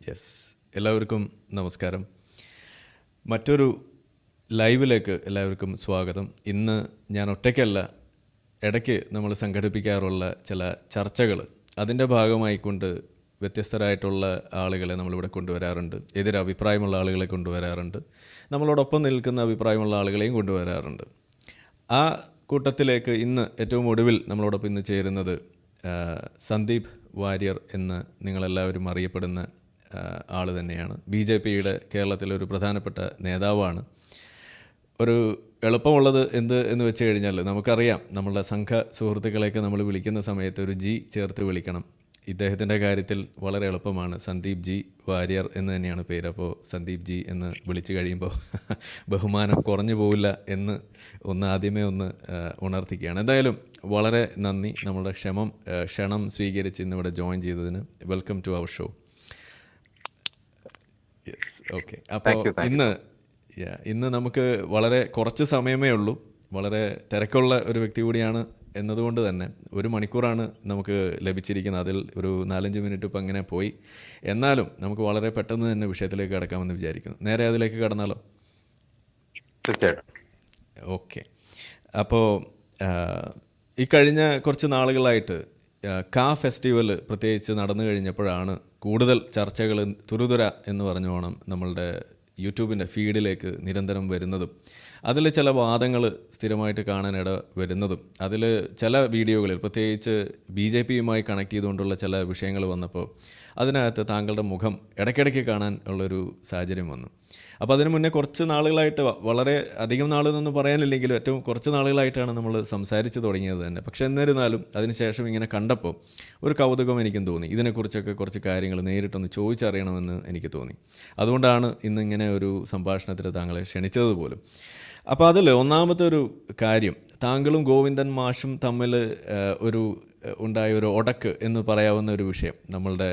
Yes, എല്ലാവർക്കും നമസ്കാരം. മറ്റൊരു ലൈവിലേക്ക് എല്ലാവർക്കും സ്വാഗതം. ഇന്ന് ഞാൻ ഒറ്റയ്ക്കല്ല, ഇടയ്ക്ക് നമ്മൾ സംഘടിപ്പിക്കാറുള്ള ചില ചർച്ചകൾ, അതിൻ്റെ ഭാഗമായിക്കൊണ്ട് വ്യത്യസ്തരായിട്ടുള്ള ആളുകളെ നമ്മളിവിടെ കൊണ്ടുവരാറുണ്ട്. എതിരഭിപ്രായമുള്ള ആളുകളെ കൊണ്ടുവരാറുണ്ട്, നമ്മളോടൊപ്പം നിൽക്കുന്ന അഭിപ്രായമുള്ള ആളുകളെയും കൊണ്ടുവരാറുണ്ട്. ആ കൂട്ടത്തിലേക്ക് ഇന്ന് ഏറ്റവും ഒടുവിൽ നമ്മളോടൊപ്പം ഇന്ന് ചേരുന്നത് സന്ദീപ് വാര്യർ എന്ന് നിങ്ങളെല്ലാവരും അറിയപ്പെടുന്ന ആൾ തന്നെയാണ്. BJPയുടെ കേരളത്തിലെ ഒരു പ്രധാനപ്പെട്ട നേതാവാണ്. ഒരു എളുപ്പമുള്ളത് എന്ന് വെച്ച് കഴിഞ്ഞാൽ, നമുക്കറിയാം നമ്മളുടെ സംഘ സുഹൃത്തുക്കളെയൊക്കെ നമ്മൾ വിളിക്കുന്ന സമയത്ത് ഒരു ജി ചേർത്ത് വിളിക്കണം. ഇദ്ദേഹത്തിൻ്റെ കാര്യത്തിൽ വളരെ എളുപ്പമാണ്. സന്ദീപ് ജി വാര്യർ എന്ന് തന്നെയാണ് പേര്. അപ്പോൾ സന്ദീപ് ജി എന്ന് വിളിച്ചു കഴിയുമ്പോൾ ബഹുമാനം കുറഞ്ഞു പോവില്ല എന്ന് ആദ്യമേ ഉണർത്തിക്കുകയാണ്. എന്തായാലും വളരെ നന്ദി, നമ്മളുടെ ക്ഷണം സ്വീകരിച്ച് ഇന്നിവിടെ ജോയിൻ ചെയ്തതിന്. Welcome to our show. Yes, okay. അപ്പോൾ ഇന്ന് നമുക്ക് വളരെ കുറച്ച് സമയമേ ഉള്ളൂ. വളരെ തിരക്കുള്ള ഒരു വ്യക്തി കൂടിയാണ് എന്നതുകൊണ്ട് തന്നെ 1 മണിക്കൂറാണ് നമുക്ക് ലഭിച്ചിരിക്കുന്നത്. അതിൽ ഒരു 4-5 മിനിറ്റ് ഇപ്പം അങ്ങനെ പോയി. എന്നാലും നമുക്ക് വളരെ പെട്ടെന്ന് തന്നെ വിഷയത്തിലേക്ക് കടക്കാമെന്ന് വിചാരിക്കുന്നു. നേരെ അതിലേക്ക് കടന്നാലോ? ഓക്കെ. അപ്പോൾ ഈ കഴിഞ്ഞ കുറച്ച് നാളുകളായിട്ട് ഫെസ്റ്റിവൽ പ്രത്യേകിച്ച് നടന്നു കഴിഞ്ഞപ്പോഴാണ് കൂടുതൽ ചർച്ചകൾ തുരുതുര എന്ന് പറഞ്ഞോണം നമ്മളുടെ യൂട്യൂബിൻ്റെ ഫീഡിലേക്ക് നിരന്തരം വരുന്നതും അതിൽ ചില വാദങ്ങൾ സ്ഥിരമായിട്ട് കാണാനിട വരുന്നതും അതിൽ ചില വീഡിയോകളിൽ പ്രത്യേകിച്ച് BJPയുമായി കണക്ട് ചെയ്തുകൊണ്ടുള്ള ചില വിഷയങ്ങൾ വന്നപ്പോൾ അതിനകത്ത് താങ്കളുടെ മുഖം ഇടയ്ക്കിടയ്ക്ക് കാണാൻ ഉള്ളൊരു സാഹചര്യം വന്നു. അപ്പോൾ അതിന് മുന്നേ കുറച്ച് നാളുകളായിട്ട്, വളരെ അധികം നാളെന്നൊന്നും പറയാനില്ലെങ്കിലും ഏറ്റവും കുറച്ച് നാളുകളായിട്ടാണ് നമ്മൾ സംസാരിച്ച് തുടങ്ങിയത് തന്നെ. പക്ഷേ എന്നിരുന്നാലും അതിനുശേഷം ഇങ്ങനെ കണ്ടപ്പോൾ ഒരു കൗതുകം എനിക്കും തോന്നി. ഇതിനെക്കുറിച്ചൊക്കെ കുറച്ച് കാര്യങ്ങൾ നേരിട്ടൊന്ന് ചോദിച്ചറിയണമെന്ന് എനിക്ക് തോന്നി. അതുകൊണ്ടാണ് ഇന്നിങ്ങനെ ഒരു സംഭാഷണത്തിൽ താങ്കളെ ക്ഷണിച്ചത് പോലും. അപ്പോൾ അതിൽ ഒന്നാമത്തെ ഒരു കാര്യം, താങ്കളും ഗോവിന്ദൻ മാഷും തമ്മിൽ ഉണ്ടായ ഒരു ഒടക്ക് എന്ന് പറയാവുന്ന ഒരു വിഷയം, നമ്മളുടെ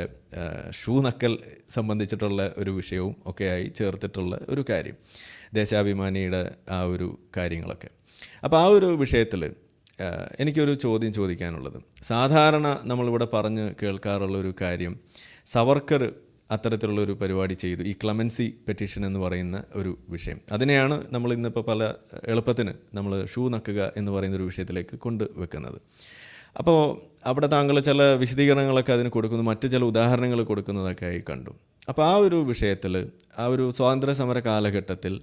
ഷൂ നക്കൽ സംബന്ധിച്ചിട്ടുള്ള ഒരു വിഷയവും ഒക്കെയായി ചേർത്തിട്ടുള്ള ഒരു കാര്യം, ദേശാഭിമാനിയുടെ ആ ഒരു കാര്യങ്ങളൊക്കെ. അപ്പോൾ ആ ഒരു വിഷയത്തിൽ എനിക്കൊരു ചോദ്യം ചോദിക്കാനുള്ളത്, സാധാരണ നമ്മളിവിടെ പറഞ്ഞ് കേൾക്കാറുള്ളൊരു കാര്യം, സവർക്കർ അത്തരത്തിലുള്ളൊരു പരിപാടി ചെയ്തു, ഈ ക്ലമൻസി പെറ്റീഷൻ എന്ന് പറയുന്ന ഒരു വിഷയം. അതിനെയാണ് നമ്മൾ ഇന്നിപ്പോൾ പല എളുപ്പത്തിന് നമ്മൾ ഷൂ നക്കുക എന്ന് പറയുന്നൊരു വിഷയത്തിലേക്ക് കൊണ്ടുവെക്കുന്നത്. അപ്പോൾ അവിടെ താങ്കൾ ചില വിശദീകരണങ്ങളൊക്കെ അതിന് കൊടുക്കുന്നു, മറ്റു ചില ഉദാഹരണങ്ങൾ കൊടുക്കുന്നതൊക്കെ ആയി കണ്ടു. അപ്പോൾ ആ ഒരു വിഷയത്തിൽ, ആ ഒരു സ്വാതന്ത്ര്യ സമര കാലഘട്ടത്തിൽ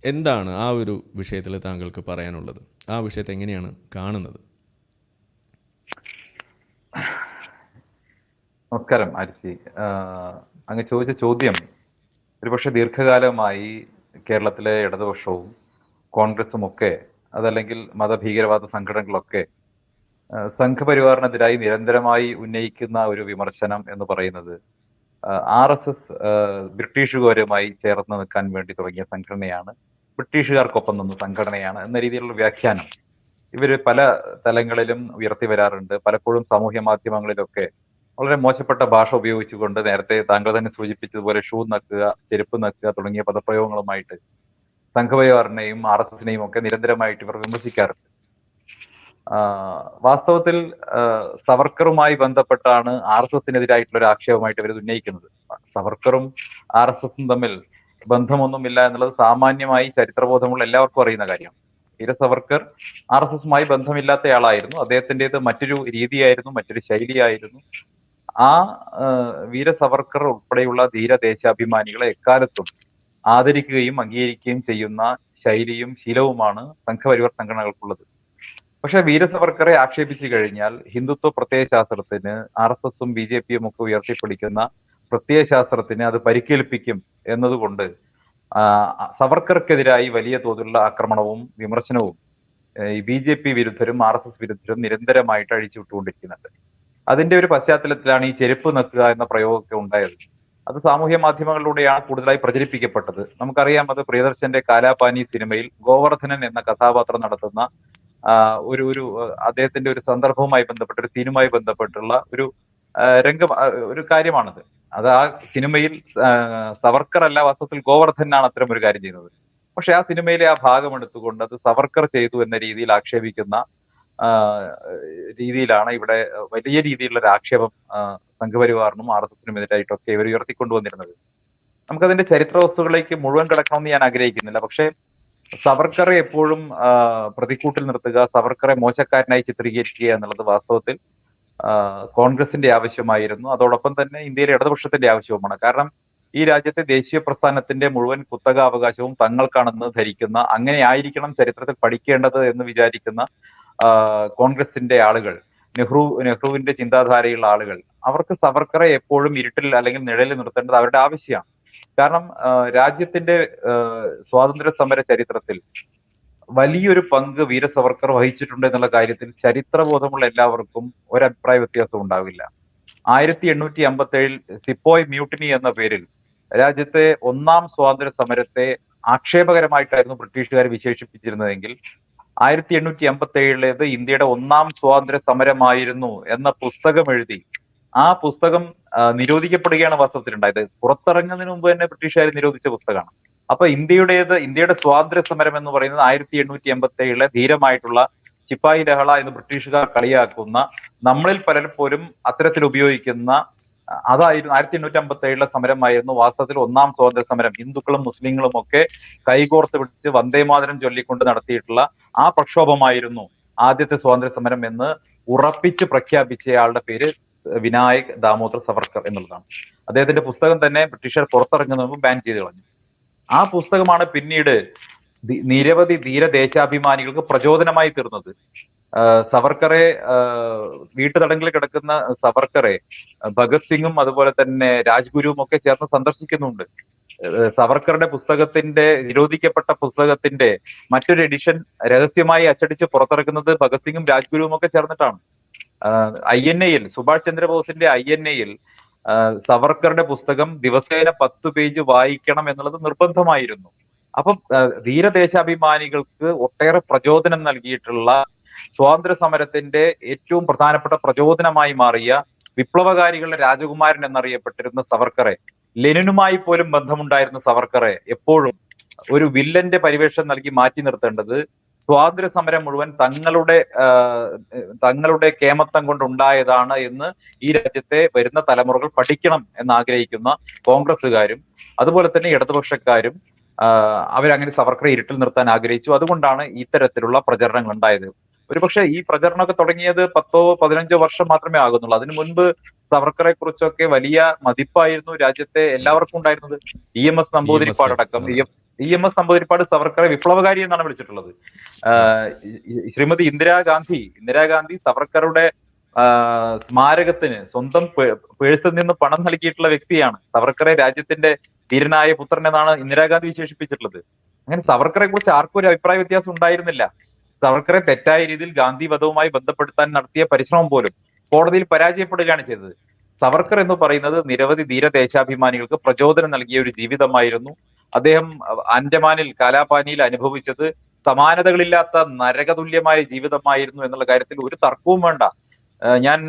എന്താണ് ആ ഒരു വിഷയത്തിൽ താങ്കൾക്ക് പറയാനുള്ളത്? ആ വിഷയത്തെ എങ്ങനെയാണ് കാണുന്നത്? നമസ്കാരം ആരിച്ചി. അങ്ങ് ചോദിച്ച ചോദ്യം ഒരുപക്ഷെ ദീർഘകാലമായി കേരളത്തിലെ ഇടതുപക്ഷവും കോൺഗ്രസും ഒക്കെ, അതല്ലെങ്കിൽ മതഭീകരവാദ സംഘടനകളൊക്കെ സംഘപരിവാറിനെതിരായി നിരന്തരമായി ഉന്നയിക്കുന്ന ഒരു വിമർശനം എന്ന് പറയുന്നത് RSS ബ്രിട്ടീഷുകാരുമായി ചേർന്ന് നിൽക്കാൻ വേണ്ടി തുടങ്ങിയ സംഘടനയാണ്, ബ്രിട്ടീഷുകാർക്കൊപ്പം നിന്ന സംഘടനയാണ് എന്ന രീതിയിലുള്ള വ്യാഖ്യാനം ഇവർ പല തലങ്ങളിലും ഉയർത്തി വരാറുണ്ട്. പലപ്പോഴും സാമൂഹ്യ മാധ്യമങ്ങളിലൊക്കെ വളരെ മോശപ്പെട്ട ഭാഷ ഉപയോഗിച്ചുകൊണ്ട്, നേരത്തെ താങ്കൾ തന്നെ സൂചിപ്പിച്ചതുപോലെ ഷൂ നക്കുക, ചെരുപ്പ് നക്കുക തുടങ്ങിയ പദപ്രയോഗങ്ങളുമായിട്ട് സംഘപരിവാറിനെയും RSSനെയും ഒക്കെ നിരന്തരമായിട്ട് ഇവർ വിമർശിക്കാറുണ്ട്. വാസ്തവത്തിൽ സവർക്കറുമായി ബന്ധപ്പെട്ടാണ് RSSനെതിരായിട്ടുള്ള ഒരു ആക്ഷേപമായിട്ട് ഇവർ ഉന്നയിക്കുന്നത്. സവർക്കറും RSSും തമ്മിൽ ബന്ധമൊന്നുമില്ല എന്നുള്ളത് സാമാന്യമായി ചരിത്രബോധമുള്ള എല്ലാവർക്കും അറിയുന്ന കാര്യമാണ്. വീര സവർക്കർ RSSുമായി ബന്ധമില്ലാത്തയാളായിരുന്നു. അദ്ദേഹത്തിൻ്റെത് മറ്റൊരു രീതിയായിരുന്നു, മറ്റൊരു ശൈലിയായിരുന്നു. ആ വീര സവർക്കർ ഉൾപ്പെടെയുള്ള ധീര ദേശാഭിമാനികളെ എക്കാലത്തും ആദരിക്കുകയും അംഗീകരിക്കുകയും ചെയ്യുന്ന ശൈലിയും ശീലവുമാണ് സംഘപരിവാർ സംഘടനകൾക്കുള്ളത്. പക്ഷെ വീര സവർക്കറെ ആക്ഷേപിച്ചു കഴിഞ്ഞാൽ ഹിന്ദുത്വ പ്രത്യയശാസ്ത്രത്തിന്, RSSും BJPയും ഒക്കെ ഉയർത്തിപ്പിടിക്കുന്ന പ്രത്യയശാസ്ത്രത്തിന് അത് പരിക്കേൽപ്പിക്കും എന്നതുകൊണ്ട് സവർക്കർക്കെതിരായി വലിയ തോതിലുള്ള ആക്രമണവും വിമർശനവും BJP വിരുദ്ധരും RSS വിരുദ്ധരും നിരന്തരമായിട്ട് അഴിച്ചുവിട്ടുകൊണ്ടിരിക്കുന്നുണ്ട്. അതിന്റെ ഒരു പശ്ചാത്തലത്തിലാണ് ഈ ചെരുപ്പ് നക്കുക എന്ന പ്രയോഗമൊക്കെ ഉണ്ടായത്. അത് സാമൂഹ്യ മാധ്യമങ്ങളിലൂടെയാണ് കൂടുതലായി പ്രചരിപ്പിക്കപ്പെട്ടത്. നമുക്കറിയാം, അത് പ്രിയദർശന്റെ കാലാപാനി സിനിമയിൽ ഗോവർദ്ധനൻ എന്ന കഥാപാത്രം നടത്തുന്ന ഒരു അദ്ദേഹത്തിന്റെ ഒരു സന്ദർഭവുമായി ബന്ധപ്പെട്ട, ഒരു സീനുമായി ബന്ധപ്പെട്ടുള്ള ഒരു കാര്യമാണത്. അത് ആ സിനിമയിൽ സവർക്കർ അല്ല, വാസ്തവത്തിൽ ഗോവർദ്ധനാണ് അത്തരം ഒരു കാര്യം ചെയ്യുന്നത്. പക്ഷെ ആ സിനിമയിലെ ആ ഭാഗം എടുത്തുകൊണ്ട് അത് സവർക്കർ ചെയ്തു എന്ന രീതിയിൽ ആക്ഷേപിക്കുന്ന രീതിയിലാണ് ഇവിടെ വലിയ രീതിയിലുള്ള ഒരു ആക്ഷേപം സംഘപരിവാറിനും RSSനും എതിരായിട്ടൊക്കെ ഇവർ ഉയർത്തിക്കൊണ്ടുവന്നിരുന്നത്. നമുക്കതിന്റെ ചരിത്ര വസ്തുക്കളിലേക്ക് മുഴുവൻ കിടക്കണമെന്ന് ഞാൻ ആഗ്രഹിക്കുന്നില്ല. പക്ഷേ സവർക്കറെ എപ്പോഴും പ്രതിക്കൂട്ടിൽ നിർത്തുക, സവർക്കറെ മോശക്കാരനായി ചിത്രീകരിക്കുക എന്നുള്ളത് വാസ്തവത്തിൽ കോൺഗ്രസിന്റെ ആവശ്യമായിരുന്നു. അതോടൊപ്പം തന്നെ ഇന്ത്യയിലെ ഇടതുപക്ഷത്തിന്റെ ആവശ്യവുമാണ്. കാരണം ഈ രാജ്യത്തെ ദേശീയ പ്രസ്ഥാനത്തിന്റെ മുഴുവൻ കുത്തകാവകാശവും തങ്ങൾക്കാണെന്ന് ധരിക്കുന്ന, അങ്ങനെ ആയിരിക്കണം ചരിത്രത്തിൽ പഠിക്കേണ്ടത് എന്ന് വിചാരിക്കുന്ന കോൺഗ്രസിന്റെ ആളുകൾ, നെഹ്റുവിന്റെ ചിന്താധാരയുള്ള ആളുകൾ, അവർക്ക് സവർക്കറെ എപ്പോഴും ഇരുട്ടിൽ അല്ലെങ്കിൽ നിഴലിൽ നിർത്തേണ്ടത് അവരുടെ ആവശ്യമാണ്. കാരണം രാജ്യത്തിന്റെ സ്വാതന്ത്ര്യ സമര ചരിത്രത്തിൽ വലിയൊരു പങ്ക് വീര സവർക്കർ വഹിച്ചിട്ടുണ്ട് എന്നുള്ള കാര്യത്തിൽ ചരിത്രബോധമുള്ള എല്ലാവർക്കും ഒരഭിപ്രായ വ്യത്യാസം ഉണ്ടാവില്ല. 1857 സിപ്പോയ് മ്യൂട്ടിനി എന്ന പേരിൽ രാജ്യത്തെ ഒന്നാം സ്വാതന്ത്ര്യ സമരത്തെ ആക്ഷേപകരമായിട്ടായിരുന്നു ബ്രിട്ടീഷുകാർ വിശേഷിപ്പിച്ചിരുന്നതെങ്കിൽ 1857 ഇന്ത്യയുടെ ഒന്നാം സ്വാതന്ത്ര്യ സമരമായിരുന്നു എന്ന പുസ്തകം എഴുതി ആ പുസ്തകം നിരോധിക്കപ്പെടുകയാണ് വാസ്തവത്തിൽ ഉണ്ടായത്. പുറത്തിറങ്ങുന്നതിന് മുമ്പ് തന്നെ ബ്രിട്ടീഷുകാർ നിരോധിച്ച പുസ്തകമാണ്. അപ്പൊ ഇന്ത്യയുടെ സ്വാതന്ത്ര്യ സമരം എന്ന് പറയുന്നത് 1887 ധീരമായിട്ടുള്ള ചിപ്പായി ലഹള എന്ന് ബ്രിട്ടീഷുകാർ കളിയാക്കുന്ന, നമ്മളിൽ പലപ്പോഴും അത്തരത്തിൽ ഉപയോഗിക്കുന്ന അതായിരുന്നു 1857 സമരമായിരുന്നു വാസ്തവത്തിൽ ഒന്നാം സ്വാതന്ത്ര്യ സമരം. ഹിന്ദുക്കളും മുസ്ലിങ്ങളും ഒക്കെ കൈകോർത്ത് പിടിച്ച് വന്ദേമാതരം ചൊല്ലിക്കൊണ്ട് നടത്തിയിട്ടുള്ള ആ പ്രക്ഷോഭമായിരുന്നു ആദ്യത്തെ സ്വാതന്ത്ര്യ സമരം എന്ന് ഉറപ്പിച്ച് പ്രഖ്യാപിച്ചയാളുടെ പേര് വിനായക് ദാമോദർ സവർക്കർ എന്നുള്ളതാണ്. അദ്ദേഹത്തിന്റെ പുസ്തകം തന്നെ ബ്രിട്ടീഷുകാർ പുറത്തിറങ്ങുന്നതിന് മുമ്പ് ബാൻ ചെയ്ത് കളഞ്ഞു. ആ പുസ്തകമാണ് പിന്നീട് നിരവധി ധീര ദേശാഭിമാനികൾക്ക് പ്രചോദനമായി തീർന്നത്. സവർക്കറെ വീട്ടുതടങ്കിൽ കിടക്കുന്ന സവർക്കറെ ഭഗത് സിംഗും അതുപോലെ തന്നെ രാജ്ഗുരുവും ഒക്കെ ചേർന്ന് സന്ദർശിക്കുന്നുണ്ട്. സവർക്കറുടെ പുസ്തകത്തിന്റെ, നിരോധിക്കപ്പെട്ട പുസ്തകത്തിന്റെ മറ്റൊരു എഡിഷൻ രഹസ്യമായി അച്ചടിച്ച് പുറത്തിറക്കുന്നത് ഭഗത് സിംഗും രാജ്ഗുരുവും ഒക്കെ ചേർന്നിട്ടാണ്. INA-യിൽ, സുഭാഷ് ചന്ദ്രബോസിന്റെ INA-യിൽ സവർക്കറുടെ പുസ്തകം ദിവസേന 10 പേജ് വായിക്കണം എന്നുള്ളത് നിർബന്ധമായിരുന്നു. അപ്പം ധീരദേശാഭിമാനികൾക്ക് ഒട്ടേറെ പ്രചോദനം നൽകിയിട്ടുള്ള, സ്വാതന്ത്ര്യ സമരത്തിന്റെ ഏറ്റവും പ്രധാനപ്പെട്ട പ്രചോദനമായി മാറിയ വിപ്ലവകാരികളുടെ രാജകുമാരൻ എന്നറിയപ്പെട്ടിരുന്ന സവർക്കറെ, ലെനിനുമായി പോലും ബന്ധമുണ്ടായിരുന്ന സവർക്കറെ എപ്പോഴും ഒരു വില്ലന്റെ പരിവേഷം നൽകി മാറ്റി നിർത്തേണ്ടത് സ്വാതന്ത്ര്യ സമരം മുഴുവൻ തങ്ങളുടെ കേമത്തം കൊണ്ടുണ്ടായതാണ് എന്ന് ഈ രാജ്യത്തെ വരുന്ന തലമുറകൾ പഠിക്കണം എന്ന് ആഗ്രഹിക്കുന്ന കോൺഗ്രസ്സുകാരും അതുപോലെ തന്നെ ഇടതുപക്ഷക്കാരും അവരങ്ങനെ സവർക്കറെ ഇരുട്ടിൽ നിർത്താൻ ആഗ്രഹിച്ചു. അതുകൊണ്ടാണ് ഇത്തരത്തിലുള്ള പ്രചരണങ്ങൾ ഉണ്ടായത്. ഒരുപക്ഷെ ഈ പ്രചരണമൊക്കെ തുടങ്ങിയത് 10-15 വർഷം മാത്രമേ ആകുന്നുള്ളൂ. അതിനു മുൻപ് സവർക്കറെ കുറിച്ചൊക്കെ വലിയ മതിപ്പായിരുന്നു രാജ്യത്തെ എല്ലാവർക്കും ഉണ്ടായിരുന്നത്. EMS നമ്പൂതിരിപ്പാട് അടക്കം. EMS നമ്പൂതിരിപ്പാട് സവർക്കറെ വിപ്ലവകാരി എന്നാണ് വിളിച്ചിട്ടുള്ളത്. ശ്രീമതി ഇന്ദിരാഗാന്ധി സവർക്കറുടെ സ്മാരകത്തിന് സ്വന്തം പേഴ്സിൽ നിന്ന് പണം നൽകിയിട്ടുള്ള വ്യക്തിയാണ്. സവർക്കറെ രാജ്യത്തിന്റെ ധീരനായ പുത്രൻ എന്നാണ് ഇന്ദിരാഗാന്ധി വിശേഷിപ്പിച്ചിട്ടുള്ളത്. അങ്ങനെ സവർക്കറെ കുറിച്ച് ആർക്കും ഒരു അഭിപ്രായ വ്യത്യാസം ഉണ്ടായിരുന്നില്ല. സവർക്കറെ തെറ്റായ രീതിയിൽ ഗാന്ധി വധവുമായി ബന്ധപ്പെടുത്താൻ നടത്തിയ പരിശ്രമം പോലും കോടതിയിൽ പരാജയപ്പെടുകയാണ് ചെയ്തത്. സവർക്കർ എന്ന് പറയുന്നത് നിരവധി ധീരദേശാഭിമാനികൾക്ക് പ്രചോദനം നൽകിയ ഒരു ജീവിതമായിരുന്നു. അദ്ദേഹം ആൻഡമാനിൽ കാലാപാനിയിൽ അനുഭവിച്ചത് സമാനതകളില്ലാത്ത നരകതുല്യമായ ജീവിതമായിരുന്നു എന്നുള്ള കാര്യത്തിൽ ഒരു തർക്കവും വേണ്ട. ഞാൻ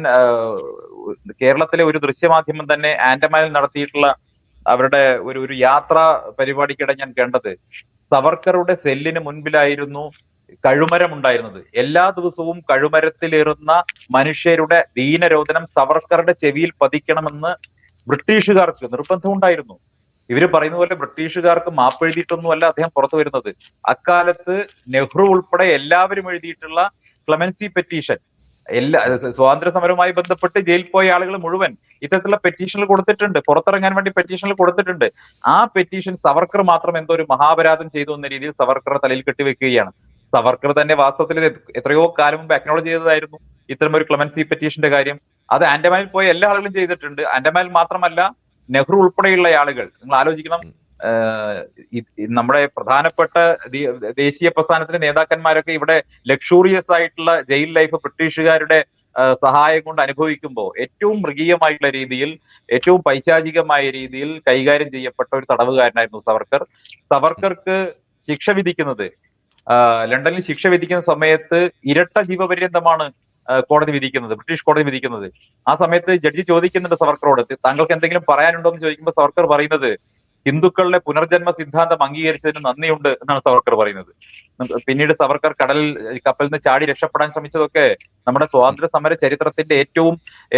കേരളത്തിലെ ഒരു ദൃശ്യമാധ്യമം തന്നെ ആൻഡമാനിൽ നടത്തിയിട്ടുള്ള അവരുടെ ഒരു യാത്രാ പരിപാടിക്കിടെ ഞാൻ കണ്ടത്, സവർക്കറുടെ സെല്ലിന് മുൻപിലായിരുന്നു കഴുമരം ഉണ്ടായിരുന്നത്. എല്ലാ ദിവസവും കഴുമരത്തിലേറുന്ന മനുഷ്യരുടെ ദീനരോധനം സവർക്കറുടെ ചെവിയിൽ പതിക്കണമെന്ന് ബ്രിട്ടീഷുകാർക്ക് നിർബന്ധമുണ്ടായിരുന്നു. ഇവര് പറയുന്ന പോലെ ബ്രിട്ടീഷുകാർക്ക് മാപ്പെഴുതിയിട്ടൊന്നുമല്ല അദ്ദേഹം പുറത്തു വരുന്നത്. അക്കാലത്ത് നെഹ്റു ഉൾപ്പെടെ എല്ലാവരും എഴുതിയിട്ടുള്ള ക്ലെമൻസി പെറ്റീഷൻ, സ്വാതന്ത്ര്യ സമരവുമായി ബന്ധപ്പെട്ട് ജയിലിൽ പോയ ആളുകൾ മുഴുവൻ ഇത്തരത്തിലുള്ള പെറ്റീഷനിൽ കൊടുത്തിട്ടുണ്ട്, പുറത്തിറങ്ങാൻ വേണ്ടി പെറ്റീഷനിൽ കൊടുത്തിട്ടുണ്ട്. ആ പെറ്റീഷൻ സവർക്കർ മാത്രം എന്തോ ഒരു മഹാപരാധം ചെയ്തു എന്ന രീതിയിൽ സവർക്കറുടെ തലയിൽ കെട്ടിവെക്കുകയാണ്. സവർക്കർ തന്നെ വാസ്തവത്തിൽ എത്രയോ കാലം മുമ്പ് അക്നോളജ് ചെയ്തതായിരുന്നു ഇത്തരം ഒരു ക്ലെമൻസി പെറ്റീഷന്റെ കാര്യം. അത് ആൻഡമാനിൽ പോയ എല്ലാ ആളുകളും ചെയ്തിട്ടുണ്ട്. ആൻഡമാനിൽ മാത്രമല്ല, നെഹ്റു ഉൾപ്പെടെയുള്ള ആളുകൾ, നിങ്ങൾ ആലോചിക്കണം, നമ്മുടെ പ്രധാനപ്പെട്ട ദേശീയ പ്രസ്ഥാനത്തിന്റെ നേതാക്കന്മാരൊക്കെ ഇവിടെ ലക്ഷൂറിയസ് ആയിട്ടുള്ള ജയിൽ ലൈഫ് ബ്രിട്ടീഷുകാരുടെ സഹായം കൊണ്ട് അനുഭവിക്കുമ്പോൾ ഏറ്റവും മൃഗീയമായിട്ടുള്ള രീതിയിൽ, ഏറ്റവും പൈശാചികമായ രീതിയിൽ കൈകാര്യം ചെയ്യപ്പെട്ട ഒരു തടവുകാരനായിരുന്നു സവർക്കർ. സവർക്കർക്ക് ശിക്ഷ വിധിക്കുന്നത്, ലണ്ടനിൽ ശിക്ഷ വിധിക്കുന്ന സമയത്ത് ഇരട്ട ജീവപര്യന്തമാണ് കോടതി വിധിക്കുന്നത്, ബ്രിട്ടീഷ് കോടതി വിധിക്കുന്നത്. ആ സമയത്ത് ജഡ്ജി ചോദിക്കുന്നുണ്ട് സവർക്കറോട്, താങ്കൾക്ക് എന്തെങ്കിലും പറയാനുണ്ടോ എന്ന് ചോദിക്കുമ്പോൾ സവർക്കർ പറയുന്നത്, ഹിന്ദുക്കളുടെ പുനർജന്മ സിദ്ധാന്തം അംഗീകരിച്ചതിന് നന്ദിയുണ്ട് എന്നാണ് സവർക്കർ പറയുന്നത്. പിന്നീട് സവർക്കർ കപ്പലിൽ നിന്ന് ചാടി രക്ഷപ്പെടാൻ ശ്രമിച്ചതൊക്കെ നമ്മുടെ സ്വാതന്ത്ര്യ സമര ചരിത്രത്തിന്റെ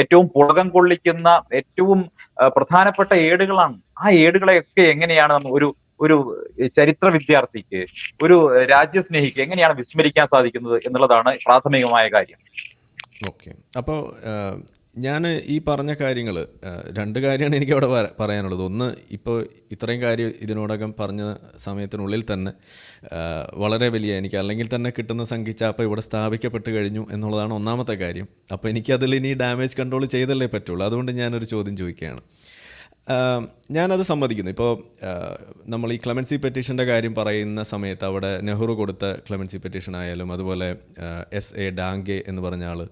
ഏറ്റവും പുളകം കൊള്ളിക്കുന്ന ഏറ്റവും പ്രധാനപ്പെട്ട ഏടുകളാണ്. ആ ഏടുകളെയൊക്കെ എങ്ങനെയാണ് ഒരു ചരിത്ര വിദ്യാർത്ഥിക്ക്, ഒരു രാജ്യസ്നേഹിക്ക് എങ്ങനെയാണ് വിസ്മരിക്കാൻ സാധിക്കുന്നത് എന്നുള്ളതാണ് പ്രാഥമികമായ കാര്യം. ഓക്കെ. അപ്പോൾ ഞാൻ ഈ പറഞ്ഞ കാര്യങ്ങൾ, രണ്ട് കാര്യമാണ് എനിക്കവിടെ പറയാനുള്ളത്. ഒന്ന്, ഇപ്പോൾ ഇത്രയും കാര്യം ഇതിനോടകം പറഞ്ഞ സമയത്തിനുള്ളിൽ തന്നെ വളരെ വലിയ, എനിക്ക് അല്ലെങ്കിൽ തന്നെ കിട്ടുന്ന സംഖ്യച്ചാപ്പ് ഇവിടെ സ്ഥാപിക്കപ്പെട്ട് കഴിഞ്ഞു എന്നുള്ളതാണ് ഒന്നാമത്തെ കാര്യം. അപ്പോൾ എനിക്കതിൽ ഇനി ഡാമേജ് കൺട്രോൾ ചെയ്തല്ലേ പറ്റുള്ളൂ. അതുകൊണ്ട് ഞാനൊരു ചോദ്യം ചോദിക്കുകയാണ്. ഞാനത് സമ്മതിക്കുന്നു. ഇപ്പോൾ നമ്മൾ ഈ ക്ലെമൻസി പെറ്റീഷൻ്റെ കാര്യം പറയുന്ന സമയത്ത് അവിടെ നെഹ്റു കൊടുത്ത ക്ലെമൻസി പെറ്റീഷൻ ആയാലും, അതുപോലെ SA ഡാംഗെ എന്ന് പറഞ്ഞ ആൾ,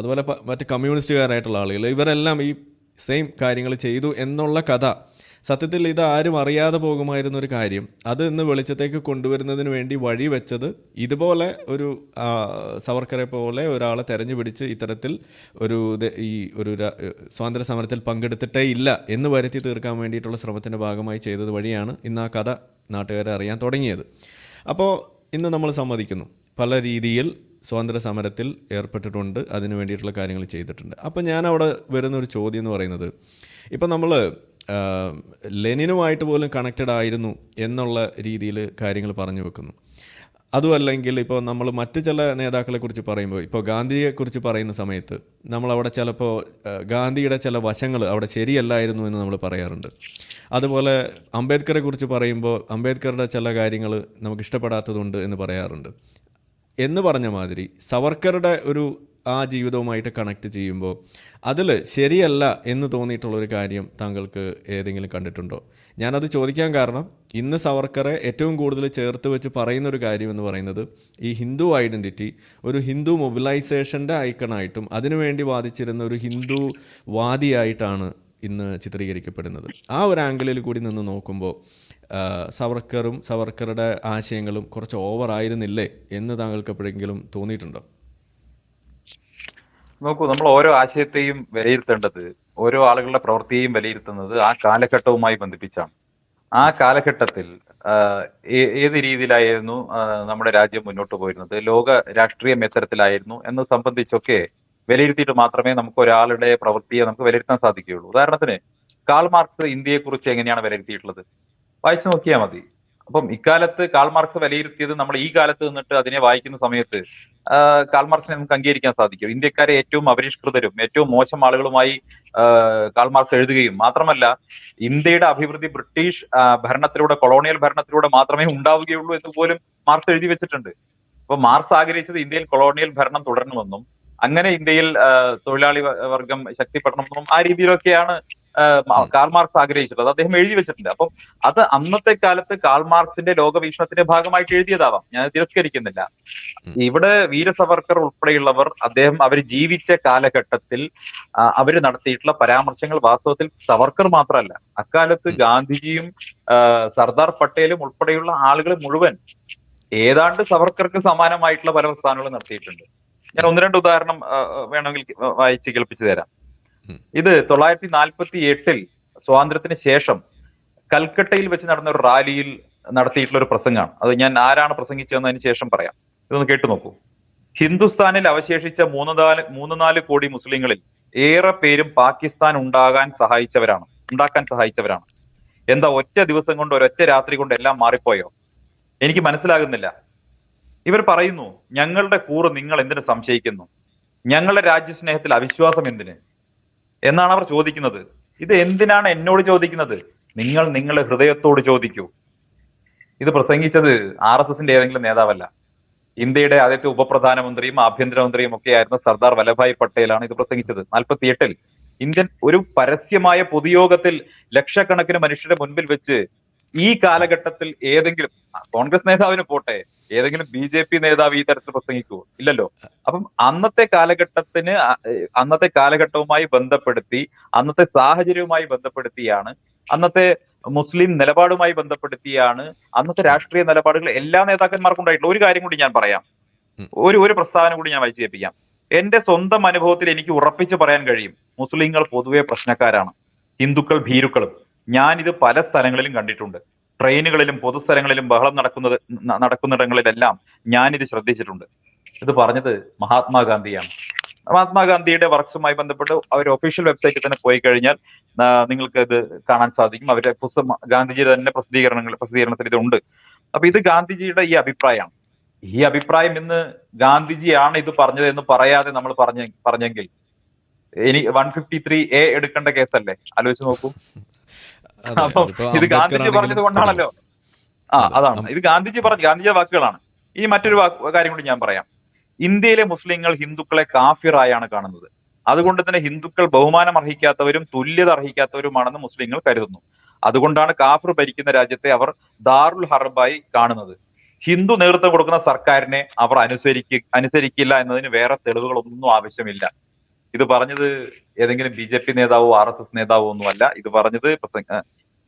അതുപോലെ മറ്റ് കമ്മ്യൂണിസ്റ്റുകാരായിട്ടുള്ള ആളുകൾ, ഇവരെല്ലാം ഈ സെയിം കാര്യങ്ങൾ ചെയ്തു എന്നുള്ള കഥ, സത്യത്തിൽ ഇത് ആരും അറിയാതെ പോകുമായിരുന്നൊരു കാര്യം, അത് ഇന്ന് വെളിച്ചത്തേക്ക് കൊണ്ടുവരുന്നതിന് വേണ്ടി വഴി വെച്ചത് ഇതുപോലെ ഒരു സവർക്കറെ പോലെ ഒരാളെ തെരഞ്ഞു പിടിച്ച് ഇത്തരത്തിൽ ഈ സ്വാതന്ത്ര്യ സമരത്തിൽ പങ്കെടുത്തിട്ടേ ഇല്ല എന്ന് വരുത്തി തീർക്കാൻ വേണ്ടിയിട്ടുള്ള ശ്രമത്തിൻ്റെ ഭാഗമായി ചെയ്തത് വഴിയാണ് ഇന്ന് ആ കഥ നാട്ടുകാരെ അറിയാൻ തുടങ്ങിയത്. അപ്പോൾ ഇന്ന് നമ്മൾ സമ്മതിക്കുന്നു, പല രീതിയിൽ സ്വാതന്ത്ര്യ സമരത്തിൽ ഏർപ്പെട്ടിട്ടുണ്ട്, അതിന് വേണ്ടിയിട്ടുള്ള കാര്യങ്ങൾ ചെയ്തിട്ടുണ്ട്. അപ്പോൾ ഞാനവിടെ വരുന്നൊരു ചോദ്യം എന്ന് പറയുന്നത്, ഇപ്പോൾ നമ്മൾ ലെനിനുമായിട്ട് പോലും കണക്റ്റഡ് ആയിരുന്നു എന്നുള്ള രീതിയിൽ കാര്യങ്ങൾ പറഞ്ഞു വെക്കുന്നു. അതുമല്ലെങ്കിൽ ഇപ്പോൾ നമ്മൾ മറ്റ് ചില നേതാക്കളെക്കുറിച്ച് പറയുമ്പോൾ, ഇപ്പോൾ ഗാന്ധിയെക്കുറിച്ച് പറയുന്ന സമയത്ത് നമ്മളവിടെ ചിലപ്പോൾ ഗാന്ധിയുടെ ചില വശങ്ങൾ അവിടെ ശരിയല്ലായിരുന്നു എന്ന് നമ്മൾ പറയാറുണ്ട്. അതുപോലെ അംബേദ്കറെ കുറിച്ച് പറയുമ്പോൾ അംബേദ്കറുടെ ചില കാര്യങ്ങൾ നമുക്ക് ഇഷ്ടപ്പെടാത്തതുണ്ട് എന്ന് പറയാറുണ്ട്. എന്ന് പറഞ്ഞ മാതിരി സവർക്കറുടെ ആ ജീവിതവുമായിട്ട് കണക്ട് ചെയ്യുമ്പോൾ അതിൽ ശരിയല്ല എന്ന് തോന്നിയിട്ടുള്ളൊരു കാര്യം താങ്കൾക്ക് ഏതെങ്കിലും കണ്ടിട്ടുണ്ടോ? ഞാനത് ചോദിക്കാൻ കാരണം, ഇന്ന് സവർക്കറെ ഏറ്റവും കൂടുതൽ ചേർത്ത് വെച്ച് പറയുന്നൊരു കാര്യം എന്ന് പറയുന്നത് ഈ ഹിന്ദു ഐഡൻറ്റിറ്റി ഒരു ഹിന്ദു മൊബിലൈസേഷൻ്റെ ഐക്കണായിട്ടും അതിനുവേണ്ടി വാദിച്ചിരുന്ന ഒരു ഹിന്ദു വാദിയായിട്ടാണ് ഇന്ന് ചിത്രീകരിക്കപ്പെടുന്നത്. ആ ഒരു ആംഗിളിൽ കൂടി നിന്ന് നോക്കുമ്പോൾ സവർക്കറുടെ ആശയങ്ങളും കുറച്ച് ഓവർ ആയിരുന്നില്ലേ എന്ന് താങ്കൾക്ക് എപ്പോഴെങ്കിലും തോന്നിയിട്ടുണ്ടോ? നോക്കൂ, നമ്മൾ ഓരോ ആശയത്തെയും വിലയിരുത്തേണ്ടത്, ഓരോ ആളുകളുടെ പ്രവൃത്തിയെയും വിലയിരുത്തുന്നത് ആ കാലഘട്ടവുമായി ബന്ധിപ്പിച്ചാണ്. ആ കാലഘട്ടത്തിൽ ഏത് രീതിയിലായിരുന്നു നമ്മുടെ രാജ്യം മുന്നോട്ട് പോയിരുന്നത്, ലോക രാഷ്ട്രീയം എത്തരത്തിലായിരുന്നു എന്ന് സംബന്ധിച്ചൊക്കെ വിലയിരുത്തിയിട്ട് മാത്രമേ നമുക്ക് ഒരാളുടെ പ്രവൃത്തിയെ നമുക്ക് വിലയിരുത്താൻ സാധിക്കുകയുള്ളൂ. ഉദാഹരണത്തിന്, കാൾ മാർക്സ് ഇന്ത്യയെക്കുറിച്ച് എങ്ങനെയാണ് വിലയിരുത്തിയിട്ടുള്ളത് വായിച്ചു നോക്കിയാൽ മതി. അപ്പം ഇക്കാലത്ത് കാൾ മാർക്സ് വിലയിരുത്തിയത് നമ്മൾ ഈ കാലത്ത് നിന്നിട്ട് അതിനെ വായിക്കുന്ന സമയത്ത് കാൾ മാർക്സിനെ നമുക്ക് അംഗീകരിക്കാൻ സാധിക്കും. ഇന്ത്യക്കാരെ ഏറ്റവും അപരിഷ്കൃതരും ഏറ്റവും മോശം ആളുകളുമായി കാൾ മാർക്സ് എഴുതുകയും മാത്രമല്ല, ഇന്ത്യയുടെ അഭിവൃദ്ധി ബ്രിട്ടീഷ് ഭരണത്തിലൂടെ, കൊളോണിയൽ ഭരണത്തിലൂടെ മാത്രമേ ഉണ്ടാവുകയുള്ളൂ എന്ന് പോലും മാർക്സ് എഴുതി വെച്ചിട്ടുണ്ട്. അപ്പൊ മാർക്സ് ആഗ്രഹിച്ചത് ഇന്ത്യയിൽ കൊളോണിയൽ ഭരണം തുടരണമെന്നും അങ്ങനെ ഇന്ത്യയിൽ തൊഴിലാളി വർഗം ശക്തിപ്പെടണമെന്നും ആ രീതിയിലൊക്കെയാണ് കാൾ മാർക്സ് ആഗ്രഹിച്ചിട്ടുള്ളത്. അദ്ദേഹം എഴുതി വെച്ചിട്ടുണ്ട്. അപ്പം അത് അന്നത്തെ കാലത്ത് കാൾ മാർക്സിന്റെ ലോകവീക്ഷണത്തിന്റെ ഭാഗമായിട്ട് എഴുതിയതാവാം, ഞാൻ തിരസ്കരിക്കുന്നില്ല. ഇവിടെ വീര സവർക്കർ ഉൾപ്പെടെയുള്ളവർ അവർ ജീവിച്ച കാലഘട്ടത്തിൽ അവർ നടത്തിയിട്ടുള്ള പരാമർശങ്ങൾ വാസ്തവത്തിൽ സവർക്കർ മാത്രമല്ല, അക്കാലത്ത് ഗാന്ധിജിയും സർദാർ പട്ടേലും ഉൾപ്പെടെയുള്ള ആളുകൾ മുഴുവൻ ഏതാണ്ട് സവർക്കർക്ക് സമാനമായിട്ടുള്ള പല പ്രസ്ഥാനങ്ങളും നടത്തിയിട്ടുണ്ട്. ഞാൻ ഒന്ന് രണ്ട് ഉദാഹരണം വേണമെങ്കിൽ വായിച്ച് കേൾപ്പിച്ചു തരാം. ഇത് 1948 സ്വാതന്ത്ര്യത്തിന് ശേഷം കൽക്കട്ടയിൽ വെച്ച് നടന്ന ഒരു റാലിയിൽ നടത്തിയിട്ടുള്ള ഒരു പ്രസംഗമാണ്. അത് ഞാൻ ആരാണ് പ്രസംഗിച്ചതെന്നതിന് ശേഷം പറയാം. ഇതൊന്ന് കേട്ടു നോക്കൂ. ഹിന്ദുസ്ഥാനിൽ അവശേഷിച്ച 3-4 കോടി മുസ്ലിങ്ങളിൽ ഏറെ പേരും പാകിസ്ഥാൻ ഉണ്ടാക്കാൻ സഹായിച്ചവരാണ്. എന്താ ഒറ്റ ദിവസം കൊണ്ട്, ഒരൊറ്റ രാത്രി കൊണ്ട് എല്ലാം മാറിപ്പോയോ? എനിക്ക് മനസ്സിലാകുന്നില്ല. ഇവർ പറയുന്നു, ഞങ്ങളുടെ കൂറ് നിങ്ങൾ എന്തിനു സംശയിക്കുന്നു, ഞങ്ങളുടെ രാജ്യസ്നേഹത്തിൽ അവിശ്വാസം എന്തിന് എന്നാണ് അവർ ചോദിക്കുന്നത്. ഇത് എന്തിനാണ് എന്നോട് ചോദിക്കുന്നത്? നിങ്ങൾ നിങ്ങളുടെ ഹൃദയത്തോട് ചോദിക്കൂ. ഇത് പ്രസംഗിച്ചത് RSSന്റെ ഏതെങ്കിലും നേതാവല്ല. ഇന്ത്യയുടെ ആദ്യത്തെ ഉപപ്രധാനമന്ത്രിയും ആഭ്യന്തരമന്ത്രിയും ഒക്കെ ആയിരുന്ന സർദാർ വല്ലഭായ് പട്ടേലാണ് ഇത് പ്രസംഗിച്ചത്. 48 ഇന്ത്യൻ ഒരു പരസ്യമായ പൊതുയോഗത്തിൽ ലക്ഷക്കണക്കിന് മനുഷ്യരുടെ മുൻപിൽ വെച്ച് ഈ കാലഘട്ടത്തിൽ ഏതെങ്കിലും കോൺഗ്രസ് നേതാവിന് പോട്ടെ, ഏതെങ്കിലും BJP നേതാവ് ഈ തരത്തിൽ പ്രസംഗിക്കുമോ? ഇല്ലല്ലോ. അപ്പം അന്നത്തെ കാലഘട്ടവുമായി ബന്ധപ്പെടുത്തി, അന്നത്തെ സാഹചര്യവുമായി ബന്ധപ്പെടുത്തിയാണ്, അന്നത്തെ മുസ്ലിം നിലപാടുമായി ബന്ധപ്പെടുത്തിയാണ് അന്നത്തെ രാഷ്ട്രീയ നിലപാടുകൾ എല്ലാ നേതാക്കന്മാർക്കും ഉണ്ടായിട്ടുള്ള. ഒരു കാര്യം കൂടി ഞാൻ പറയാം, ഒരു പ്രസ്താവന കൂടി ഞാൻ വായിച്ചു കേൾപ്പിക്കാം. എന്റെ സ്വന്തം അനുഭവത്തിൽ എനിക്ക് ഉറപ്പിച്ചു പറയാൻ കഴിയും, മുസ്ലിങ്ങൾ പൊതുവെ പ്രശ്നക്കാരാണ്, ഹിന്ദുക്കൾ ഭീരുക്കളും. ഞാനിത് പല സ്ഥലങ്ങളിലും കണ്ടിട്ടുണ്ട്. ട്രെയിനുകളിലും പൊതുസ്ഥലങ്ങളിലും ബഹളം നടക്കുന്നിടങ്ങളിലെല്ലാം ഞാനിത് ശ്രദ്ധിച്ചിട്ടുണ്ട്. ഇത് പറഞ്ഞത് മഹാത്മാഗാന്ധിയാണ്. മഹാത്മാഗാന്ധിയുടെ വർക്ക്സുമായി ബന്ധപ്പെട്ട് അവർ ഒഫീഷ്യൽ വെബ്സൈറ്റിൽ തന്നെ പോയി കഴിഞ്ഞാൽ നിങ്ങൾക്ക് ഇത് കാണാൻ സാധിക്കും. അവരുടെ പുസ്തകം ഗാന്ധിജിയുടെ തന്നെ പ്രസിദ്ധീകരണത്തിൽ ഇതുണ്ട്. അപ്പൊ ഇത് ഗാന്ധിജിയുടെ ഈ അഭിപ്രായമാണ്. ഈ അഭിപ്രായം ഇന്ന് ഗാന്ധിജിയാണ് ഇത് പറഞ്ഞത് എന്ന് പറയാതെ നമ്മൾ പറഞ്ഞെങ്കിൽ ഇനി 153A എടുക്കേണ്ട കേസല്ലേ? ആലോചിച്ച് നോക്കൂ. അതെ, അപ്പൊ അതിപ്പോ ഇത് അംബേദ്കർ ഗാന്ധിജി ആണെങ്കിലും പറഞ്ഞത് കൊണ്ടാണല്ലോ. അതെ അതാണ് ഇത് ഗാന്ധിജിയുടെ വാക്കുകളാണ്. ഈ മറ്റൊരു കാര്യം കൂടി ഞാൻ പറയാം. ഇന്ത്യയിലെ മുസ്ലിങ്ങൾ ഹിന്ദുക്കളെ കാഫിറായാണ് കാണുന്നത്. അതുകൊണ്ട് തന്നെ ഹിന്ദുക്കൾ ബഹുമാനം അർഹിക്കാത്തവരും തുല്യത അർഹിക്കാത്തവരുമാണെന്ന് മുസ്ലിങ്ങൾ കരുതുന്നു. അതുകൊണ്ടാണ് കാഫിർ ഭരിക്കുന്ന രാജ്യത്തെ അവർ ദാറുൽ ഹർബായി കാണുന്നത്. ഹിന്ദു നേതൃത്വം കൊടുക്കുന്ന സർക്കാരിനെ അവർ അനുസരിക്കില്ല എന്നതിന് വേറെ തെളിവുകളൊന്നും ആവശ്യമില്ല. ഇത് പറഞ്ഞത് ഏതെങ്കിലും BJP നേതാവോ RSS നേതാവോ ഒന്നുമല്ല. ഇത് പറഞ്ഞത്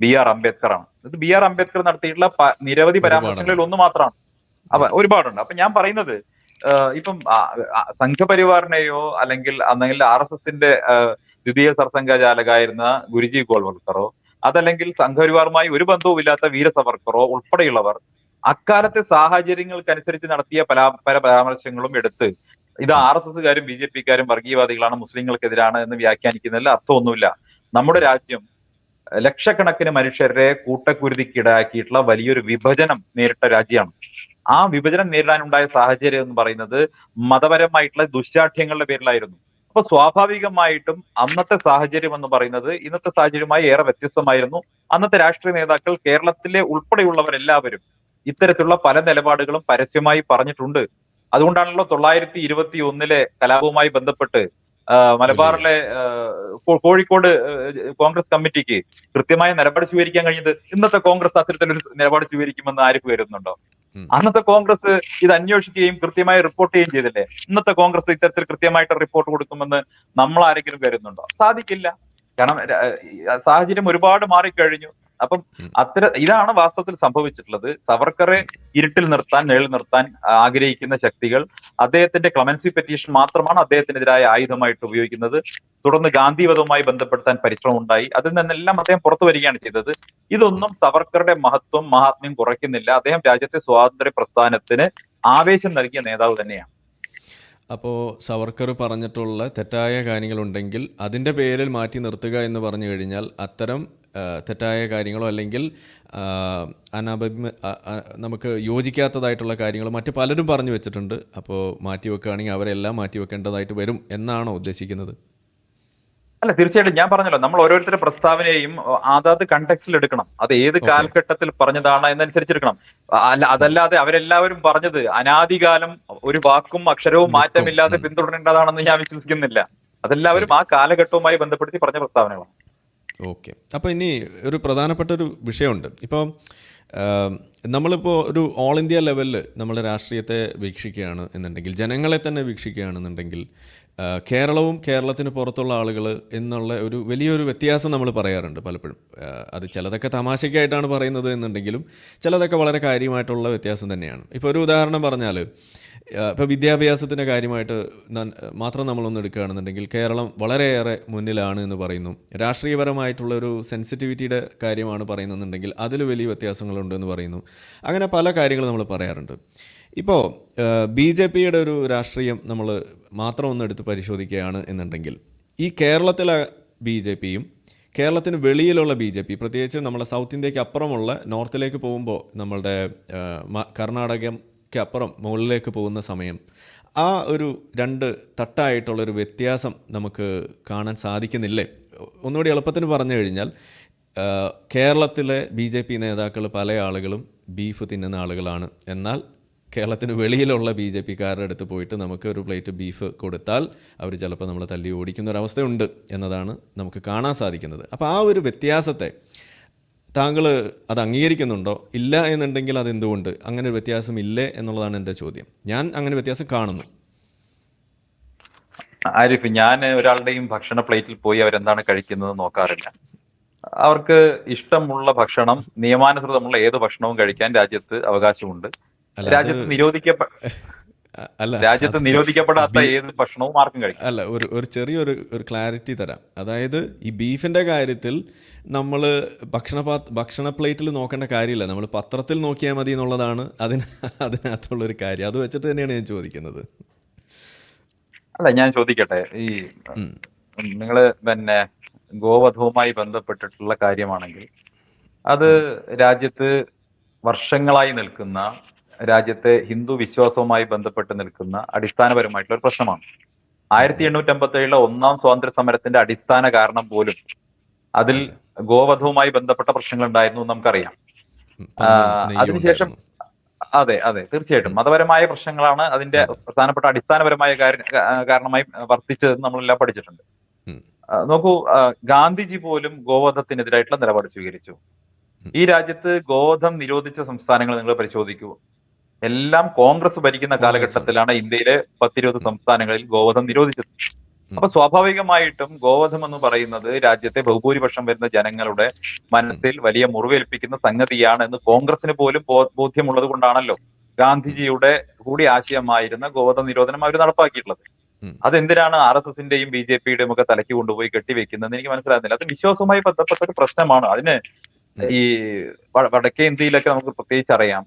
BR അംബേദ്കർ ആണ്. ഇത് BR അംബേദ്കർ നടത്തിയിട്ടുള്ള നിരവധി പരാമർശങ്ങളിൽ ഒന്ന് മാത്രമാണ്. ഒരുപാടുണ്ട്. അപ്പൊ ഞാൻ പറയുന്നത് ഇപ്പം സംഘപരിവാറിനെയോ അല്ലെങ്കിൽ RSSന്റെ ദ്വിതീയ സർസംഘചാലകായിരുന്ന ഗുരുജി ഗോൾവൽക്കറോ അതല്ലെങ്കിൽ സംഘപരിവാറുമായി ഒരു ബന്ധവുമില്ലാത്ത വീര സവർക്കറോ ഉൾപ്പെടെയുള്ളവർ അക്കാലത്തെ സാഹചര്യങ്ങൾക്കനുസരിച്ച് നടത്തിയ പല പരാമർശങ്ങളും എടുത്ത് ഇത് RSSകാരും BJPക്കാരും വർഗീയവാദികളാണ്, മുസ്ലിങ്ങൾക്കെതിരാണ് എന്ന് വ്യാഖ്യാനിക്കുന്നതിൽ അർത്ഥമൊന്നുമില്ല. നമ്മുടെ രാജ്യം ലക്ഷക്കണക്കിന് മനുഷ്യരെ കൂട്ടക്കുരുതിക്കിടയാക്കിയിട്ടുള്ള വലിയൊരു വിഭജനം നേരിട്ട രാജ്യമാണ്. ആ വിഭജനം നേരിടാനുണ്ടായ സാഹചര്യം എന്ന് പറയുന്നത് മതപരമായിട്ടുള്ള ദുശ്ശാഠ്യങ്ങളുടെ പേരിലായിരുന്നു. അപ്പൊ സ്വാഭാവികമായിട്ടും അന്നത്തെ സാഹചര്യം എന്ന് പറയുന്നത് ഇന്നത്തെ സാഹചര്യമായി ഏറെ വ്യത്യസ്തമായിരുന്നു. അന്നത്തെ രാഷ്ട്രീയ നേതാക്കൾ കേരളത്തിലെ ഉൾപ്പെടെയുള്ളവരെല്ലാവരും ഇത്തരത്തിലുള്ള പല നിലപാടുകളും പരസ്യമായി പറഞ്ഞിട്ടുണ്ട്. അതുകൊണ്ടാണല്ലോ 921 കലാപവുമായി ബന്ധപ്പെട്ട് മലബാറിലെ കോഴിക്കോട് കോൺഗ്രസ് കമ്മിറ്റിക്ക് കൃത്യമായ നിലപാട് സ്വീകരിക്കാൻ കഴിഞ്ഞത്. ഇന്നത്തെ കോൺഗ്രസ് അത്തരത്തിലൊരു നിലപാട് സ്വീകരിക്കുമെന്ന് ആർക്ക് കരുതുന്നുണ്ടോ? അന്നത്തെ കോൺഗ്രസ് ഇത് അന്വേഷിക്കുകയും കൃത്യമായി റിപ്പോർട്ട് ചെയ്യുകയും ചെയ്തില്ലേ? ഇന്നത്തെ കോൺഗ്രസ് ഇത്തരത്തിൽ കൃത്യമായിട്ട് റിപ്പോർട്ട് കൊടുക്കുമെന്ന് നമ്മൾ ആരെങ്കിലും കരുതുന്നുണ്ടോ? സാധിക്കില്ല. കാരണം സാഹചര്യം ഒരുപാട് മാറിക്കഴിഞ്ഞു. അപ്പം ഇതാണ് വാസ്തവത്തിൽ സംഭവിച്ചിട്ടുള്ളത്. സവർക്കറെ ഇരുട്ടിൽ നിർത്താൻ, നിഴൽ നിർത്താൻ ആഗ്രഹിക്കുന്ന ശക്തികൾ അദ്ദേഹത്തിന്റെ ക്ലമൻസി പെറ്റീഷൻ മാത്രമാണ് അദ്ദേഹത്തിനെതിരായ ആയുധമായിട്ട് ഉപയോഗിക്കുന്നത്. തുടർന്ന് ഗാന്ധിവധവുമായി ബന്ധപ്പെടുത്താൻ പരിശ്രമം ഉണ്ടായി. അതിൽ നിന്നെല്ലാം അദ്ദേഹം പുറത്തു വരികയാണ് ചെയ്തത്. ഇതൊന്നും സവർക്കറുടെ മഹാത്മ്യം കുറയ്ക്കുന്നില്ല. അദ്ദേഹം രാജ്യത്തെ സ്വാതന്ത്ര്യ പ്രസ്ഥാനത്തിന് ആവേശം നൽകിയ നേതാവ് തന്നെയാണ്. അപ്പോൾ സവർക്കർ പറഞ്ഞിട്ടുള്ള തെറ്റായ കാര്യങ്ങളുണ്ടെങ്കിൽ അതിൻ്റെ പേരിൽ മാറ്റി നിർത്തുക എന്ന് പറഞ്ഞു കഴിഞ്ഞാൽ അത്തരം തെറ്റായ കാര്യങ്ങളോ അല്ലെങ്കിൽ നമുക്ക് യോജിക്കാത്തതായിട്ടുള്ള കാര്യങ്ങൾ മറ്റു പലരും പറഞ്ഞു വെച്ചിട്ടുണ്ട്. അപ്പോൾ മാറ്റിവെക്കുകയാണെങ്കിൽ അവരെല്ലാം മാറ്റിവെക്കേണ്ടതായിട്ട് വരും എന്നാണോ ഉദ്ദേശിക്കുന്നത്? അല്ല, തീർച്ചയായിട്ടും ഞാൻ പറഞ്ഞല്ലോ, നമ്മൾ ഓരോരുത്തരുടെ പ്രസ്താവനയും അതാത് കണ്ടക്സ്റ്റിൽ എടുക്കണം. അത് ഏത് കാലഘട്ടത്തിൽ പറഞ്ഞതാണ് എന്നനുസരിച്ചെടുക്കണം. അതല്ലാതെ അവരെല്ലാവരും പറഞ്ഞത് അനാദികാലം ഒരു വാക്കും അക്ഷരവും മാറ്റമില്ലാതെ പിന്തുടരേണ്ടതാണെന്ന് ഞാൻ വിശ്വസിക്കുന്നില്ല. അതെല്ലാവരും ആ കാലഘട്ടവുമായി ബന്ധപ്പെടുത്തി പറഞ്ഞ പ്രസ്താവനകളാണ്. ഓക്കെ. അപ്പോൾ ഇനി ഒരു പ്രധാനപ്പെട്ട ഒരു വിഷയമുണ്ട്. ഇപ്പോൾ നമ്മളിപ്പോൾ ഒരു ഓൾ ഇന്ത്യ ലെവലിൽ നമ്മുടെ രാഷ്ട്രീയത്തെ വീക്ഷിക്കുകയാണ് എന്നുണ്ടെങ്കിൽ, ജനങ്ങളെ തന്നെ വീക്ഷിക്കുകയാണെന്നുണ്ടെങ്കിൽ, കേരളവും കേരളത്തിന് പുറത്തുള്ള ആളുകൾ എന്നുള്ള ഒരു വലിയൊരു വ്യത്യാസം നമ്മൾ പറയാറുണ്ട് പലപ്പോഴും. അത് ചിലതൊക്കെ തമാശയ്ക്കായിട്ടാണ് പറയുന്നത് എന്നുണ്ടെങ്കിലും ചിലതൊക്കെ വളരെ കാര്യമായിട്ടുള്ള വ്യത്യാസം തന്നെയാണ്. ഇപ്പോൾ ഒരു ഉദാഹരണം പറഞ്ഞാൽ, ഇപ്പോൾ വിദ്യാഭ്യാസത്തിൻ്റെ കാര്യമായിട്ട് മാത്രം നമ്മളൊന്ന് എടുക്കുകയാണെന്നുണ്ടെങ്കിൽ കേരളം വളരെയേറെ മുന്നിലാണ് എന്ന് പറയുന്നു. രാഷ്ട്രീയപരമായിട്ടുള്ള ഒരു സെൻസിറ്റിവിറ്റിയുടെ കാര്യമാണ് പറയുന്നതെന്നുണ്ടെങ്കിൽ അതിൽ വലിയ വ്യത്യാസങ്ങളുണ്ട് എന്ന് പറയുന്നു. അങ്ങനെ പല കാര്യങ്ങൾ നമ്മൾ പറയാറുണ്ട്. ഇപ്പോൾ BJPയുടെ ഒരു രാഷ്ട്രീയം നമ്മൾ മാത്രം ഒന്ന് എടുത്ത് പരിശോധിക്കുകയാണ് എന്നുണ്ടെങ്കിൽ, ഈ കേരളത്തിലെ BJPയും കേരളത്തിന് വെളിയിലുള്ള BJP, പ്രത്യേകിച്ച് നമ്മുടെ സൗത്ത് ഇന്ത്യക്ക് അപ്പുറമുള്ള നോർത്തിലേക്ക് പോകുമ്പോൾ നമ്മളുടെ കർണാടകയ്ക്ക് അപ്പുറം മുകളിലേക്ക് പോകുന്ന സമയം ആ ഒരു രണ്ട് തട്ടായിട്ടുള്ളൊരു വ്യത്യാസം നമുക്ക് കാണാൻ സാധിക്കുന്നില്ലേ? ഒന്നുകൂടി എളുപ്പത്തിന് പറഞ്ഞു കഴിഞ്ഞാൽ, കേരളത്തിലെ BJP നേതാക്കൾ പല ആളുകളും ബീഫ് തിന്നുന്ന ആളുകളാണ്. എന്നാൽ കേരളത്തിന് വെളിയിലുള്ള BJPക്കാരുടെ അടുത്ത് പോയിട്ട് നമുക്ക് ഒരു പ്ലേറ്റ് ബീഫ് കൊടുത്താൽ അവർ ചിലപ്പോൾ നമ്മളെ തല്ലി ഓടിക്കുന്ന ഒരവസ്ഥയുണ്ട് എന്നതാണ് നമുക്ക് കാണാൻ സാധിക്കുന്നത്. അപ്പോൾ ആ ഒരു വ്യത്യാസത്തെ താങ്കൾ അത് അംഗീകരിക്കുന്നുണ്ടോ? ഇല്ല എന്നുണ്ടെങ്കിൽ അതെന്തുകൊണ്ട്? അങ്ങനെ ഒരു വ്യത്യാസം ഇല്ലേ എന്നുള്ളതാണ് എൻ്റെ ചോദ്യം. ഞാൻ അങ്ങനെ വ്യത്യാസം കാണുന്നു. ആരിഫ്, ഞാൻ ഒരാളുടെയും ഭക്ഷണ പ്ലേറ്റിൽ പോയി അവരെന്താണ് കഴിക്കുന്നത് നോക്കാറില്ല. അവർക്ക് ഇഷ്ടമുള്ള ഭക്ഷണം, നിയമാനുസൃതമുള്ള ഏത് ഭക്ഷണവും കഴിക്കാൻ രാജ്യത്ത് അവകാശമുണ്ട്. രാജ്യത്ത് അല്ല രാജ്യത്ത് അത് നിരോധിക്കപ്പെടാത്ത ബി ഏത് ഭക്ഷണവും ആർക്കും കഴിക്കാം. അല്ല ഒരു ചെറിയൊരു ക്ലാരിറ്റി തരാം. അതായത് ഈ ബീഫിൻ്റെ കാര്യത്തിൽ നമ്മൾ ഭക്ഷണ പ്ലേറ്റിൽ നോക്കേണ്ട കാര്യമില്ല, നമ്മൾ പത്രത്തിൽ നോക്കിയാൽ മതി എന്നുള്ളതാണ് അതിനകത്തുള്ളൊരു കാര്യം. അത് വെച്ചിട്ട് തന്നെയാണ് ഞാൻ ചോദിക്കുന്നത്. അല്ല, ഞാൻ ചോദിക്കട്ടെ, ഈ ഉം. നിങ്ങൾ പിന്നെ ഗോവധവുമായി ബന്ധപ്പെട്ടിട്ടുള്ള കാര്യമാണെങ്കിൽ അത് ഉം. രാജ്യത്ത് വർഷങ്ങളായി നിൽക്കുന്ന, രാജ്യത്തെ ഹിന്ദു വിശ്വാസവുമായി ബന്ധപ്പെട്ട് നിൽക്കുന്ന അടിസ്ഥാനപരമായിട്ടുള്ള ഒരു പ്രശ്നമാണ്. ഉം. 1857 ഒന്നാം സ്വാതന്ത്ര്യ സമരത്തിന്റെ അടിസ്ഥാന കാരണം പോലും അതിൽ അതെ. ഗോവധവുമായി ബന്ധപ്പെട്ട പ്രശ്നങ്ങൾ ഉണ്ടായിരുന്നു എന്ന് നമുക്കറിയാം. പന്നും നെയ്യും അതിനുശേഷം ഉണ്ടായിരുന്നു. അതെ അതെ, തീർച്ചയായിട്ടും ഉം. മതപരമായ പ്രശ്നങ്ങളാണ് അതിന്റെ അതെ. പ്രധാനപ്പെട്ട അടിസ്ഥാനപരമായ കാരണമായി വർത്തിച്ചതെന്ന് നമ്മളെല്ലാം പഠിച്ചിട്ടുണ്ട്. ഉം. നോക്കൂ, ഗാന്ധിജി പോലും ഗോവധത്തിനെതിരായിട്ടുള്ള നിലപാട് സ്വീകരിച്ചു. ഉം. ഈ രാജ്യത്ത് ഗോവധം നിരോധിച്ച സംസ്ഥാനങ്ങൾ നിങ്ങൾ പരിശോധിക്കൂ, എല്ലാം കോൺഗ്രസ് ഭരിക്കുന്ന കോൺഗ്രസ്സാണ്. കാലഘട്ടത്തിലാണ് ഇന്ത്യയിലെ 10-20 ഉം. സംസ്ഥാനങ്ങളിൽ ഗോവധം നിരോധിച്ചത്. ഉം. അപ്പൊ സ്വാഭാവികമായിട്ടും ഗോവധം എന്ന് പറയുന്നത് രാജ്യത്തെ ബഹുഭൂരിപക്ഷം വരുന്ന ജനങ്ങളുടെ ഉം. മനസ്സിൽ വലിയ മുറിവേൽപ്പിക്കുന്ന സംഗതിയാണ് എന്ന് കോൺഗ്രസിന് പോലും ബോധ്യമുള്ളത് കൊണ്ടാണല്ലോ ഉം. ഗാന്ധിജിയുടെ കൂടി ആശയമായിരുന്ന ഗോവധ നിരോധനം അവർ നടപ്പാക്കിയിട്ടുള്ളത്. ഉം. അതെന്തിനാണ് RSSന്റെയും BJPയുടെയും ഒക്കെ തലയ്ക്ക് കൊണ്ടുപോയി കെട്ടിവെക്കുന്നതെന്ന് എനിക്ക് മനസ്സിലാകുന്നില്ല. അത് വിശ്വാസവുമായി ബന്ധപ്പെട്ട ഒരു പ്രശ്നമാണ്. അതിന് ഉം. ഈ വടക്കേ ഇന്ത്യയിലൊക്കെ നമുക്ക് പ്രത്യേകിച്ച് അറിയാം,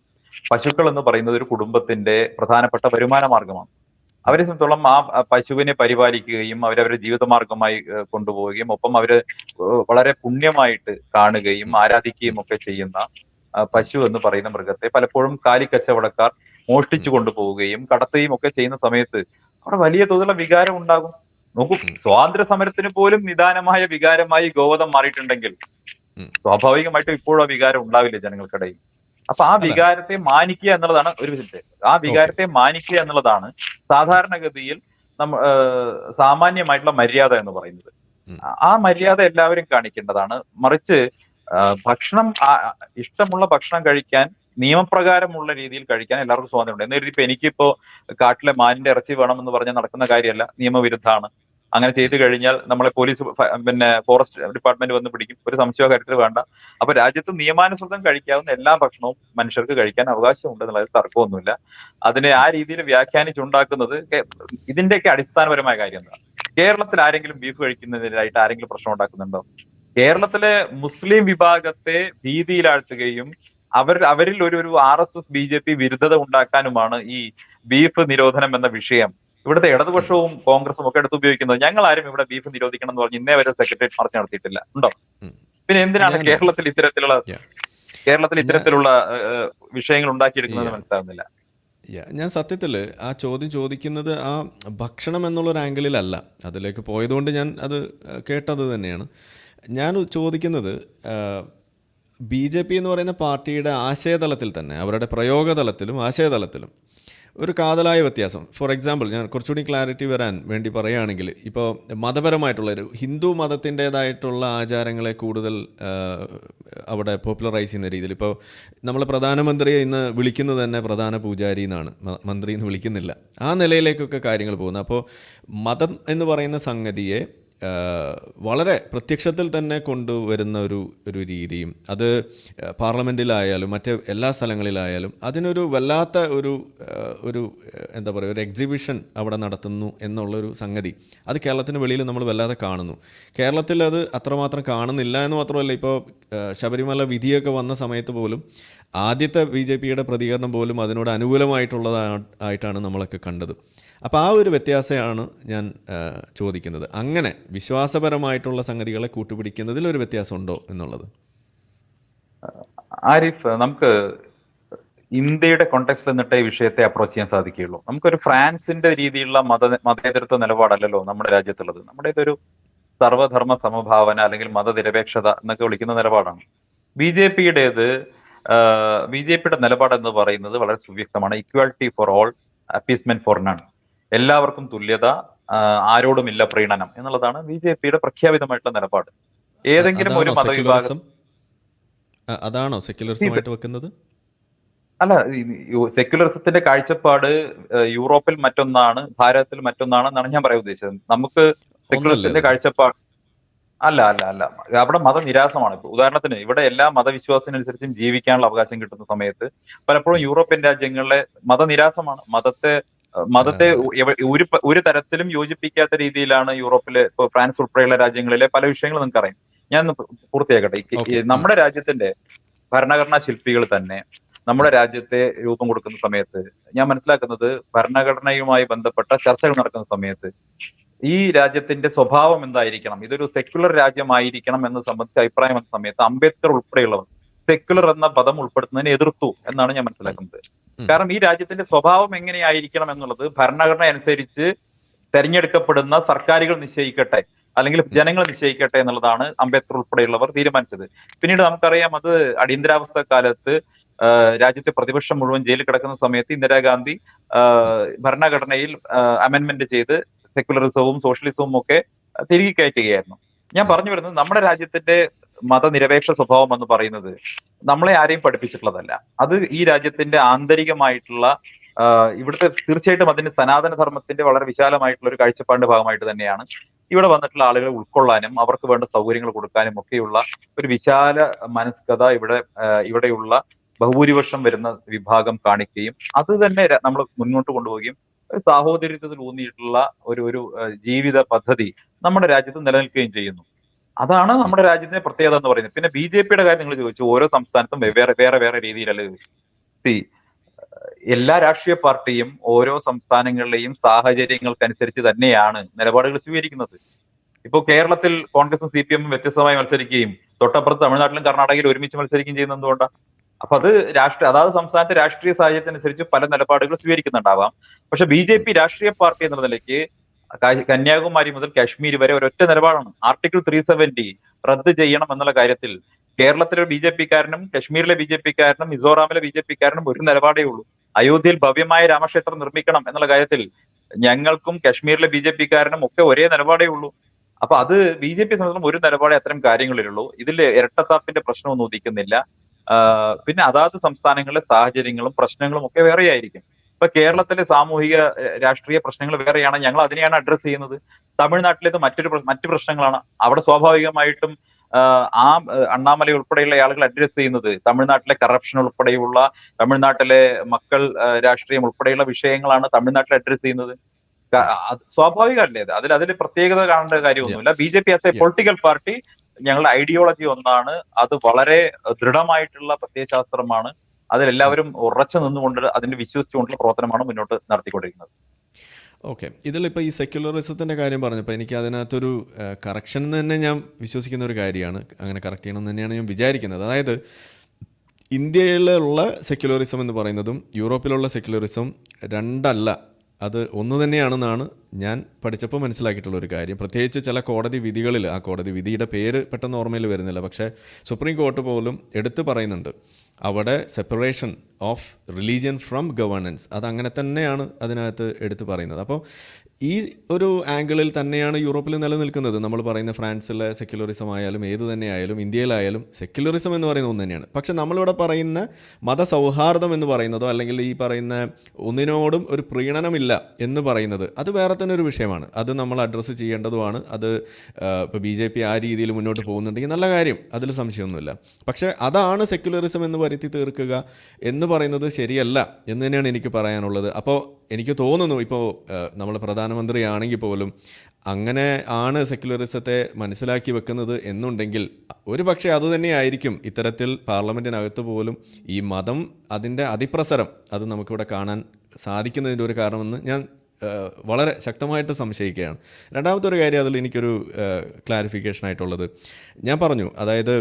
പശുക്കൾ എന്ന് പറയുന്നത് ഒരു കുടുംബത്തിന്റെ പ്രധാനപ്പെട്ട വരുമാന മാർഗമാണ്. ഉം. അവരെ സംബന്ധിച്ചോളം ആ പശുവിനെ പരിപാലിക്കുകയും അവരവരുടെ ജീവിതമാർഗമായി കൊണ്ടുപോവുകയും ഒപ്പം അവര് വളരെ പുണ്യമായിട്ട് കാണുകയും ആരാധിക്കുകയും ഉം. ഒക്കെ ചെയ്യുന്ന ഉം. പശു എന്ന് പറയുന്ന മൃഗത്തെ പലപ്പോഴും കാലിക്കച്ചവടക്കാർ ഉം. മോഷ്ടിച്ചു കൊണ്ടുപോവുകയും കടത്തുകയും ഒക്കെ ചെയ്യുന്ന സമയത്ത് അവിടെ വലിയ തോതിലുള്ള വികാരം ഉണ്ടാകും. നോക്കൂ, ഉം. സ്വാതന്ത്ര്യ സമരത്തിന് പോലും നിദാനമായ വികാരമായി ഗോവധം മാറിയിട്ടുണ്ടെങ്കിൽ ഉം. സ്വാഭാവികമായിട്ടും ഇപ്പോഴും ആ വികാരം ഉണ്ടാവില്ല ജനങ്ങൾക്കിടയിൽ. അപ്പൊ ആ അല്ല. വികാരത്തെ മാനിക്കുക എന്നുള്ളതാണ് ഒരു വിധത്തെ, ആ ഓക്കെ. വികാരത്തെ മാനിക്കുക എന്നുള്ളതാണ് സാധാരണഗതിയിൽ സാമാന്യമായിട്ടുള്ള മര്യാദ എന്ന് പറയുന്നത്. ഉം. ആ മര്യാദ എല്ലാവരും കാണിക്കേണ്ടതാണ്. മറിച്ച് ഭക്ഷണം ഇഷ്ടമുള്ള ഭക്ഷണം കഴിക്കാൻ നിയമപ്രകാരമുള്ള രീതിയിൽ കഴിക്കാൻ എല്ലാവർക്കും സ്വാതന്ത്ര്യമുണ്ട്. എന്ന് കരുതി ഇപ്പൊ എനിക്കിപ്പോ കാട്ടിലെ മാനിന്റെ ഇറച്ചി വേണമെന്ന് പറഞ്ഞാൽ നടക്കുന്ന കാര്യമല്ല, നിയമവിരുദ്ധമാണ്. അങ്ങനെ ചെയ്തു കഴിഞ്ഞാൽ നമ്മളെ പോലീസ് പിന്നെ ഫോറസ്റ്റ് ഡിപ്പാർട്ട്മെന്റ് വന്ന് പിടിക്കും. ഒരു സംശയ കാര്യത്തിൽ വേണ്ട. അപ്പൊ രാജ്യത്ത് നിയമാനുസൃതം കഴിക്കാവുന്ന എല്ലാ ഭക്ഷണവും മനുഷ്യർക്ക് കഴിക്കാൻ അവകാശമുണ്ട് എന്നുള്ളത് തർക്കമൊന്നുമില്ല. അതിനെ ആ രീതിയിൽ വ്യാഖ്യാനിച്ചുണ്ടാക്കുന്നത് ഇതിന്റെയൊക്കെ അടിസ്ഥാനപരമായ കാര്യം എന്താണ്? കേരളത്തിൽ ആരെങ്കിലും ബീഫ് കഴിക്കുന്നതിനായിട്ട് ആരെങ്കിലും പ്രശ്നം ഉണ്ടാക്കുന്നുണ്ടോ? കേരളത്തിലെ മുസ്ലിം വിഭാഗത്തെ ഭീതിയിലാഴ്ത്തുകയും അവരിൽ ഒരു RSS BJP വിരുദ്ധത ഉണ്ടാക്കാനുമാണ് ഈ ബീഫ് നിരോധനം എന്ന വിഷയം ഇവിടുത്തെ ഉം. ഇടതുപക്ഷവും കോൺഗ്രസും ഒക്കെ എടുത്ത് ഉപയോഗിക്കുന്നത്. ഞങ്ങൾ ആരും ഇവിടെ ബീഫ് നിരോധിക്കണം എന്ന് പറഞ്ഞ് ഇന്നേ വരെ സെക്രട്ടേറിയറ്റ് മാർച്ച് നടത്തിയിട്ടില്ല, ഉണ്ടോ? ഉം. പിന്നെ എന്തിനാണ് ഞാൻ കേരളത്തിൽ യാ ഞാൻ ഇത്തരത്തിലുള്ള വിഷയങ്ങൾ ഉണ്ടാക്കിയെടുക്കുന്നത് യാ മനസ്സിലാകുന്നില്ല. ഞാൻ സത്യത്തിൽ ആ ചോദ്യം ചോദിക്കുന്നത് ആ ഭക്ഷണം എന്നുള്ളൊരു ആംഗിളിലല്ല. അതിലേക്ക് പോയതുകൊണ്ട് ഞാൻ അത് കേട്ടത് തന്നെയാണ്. ഞാൻ ചോദിക്കുന്നത് BJP എന്ന് പറയുന്ന പാർട്ടിയുടെ ആശയതലത്തിൽ തന്നെ, അവരുടെ പ്രയോഗതലത്തിലും ആശയതലത്തിലും ഒരു കാതലായ വ്യത്യാസം. ഫോർ എക്സാമ്പിൾ, ഞാൻ കുറച്ചുകൂടി ക്ലാരിറ്റി വരാൻ വേണ്ടി പറയുകയാണെങ്കിൽ, ഇപ്പോൾ മതപരമായിട്ടുള്ളൊരു ഹിന്ദു മതത്തിൻ്റേതായിട്ടുള്ള ആചാരങ്ങളെ കൂടുതൽ അവിടെ പോപ്പുലറൈസ് ചെയ്യുന്ന രീതിയിൽ, ഇപ്പോൾ നമ്മൾ പ്രധാനമന്ത്രിയെ ഇന്ന് വിളിക്കുന്നത് തന്നെ പ്രധാന പൂജാരി എന്നാണ്, മന്ത്രി എന്ന് വിളിക്കുന്നില്ല. ആ നിലയിലേക്കൊക്കെ കാര്യങ്ങൾ പോകുന്നു. അപ്പോൾ മതം എന്ന് പറയുന്ന സംഗതിയെ വളരെ പ്രത്യക്ഷത്തിൽ തന്നെ കൊണ്ടുവരുന്ന ഒരു രീതിയും, അത് പാർലമെൻറ്റിലായാലും മറ്റ് എല്ലാ സ്ഥലങ്ങളിലായാലും അതിനൊരു വല്ലാത്ത ഒരു എന്താ പറയുക, ഒരു എക്സിബിഷൻ അവിടെ നടത്തുന്നു എന്നുള്ളൊരു സംഗതി അത് കേരളത്തിന് വെളിയിൽ നമ്മൾ വല്ലാതെ കാണുന്നു. കേരളത്തിൽ അത് അത്രമാത്രം കാണുന്നില്ല എന്ന് മാത്രമല്ല, ഇപ്പോൾ ശബരിമല വിധിയൊക്കെ വന്ന സമയത്ത് പോലും ആദ്യത്തെ BJPയുടെ പ്രതികരണം പോലും അതിനോട് അനുകൂലമായിട്ടുള്ളതായിട്ടാണ് നമ്മളൊക്കെ കണ്ടത്. അപ്പോൾ ആ ഒരു വ്യത്യാസമാണ് ഞാൻ ചോദിക്കുന്നത്. അങ്ങനെ വിശ്വാസപരമായിട്ടുള്ള സംഗതികളെ കൂട്ടുപിടിക്കുന്നതിൽ ഒരു വ്യത്യാസമുണ്ടോ എന്നുള്ളത്. ആരിഫ്, നമുക്ക് ഇന്ത്യയുടെ കോണ്ടെക്സ്റ്റിൽ നിന്നിട്ട് ഈ വിഷയത്തെ അപ്രോച്ച് ചെയ്യാൻ സാധിക്കുകയുള്ളൂ. നമുക്കൊരു ഫ്രാൻസിന്റെ രീതിയിലുള്ള മതേതരത്വ നിലപാടല്ലല്ലോ നമ്മുടെ രാജ്യത്തുള്ളത്. നമ്മുടെ ഇതൊരു സർവധർമ്മ സമഭാവന അല്ലെങ്കിൽ മതനിരപേക്ഷത എന്നൊക്കെ വിളിക്കുന്ന നിലപാടാണ്. BJPയുടേത് BJPയുടെ നിലപാട് എന്ന് പറയുന്നത് വളരെ സുവ്യക്തമാണ്. Equality for all, appeasement for none. എല്ലാവർക്കും തുല്യത, ആരോടുമില്ല പ്രീണനം എന്നുള്ളതാണ് BJPയുടെ പ്രഖ്യാപിതമായിട്ടുള്ള നിലപാട്. ഏതെങ്കിലും ഒരു മതവിഭാഗം അതാണോ സെക്യുലറിസമായിട്ട് വെക്കുന്നത്? അല്ല, സെക്യുലറിസത്തിന്റെ കാഴ്ചപ്പാട് യൂറോപ്പിൽ മറ്റൊന്നാണ്, ഭാരതത്തിൽ മറ്റൊന്നാണ് എന്നാണ് ഞാൻ പറയാൻ ഉദ്ദേശിച്ചത്. നമുക്ക് സെക്യുലറിസത്തിന്റെ കാഴ്ചപ്പാട് അല്ല അല്ല അല്ല അവിടെ മതനിരാസമാണ്. ഇപ്പൊ ഉദാഹരണത്തിന് ഇവിടെ എല്ലാ മതവിശ്വാസത്തിനനുസരിച്ചും ജീവിക്കാനുള്ള അവകാശം കിട്ടുന്ന സമയത്ത് പലപ്പോഴും യൂറോപ്യൻ രാജ്യങ്ങളിലെ മതനിരാസമാണ്. മതത്തെ മതത്തെ ഒരു തരത്തിലും യോജിപ്പിക്കാത്ത രീതിയിലാണ് യൂറോപ്പിലെ ഇപ്പോൾ ഫ്രാൻസ് ഉൾപ്പെടെയുള്ള രാജ്യങ്ങളിലെ പല വിഷയങ്ങളും നിങ്ങൾക്ക് അറിയാം. ഞാൻ പൂർത്തിയാക്കട്ടെ. നമ്മുടെ രാജ്യത്തിന്റെ ഭരണഘടനാ ശില്പികൾ തന്നെ നമ്മുടെ രാജ്യത്തെ രൂപം കൊടുക്കുന്ന സമയത്ത് ഞാൻ മനസ്സിലാക്കുന്നത് ഭരണഘടനയുമായി ബന്ധപ്പെട്ട ചർച്ചകൾ നടക്കുന്ന സമയത്ത് ഈ രാജ്യത്തിന്റെ സ്വഭാവം എന്തായിരിക്കണം, ഇതൊരു സെക്യുലർ രാജ്യമായിരിക്കണം എന്ന് സംബന്ധിച്ച അഭിപ്രായം വന്ന സമയത്ത് അംബേദ്കർ ഉൾപ്പെടെയുള്ളവർ സെക്യുലർ എന്ന പദം ഉൾപ്പെടുത്തുന്നതിനെ എതിർത്തു എന്നാണ് ഞാൻ മനസ്സിലാക്കുന്നത്. കാരണം ഈ രാജ്യത്തിന്റെ സ്വഭാവം എങ്ങനെയായിരിക്കണം എന്നുള്ളത് ഭരണഘടന അനുസരിച്ച് തെരഞ്ഞെടുക്കപ്പെടുന്ന സർക്കാരുകൾ നിശ്ചയിക്കട്ടെ, അല്ലെങ്കിൽ ജനങ്ങൾ നിശ്ചയിക്കട്ടെ എന്നുള്ളതാണ് അംബേദ്കർ ഉൾപ്പെടെയുള്ളവർ തീരുമാനിച്ചത്. പിന്നീട് നമുക്കറിയാം, അത് അടിയന്തരാവസ്ഥ കാലത്ത് രാജ്യത്തെ പ്രതിപക്ഷം മുഴുവൻ ജയിലിൽ കിടക്കുന്ന സമയത്ത് ഇന്ദിരാഗാന്ധി ഭരണഘടനയിൽ അമെന്റ്മെന്റ് ചെയ്ത് സെക്യുലറിസവും സോഷ്യലിസവും ഒക്കെ തിരികെ കയറ്റുകയായിരുന്നു. ഞാൻ പറഞ്ഞു വരുന്നത്, നമ്മുടെ രാജ്യത്തിന്റെ മതനിരപേക്ഷ സ്വഭാവം എന്ന് പറയുന്നത് നമ്മളെ ആരെയും പഠിപ്പിച്ചിട്ടുള്ളതല്ല. അത് ഈ രാജ്യത്തിന്റെ ആന്തരികമായിട്ടുള്ള ഇവിടുത്തെ തീർച്ചയായിട്ടും അതിന് സനാതന ധർമ്മത്തിന്റെ വളരെ വിശാലമായിട്ടുള്ള ഒരു കാഴ്ചപ്പാടിന്റെ ഭാഗമായിട്ട് തന്നെയാണ് ഇവിടെ വന്നിട്ടുള്ള ആളുകളെ ഉൾക്കൊള്ളാനും അവർക്ക് വേണ്ട സൗകര്യങ്ങൾ കൊടുക്കാനും ഒക്കെയുള്ള ഒരു വിശാല മനസ്കത ഇവിടെയുള്ള ബഹുഭൂരിപക്ഷം വരുന്ന വിഭാഗം കാണിക്കുകയും അത് തന്നെ നമ്മൾ മുന്നോട്ട് കൊണ്ടുപോവുകയും സാഹോദര്യത്തിൽ ഊന്നിയിട്ടുള്ള ഒരു ജീവിത പദ്ധതി നമ്മുടെ രാജ്യത്ത് നിലനിൽക്കുകയും ചെയ്യുന്നു. അതാണ് നമ്മുടെ രാജ്യത്തിന്റെ പ്രത്യേകത എന്ന് പറയുന്നത്. പിന്നെ BJP-യുടെ കാര്യം നിങ്ങൾ ചോദിച്ചു, ഓരോ സംസ്ഥാനത്തും വേറെ രീതിയിലല്ലേ. എല്ലാ രാഷ്ട്രീയ പാർട്ടിയും ഓരോ സംസ്ഥാനങ്ങളിലെയും സാഹചര്യങ്ങൾക്കനുസരിച്ച് തന്നെയാണ് നിലപാടുകൾ സ്വീകരിക്കുന്നത്. ഇപ്പോൾ കേരളത്തിൽ കോൺഗ്രസും CPM വ്യത്യസ്തമായി മത്സരിക്കുകയും തൊട്ടപ്പുറത്ത് തമിഴ്നാട്ടിലും കർണാടകയിലും ഒരുമിച്ച് മത്സരിക്കുകയും ചെയ്യുന്നത് എന്തുകൊണ്ടാണ്? അപ്പൊ അത് അതാത് സംസ്ഥാനത്തെ രാഷ്ട്രീയ സാഹചര്യത്തിനനുസരിച്ച് പല നിലപാടുകൾ സ്വീകരിക്കുന്നുണ്ടാവാം. പക്ഷെ BJP രാഷ്ട്രീയ പാർട്ടി എന്ന നിലയ്ക്ക് കന്യാകുമാരി മുതൽ കാശ്മീർ വരെ ഒരൊറ്റ നിലപാടാണ്. ആർട്ടിക്കിൾ 370 റദ്ദ് ചെയ്യണം എന്നുള്ള കാര്യത്തിൽ കേരളത്തിലെ BJP-കാരനും കശ്മീരിലെ BJP-കാരനും മിസോറാമിലെ BJP-കാരനും ഒരു നിലപാടേ ഉള്ളൂ. അയോധ്യയിൽ ഭവ്യമായ രാമക്ഷേത്രം നിർമ്മിക്കണം എന്നുള്ള കാര്യത്തിൽ ഞങ്ങൾക്കും കശ്മീരിലെ BJP-കാരനും ഒക്കെ ഒരേ നിലപാടേ ഉള്ളൂ. അപ്പൊ അത് BJP സംബന്ധിച്ചും ഒരു നിലപാടേ അത്തരം കാര്യങ്ങളിലുള്ളൂ. ഇതിൽ ഇരട്ടത്താപ്പിന്റെ പ്രശ്നമൊന്നും ഉദിക്കുന്നില്ല. പിന്നെ അതാത് സംസ്ഥാനങ്ങളിലെ സാഹചര്യങ്ങളും പ്രശ്നങ്ങളും ഒക്കെ വേറെയായിരിക്കും. ഇപ്പൊ കേരളത്തിലെ സാമൂഹിക രാഷ്ട്രീയ പ്രശ്നങ്ങൾ വേറെയാണ്, ഞങ്ങൾ അതിനെയാണ് അഡ്രസ് ചെയ്യുന്നത്. തമിഴ്നാട്ടിലേത് മറ്റു പ്രശ്നങ്ങളാണ്. അവിടെ സ്വാഭാവികമായിട്ടും അണ്ണാമല ഉൾപ്പെടെയുള്ള ആളുകൾ അഡ്രസ് ചെയ്യുന്നത് തമിഴ്നാട്ടിലെ കറപ്ഷൻ ഉൾപ്പെടെയുള്ള, തമിഴ്നാട്ടിലെ മക്കൾ രാഷ്ട്രീയം ഉൾപ്പെടെയുള്ള വിഷയങ്ങളാണ് തമിഴ്നാട്ടിൽ അഡ്രസ് ചെയ്യുന്നത്. സ്വാഭാവികമല്ലേ? അതിൽ പ്രത്യേകത കാണേണ്ട കാര്യമൊന്നുമില്ല. BJP as A political party ഞങ്ങളുടെ ഐഡിയോളജി ഒന്നാണ്. അത് വളരെ ദൃഢമായിട്ടുള്ള പ്രത്യയശാസ്ത്രമാണ്. അതിലെല്ലാവരും ഉറച്ചു നിന്നുകൊണ്ട് അതിന് വിശ്വസിച്ചുകൊണ്ടുള്ള പ്രവർത്തനമാണ് മുന്നോട്ട് നടത്തിക്കൊണ്ടിരിക്കുന്നത്. ഓക്കെ, ഇതിലിപ്പോൾ ഈ സെക്യുലറിസത്തിൻ്റെ കാര്യം പറഞ്ഞപ്പോൾ എനിക്ക് അതിനകത്തൊരു കറക്ഷൻ എന്ന് തന്നെ ഞാൻ വിശ്വസിക്കുന്ന ഒരു കാര്യമാണ്. അങ്ങനെ കറക്റ്റ് ചെയ്യണം എന്ന് തന്നെയാണ് ഞാൻ വിചാരിക്കുന്നത്. അതായത് ഇന്ത്യയിലുള്ള സെക്യുലറിസം എന്ന് പറയുന്നതും യൂറോപ്പിലുള്ള സെക്യുലറിസം രണ്ടല്ല, അത് ഒന്ന് തന്നെയാണെന്നാണ് ഞാൻ പഠിച്ചപ്പോൾ മനസ്സിലാക്കിയിട്ടുള്ളൊരു കാര്യം. പ്രത്യേകിച്ച് ചില കോടതി വിധികളിൽ, ആ കോടതി വിധിയുടെ പേര് പെട്ടെന്ന് ഓർമ്മയിൽ വരുന്നില്ല, പക്ഷേ സുപ്രീം കോർട്ട് പോലും എടുത്തു പറയുന്നുണ്ട് അവിടെ separation of religion from governance, അതങ്ങനെ തന്നെയാണ് അതിനകത്ത് എടുത്തു പറയുന്നത്. അപ്പോൾ ഈ ഒരു ആംഗിളിൽ തന്നെയാണ് യൂറോപ്പിൽ നിലനിൽക്കുന്നത്. നമ്മൾ പറയുന്ന ഫ്രാൻസിലെ സെക്യുലറിസം ആയാലും ഏത് തന്നെയായാലും ഇന്ത്യയിലായാലും സെക്യുലറിസം എന്ന് പറയുന്ന ഒന്ന് തന്നെയാണ്. പക്ഷെ നമ്മളിവിടെ പറയുന്ന മതസൗഹാർദ്ദം എന്ന് പറയുന്നതോ അല്ലെങ്കിൽ ഈ പറയുന്ന ഒന്നിനോടും ഒരു പ്രീണനമില്ല എന്ന് പറയുന്നത് അത് വേറെ തന്നെ ഒരു വിഷയമാണ്. അത് നമ്മൾ അഡ്രസ്സ് ചെയ്യേണ്ടതുമാണ്. അത് ഇപ്പോൾ BJP ആ രീതിയിൽ മുന്നോട്ട് പോകുന്നുണ്ടെങ്കിൽ നല്ല കാര്യം, അതിൽ സംശയമൊന്നുമില്ല. പക്ഷേ അതാണ് സെക്യുലറിസം എന്ന് വരുത്തി തീർക്കുക എന്ന് പറയുന്നത് ശരിയല്ല എന്ന് തന്നെയാണ് എനിക്ക് പറയാനുള്ളത്. അപ്പോൾ എനിക്ക് തോന്നുന്നു ഇപ്പോൾ നമ്മൾ പ്രധാനമന്ത്രിയാണെങ്കിൽ പോലും അങ്ങനെ ആണ് സെക്യുലറിസത്തെ മനസ്സിലാക്കി വെക്കുന്നത് എന്നുണ്ടെങ്കിൽ ഒരു പക്ഷേ അതുതന്നെയായിരിക്കും ഇത്തരത്തിൽ പാർലമെൻറ്റിനകത്ത് പോലും ഈ മതം അതിൻ്റെ അതിപ്രസരം അത് നമുക്കിവിടെ കാണാൻ സാധിക്കുന്നതിൻ്റെ ഒരു കാരണമെന്ന് ഞാൻ വളരെ ശക്തമായിട്ട് സംശയിക്കുകയാണ്. രണ്ടാമത്തെ ഒരു കാര്യം അതിൽ എനിക്കൊരു ക്ലാരിഫിക്കേഷനായിട്ടുള്ളത്, ഞാൻ പറഞ്ഞു, അതായത്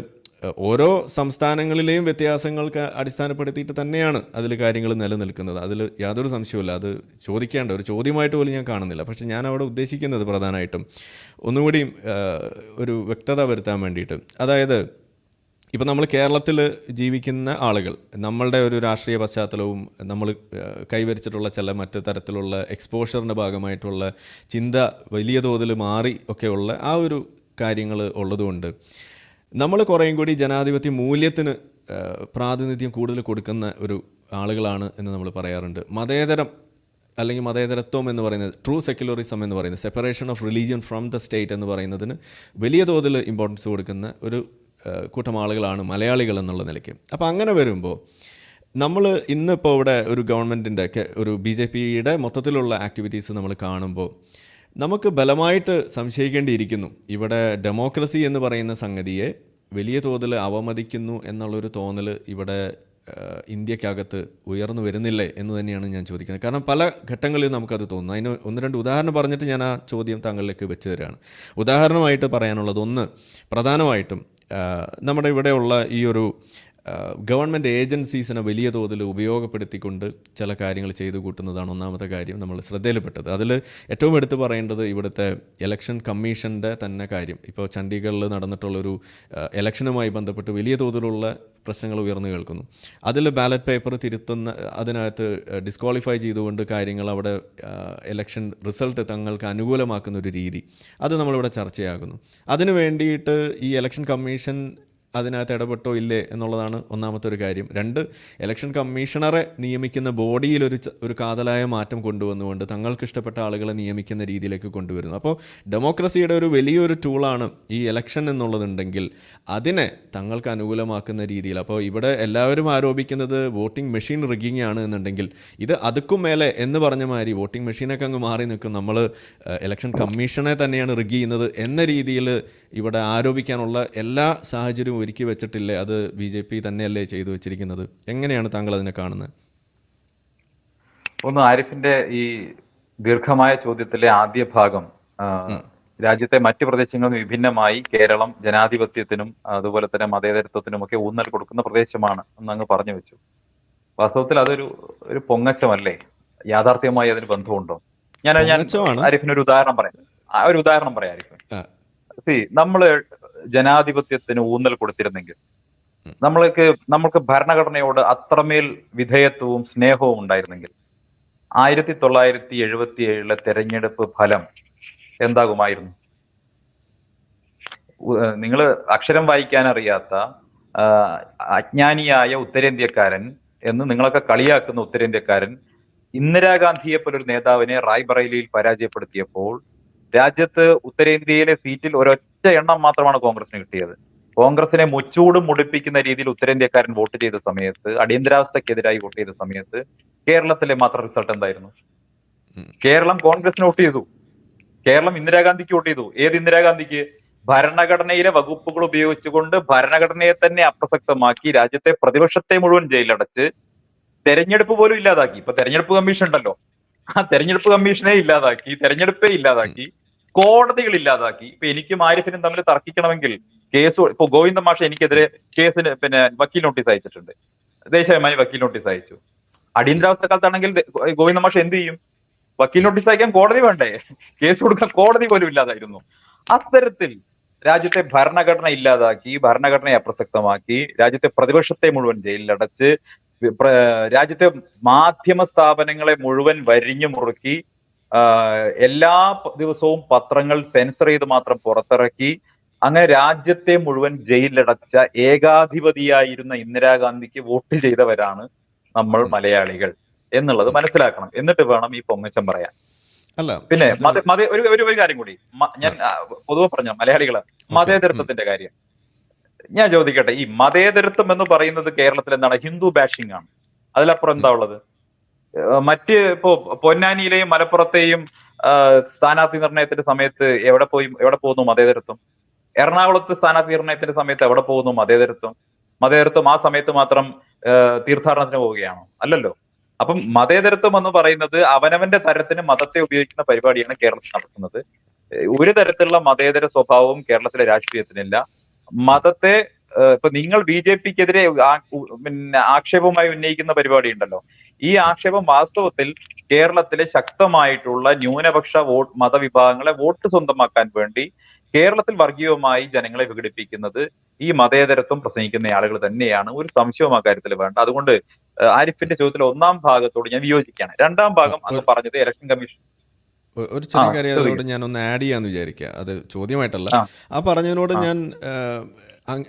ഓരോ സംസ്ഥാനങ്ങളിലെയും വ്യത്യാസങ്ങൾക്ക് അടിസ്ഥാനപ്പെടുത്തിയിട്ട് തന്നെയാണ് അതിൽ കാര്യങ്ങൾ നിലനിൽക്കുന്നത്. അതിൽ യാതൊരു സംശയവുമില്ല. അത് ചോദിക്കേണ്ട ഒരു ചോദ്യമായിട്ട് പോലും ഞാൻ കാണുന്നില്ല. പക്ഷേ ഞാൻ അവിടെ ഉദ്ദേശിക്കുന്നത് പ്രധാനമായിട്ടും ഒന്നുകൂടി ഒരു വ്യക്തത വരുത്താൻ വേണ്ടിയിട്ട്, അതായത് ഇപ്പോൾ നമ്മൾ കേരളത്തിൽ ജീവിക്കുന്ന ആളുകൾ, നമ്മളുടെ ഒരു രാഷ്ട്രീയ പശ്ചാത്തലവും നമ്മൾ കൈവരിച്ചിട്ടുള്ള ചില മറ്റ് തരത്തിലുള്ള എക്സ്പോഷറിൻ്റെ ഭാഗമായിട്ടുള്ള ചിന്ത വലിയ തോതിൽ മാറി ഒക്കെയുള്ള ആ ഒരു കാര്യങ്ങൾ ഉള്ളതുകൊണ്ട് നമ്മൾ കുറേയും കൂടി ജനാധിപത്യ മൂല്യത്തിന് പ്രാതിനിധ്യം കൂടുതൽ കൊടുക്കുന്ന ഒരു ആളുകളാണ് എന്ന് നമ്മൾ പറയാറുണ്ട്. മതേതരം അല്ലെങ്കിൽ മതേതരത്വം എന്ന് പറയുന്നത്, ട്രൂ സെക്യുലറിസം എന്ന് പറയുന്നത്, separation of religion from the state എന്ന് പറയുന്നതിന് വലിയ തോതിൽ ഇമ്പോർട്ടൻസ് കൊടുക്കുന്ന ഒരു കൂട്ടം ആളുകളാണ് മലയാളികൾ എന്നുള്ള നിലയ്ക്ക്. അപ്പോൾ അങ്ങനെ വരുമ്പോൾ നമ്മൾ ഇന്നിപ്പോൾ ഇവിടെ ഒരു ഗവൺമെൻറ്റിൻ്റെ ഒരു BJPയുടെ മൊത്തത്തിലുള്ള ആക്ടിവിറ്റീസ് നമ്മൾ കാണുമ്പോൾ നമുക്ക് ബലമായിട്ട് സംശയിക്കേണ്ടിയിരിക്കുന്നു. ഇവിടെ ഡെമോക്രസി എന്ന് പറയുന്ന സംഗതിയെ വലിയ തോതിൽ അവമതിക്കുന്നു എന്നുള്ളൊരു തോന്നൽ ഇവിടെ ഇന്ത്യക്കകത്ത് ഉയർന്നു വരുന്നില്ലേ എന്ന് തന്നെയാണ് ഞാൻ ചോദിക്കുന്നത്. കാരണം പല ഘട്ടങ്ങളിൽ നമുക്കത് തോന്നുന്നു. അതിന് ഒന്ന് രണ്ട് ഉദാഹരണം പറഞ്ഞിട്ട് ഞാൻ ആ ചോദ്യം താങ്കളിലേക്ക് വെച്ച് തരാണ്. ഉദാഹരണമായിട്ട് പറയാനുള്ളത്, ഒന്ന് പ്രധാനമായിട്ടും നമ്മുടെ ഇവിടെയുള്ള ഈ ഒരു ഗവൺമെൻറ് ഏജൻസീസിനെ വലിയ തോതിൽ ഉപയോഗപ്പെടുത്തിക്കൊണ്ട് ചില കാര്യങ്ങൾ ചെയ്തു കൂട്ടുന്നതാണ് ഒന്നാമത്തെ കാര്യം നമ്മൾ ശ്രദ്ധയിൽപ്പെട്ടത്. അതിൽ ഏറ്റവും എടുത്തു പറയേണ്ടത് ഇവിടുത്തെ ഇലക്ഷൻ കമ്മീഷൻ്റെ തന്നെ കാര്യം. ഇപ്പോൾ ചണ്ഡീഗഡിൽ നടന്നിട്ടുള്ളൊരു ഇലക്ഷനുമായി ബന്ധപ്പെട്ട് വലിയ തോതിലുള്ള പ്രശ്നങ്ങൾ ഉയർന്നു കേൾക്കുന്നു. അതിൽ ബാലറ്റ് പേപ്പർ തിരുത്തുന്ന, അതിനകത്ത് ഡിസ്ക്വാളിഫൈ ചെയ്തുകൊണ്ട് കാര്യങ്ങൾ അവിടെ ഇലക്ഷൻ റിസൾട്ട് തങ്ങൾക്ക് അനുകൂലമാക്കുന്ന ഒരു രീതി, അത് നമ്മളിവിടെ ചർച്ചയാകുന്നു. അതിനു വേണ്ടിയിട്ട് ഈ ഇലക്ഷൻ കമ്മീഷൻ അതിനകത്ത് ഇടപെട്ടോ ഇല്ലേ എന്നുള്ളതാണ് ഒന്നാമത്തെ ഒരു കാര്യം. രണ്ട്, ഇലക്ഷൻ കമ്മീഷണറെ നിയമിക്കുന്ന ബോഡിയിൽ ഒരു കാതലായ മാറ്റം കൊണ്ടുവന്നുകൊണ്ട് തങ്ങൾക്ക് ഇഷ്ടപ്പെട്ട ആളുകളെ നിയമിക്കുന്ന രീതിയിലേക്ക് കൊണ്ടുവരുന്നു. അപ്പോൾ ഡെമോക്രസിയുടെ ഒരു വലിയൊരു ടൂളാണ് ഈ ഇലക്ഷൻ എന്നുള്ളതുണ്ടെങ്കിൽ അതിനെ തങ്ങൾക്ക് അനുകൂലമാക്കുന്ന രീതിയിൽ. അപ്പോൾ ഇവിടെ എല്ലാവരും ആരോപിക്കുന്നത് വോട്ടിംഗ് മെഷീൻ റിഗ്ഗിങ് ആണ് എന്നുണ്ടെങ്കിൽ ഇത് അതുക്കും മേലെ എന്ന് പറഞ്ഞ മാതിരി വോട്ടിംഗ് മെഷീനൊക്കെ അങ്ങ് മാറി നിൽക്കും, നമ്മൾ ഇലക്ഷൻ കമ്മീഷനെ തന്നെയാണ് റിഗ് ചെയ്യുന്നത് എന്ന രീതിയിൽ ഇവിടെ ആരോപിക്കാനുള്ള എല്ലാ സാഹചര്യവും ഒരുക്കി വെച്ചിട്ടില്ലേ? അത് BJP തന്നെയല്ലേ ചെയ്തു വെച്ചിരിക്കുന്നത്? എങ്ങനെയാണ് താങ്കൾ അതിനെ കാണുന്നത്? ഒന്ന്, ആരിഫിന്റെ ഈ ദീർഘമായ ചോദ്യത്തിലെ ആദ്യ ഭാഗം, രാജ്യത്തെ മറ്റു പ്രദേശങ്ങളിൽ വിഭിന്നമായി കേരളം ജനാധിപത്യത്തിനും അതുപോലെ തന്നെ മതേതരത്വത്തിനും ഒക്കെ ഊന്നൽ കൊടുക്കുന്ന പ്രദേശമാണ് എന്നങ്ങ് പറഞ്ഞു വെച്ചു. വാസ്തവത്തിൽ അതൊരു പൊങ്ങച്ചമല്ലേ? യാഥാർത്ഥ്യമായി അതിന് ബന്ധമുണ്ടോ? ഞാൻ ആരിഫിന് ഒരു ഉദാഹരണം പറയാം. ആരിഫ്, നമ്മള് ജനാധിപത്യത്തിന് ഊന്നൽ കൊടുത്തിരുന്നെങ്കിൽ നമ്മൾക്ക് ഭരണഘടനയോട് അത്രമേൽ വിധേയത്വവും സ്നേഹവും ഉണ്ടായിരുന്നെങ്കിൽ 1977 തെരഞ്ഞെടുപ്പ് ഫലം എന്താകുമായിരുന്നു? നിങ്ങൾ അക്ഷരം വായിക്കാൻ അറിയാത്ത അജ്ഞാനിയായ ഉത്തരേന്ത്യക്കാരൻ എന്ന് നിങ്ങളൊക്കെ കളിയാക്കുന്ന ഉത്തരേന്ത്യക്കാരൻ ഇന്ദിരാഗാന്ധിയെ പോലൊരു നേതാവിനെ റായ്ബറേലിയിൽ പരാജയപ്പെടുത്തിയപ്പോൾ രാജ്യത്ത് ഉത്തരേന്ത്യയിലെ സീറ്റിൽ ഒരൊറ്റ എണ്ണം മാത്രമാണ് കോൺഗ്രസിന് കിട്ടിയത്. കോൺഗ്രസിനെ മുച്ചൂടും മുടിപ്പിക്കുന്ന രീതിയിൽ ഉത്തരേന്ത്യക്കാരൻ വോട്ട് ചെയ്ത സമയത്ത്, അടിയന്തരാവസ്ഥക്കെതിരായി വോട്ട് ചെയ്ത സമയത്ത് കേരളത്തിലെ മാത്രം റിസൾട്ട് എന്തായിരുന്നു? കേരളം കോൺഗ്രസിന് വോട്ട് ചെയ്തു, കേരളം ഇന്ദിരാഗാന്ധിക്ക് വോട്ട് ചെയ്തു. ഏത് ഇന്ദിരാഗാന്ധിക്ക്? ഭരണഘടനയിലെ വകുപ്പുകൾ ഉപയോഗിച്ചുകൊണ്ട് ഭരണഘടനയെ തന്നെ അപ്രസക്തമാക്കി രാജ്യത്തെ പ്രതിപക്ഷത്തെ മുഴുവൻ ജയിലടച്ച് തെരഞ്ഞെടുപ്പ് പോലും ഇല്ലാതാക്കി. ഇപ്പൊ തെരഞ്ഞെടുപ്പ് കമ്മീഷൻ ഉണ്ടല്ലോ, ആ തെരഞ്ഞെടുപ്പ് കമ്മീഷനെ ഇല്ലാതാക്കി, തെരഞ്ഞെടുപ്പേ ഇല്ലാതാക്കി, കോടതികൾ ഇല്ലാതാക്കി. ഇപ്പൊ എനിക്കും ആരിഫിനും തമ്മിൽ തർക്കിക്കണമെങ്കിൽ ഇപ്പൊ ഗോവിന്ദ മാഷ് എനിക്കെതിരെ കേസിന് വക്കീൽ നോട്ടീസ് അയച്ചിട്ടുണ്ട്, ദേശീയമായി വക്കീൽ നോട്ടീസ് അയച്ചു. അടിയന്തരാവസ്ഥ കാലത്താണെങ്കിൽ ഗോവിന്ദ മാഷ് എന്ത് ചെയ്യും? വക്കീൽ നോട്ടീസ് അയക്കാൻ കോടതി വേണ്ടേ? കേസ് കൊടുക്കാൻ കോടതി പോലും ഇല്ലാതായിരുന്നു. അത്തരത്തിൽ രാജ്യത്തെ ഭരണഘടന ഇല്ലാതാക്കി, ഭരണഘടനയെ അപ്രസക്തമാക്കി, രാജ്യത്തെ പ്രതിപക്ഷത്തെ മുഴുവൻ ജയിലിലടച്ച്, രാജ്യത്തെ മാധ്യമ സ്ഥാപനങ്ങളെ മുഴുവൻ വരിഞ്ഞു മുറുക്കി, എല്ലാ ദിവസവും പത്രങ്ങൾ സെൻസർ ചെയ്ത് മാത്രം പുറത്തിറക്കി, അങ്ങനെ രാജ്യത്തെ മുഴുവൻ ജയിലിലടച്ച ഏകാധിപതിയായിരുന്ന ഇന്ദിരാഗാന്ധിക്ക് വോട്ട് ചെയ്തവരാണ് നമ്മൾ മലയാളികൾ എന്നുള്ളത് മനസ്സിലാക്കണം. എന്നിട്ട് വേണം ഈ പൊങ്ങച്ചം പറയാൻ. അല്ല, പിന്നെ ഒരു കാര്യം കൂടി ഞാൻ പൊതുവെ പറഞ്ഞ മലയാളികള് മതേതരത്വത്തിന്റെ കാര്യം ഞാൻ ചോദിക്കട്ടെ. ഈ മതേതരത്വം എന്ന് പറയുന്നത് കേരളത്തിൽ എന്താണ്? ഹിന്ദു ബാഷിംഗ് ആണ്. അതിലപ്പുറം എന്താ ഉള്ളത്? മറ്റ് ഇപ്പോ പൊന്നാനിയിലെയും മലപ്പുറത്തെയും സ്ഥാനാർത്ഥി നിർണയത്തിന്റെ സമയത്ത് എവിടെ പോകുന്നു മതേതരത്വം? എറണാകുളത്ത് സ്ഥാനാർത്ഥി നിർണയത്തിന്റെ സമയത്ത് എവിടെ പോകുന്നു മതേതരത്വം? മതേതരത്വം ആ സമയത്ത് മാത്രം തീർത്ഥാടനത്തിന് പോവുകയാണോ? അല്ലല്ലോ. അപ്പം മതേതരത്വം എന്ന് പറയുന്നത് അവനവന്റെ തരത്തിന് മതത്തെ ഉപയോഗിക്കുന്ന പരിപാടിയാണ് കേരളത്തിൽ നടക്കുന്നത്. ഒരു തരത്തിലുള്ള മതേതര സ്വഭാവവും കേരളത്തിലെ രാഷ്ട്രീയത്തിനില്ല. മതത്തെ ഇപ്പൊ നിങ്ങൾ BJPക്കെതിരെ ആക്ഷേപമായി ഉന്നയിക്കുന്ന പരിപാടി ഉണ്ടല്ലോ, ഈ ആക്ഷേപം വാസ്തവത്തിൽ കേരളത്തിലെ ശക്തമായിട്ടുള്ള ന്യൂനപക്ഷ മതവിഭാഗങ്ങളെ വോട്ട് സ്വന്തമാക്കാൻ വേണ്ടി കേരളത്തിൽ വർഗീയവുമായി ജനങ്ങളെ വിഘടിപ്പിക്കുന്നത് ഈ മതേതരത്വം പ്രസംഗിക്കുന്ന ആളുകൾ തന്നെയാണ്. ഒരു സംശയവും ആ കാര്യത്തിൽ വേണ്ട. അതുകൊണ്ട് ആരിഫിന്റെ ചോദ്യത്തിലെ ഒന്നാം ഭാഗത്തോട് ഞാൻ വിയോജിക്കുകയാണ്. രണ്ടാം ഭാഗം അങ്ങ് പറഞ്ഞത് ഇലക്ഷൻ കമ്മീഷൻ ഒരു ചെറിയ കാര്യം അതിനോട് ഞാനൊന്ന് ആഡ് ചെയ്യാന്ന് വിചാരിക്കുക. അത് ചോദ്യമായിട്ടല്ല, ആ പറഞ്ഞതിനോട് ഞാൻ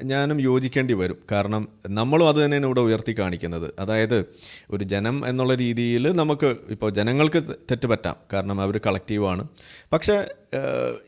ഞാനും യോജിക്കേണ്ടി വരും. കാരണം നമ്മളും അത് തന്നെയാണ് ഇവിടെ ഉയർത്തി കാണിക്കുന്നത്. അതായത് ഒരു ജനം എന്നുള്ള രീതിയിൽ നമുക്ക് ഇപ്പോൾ ജനങ്ങൾക്ക് തെറ്റ് പറ്റാം, കാരണം അവർ കളക്റ്റീവാണ്. പക്ഷേ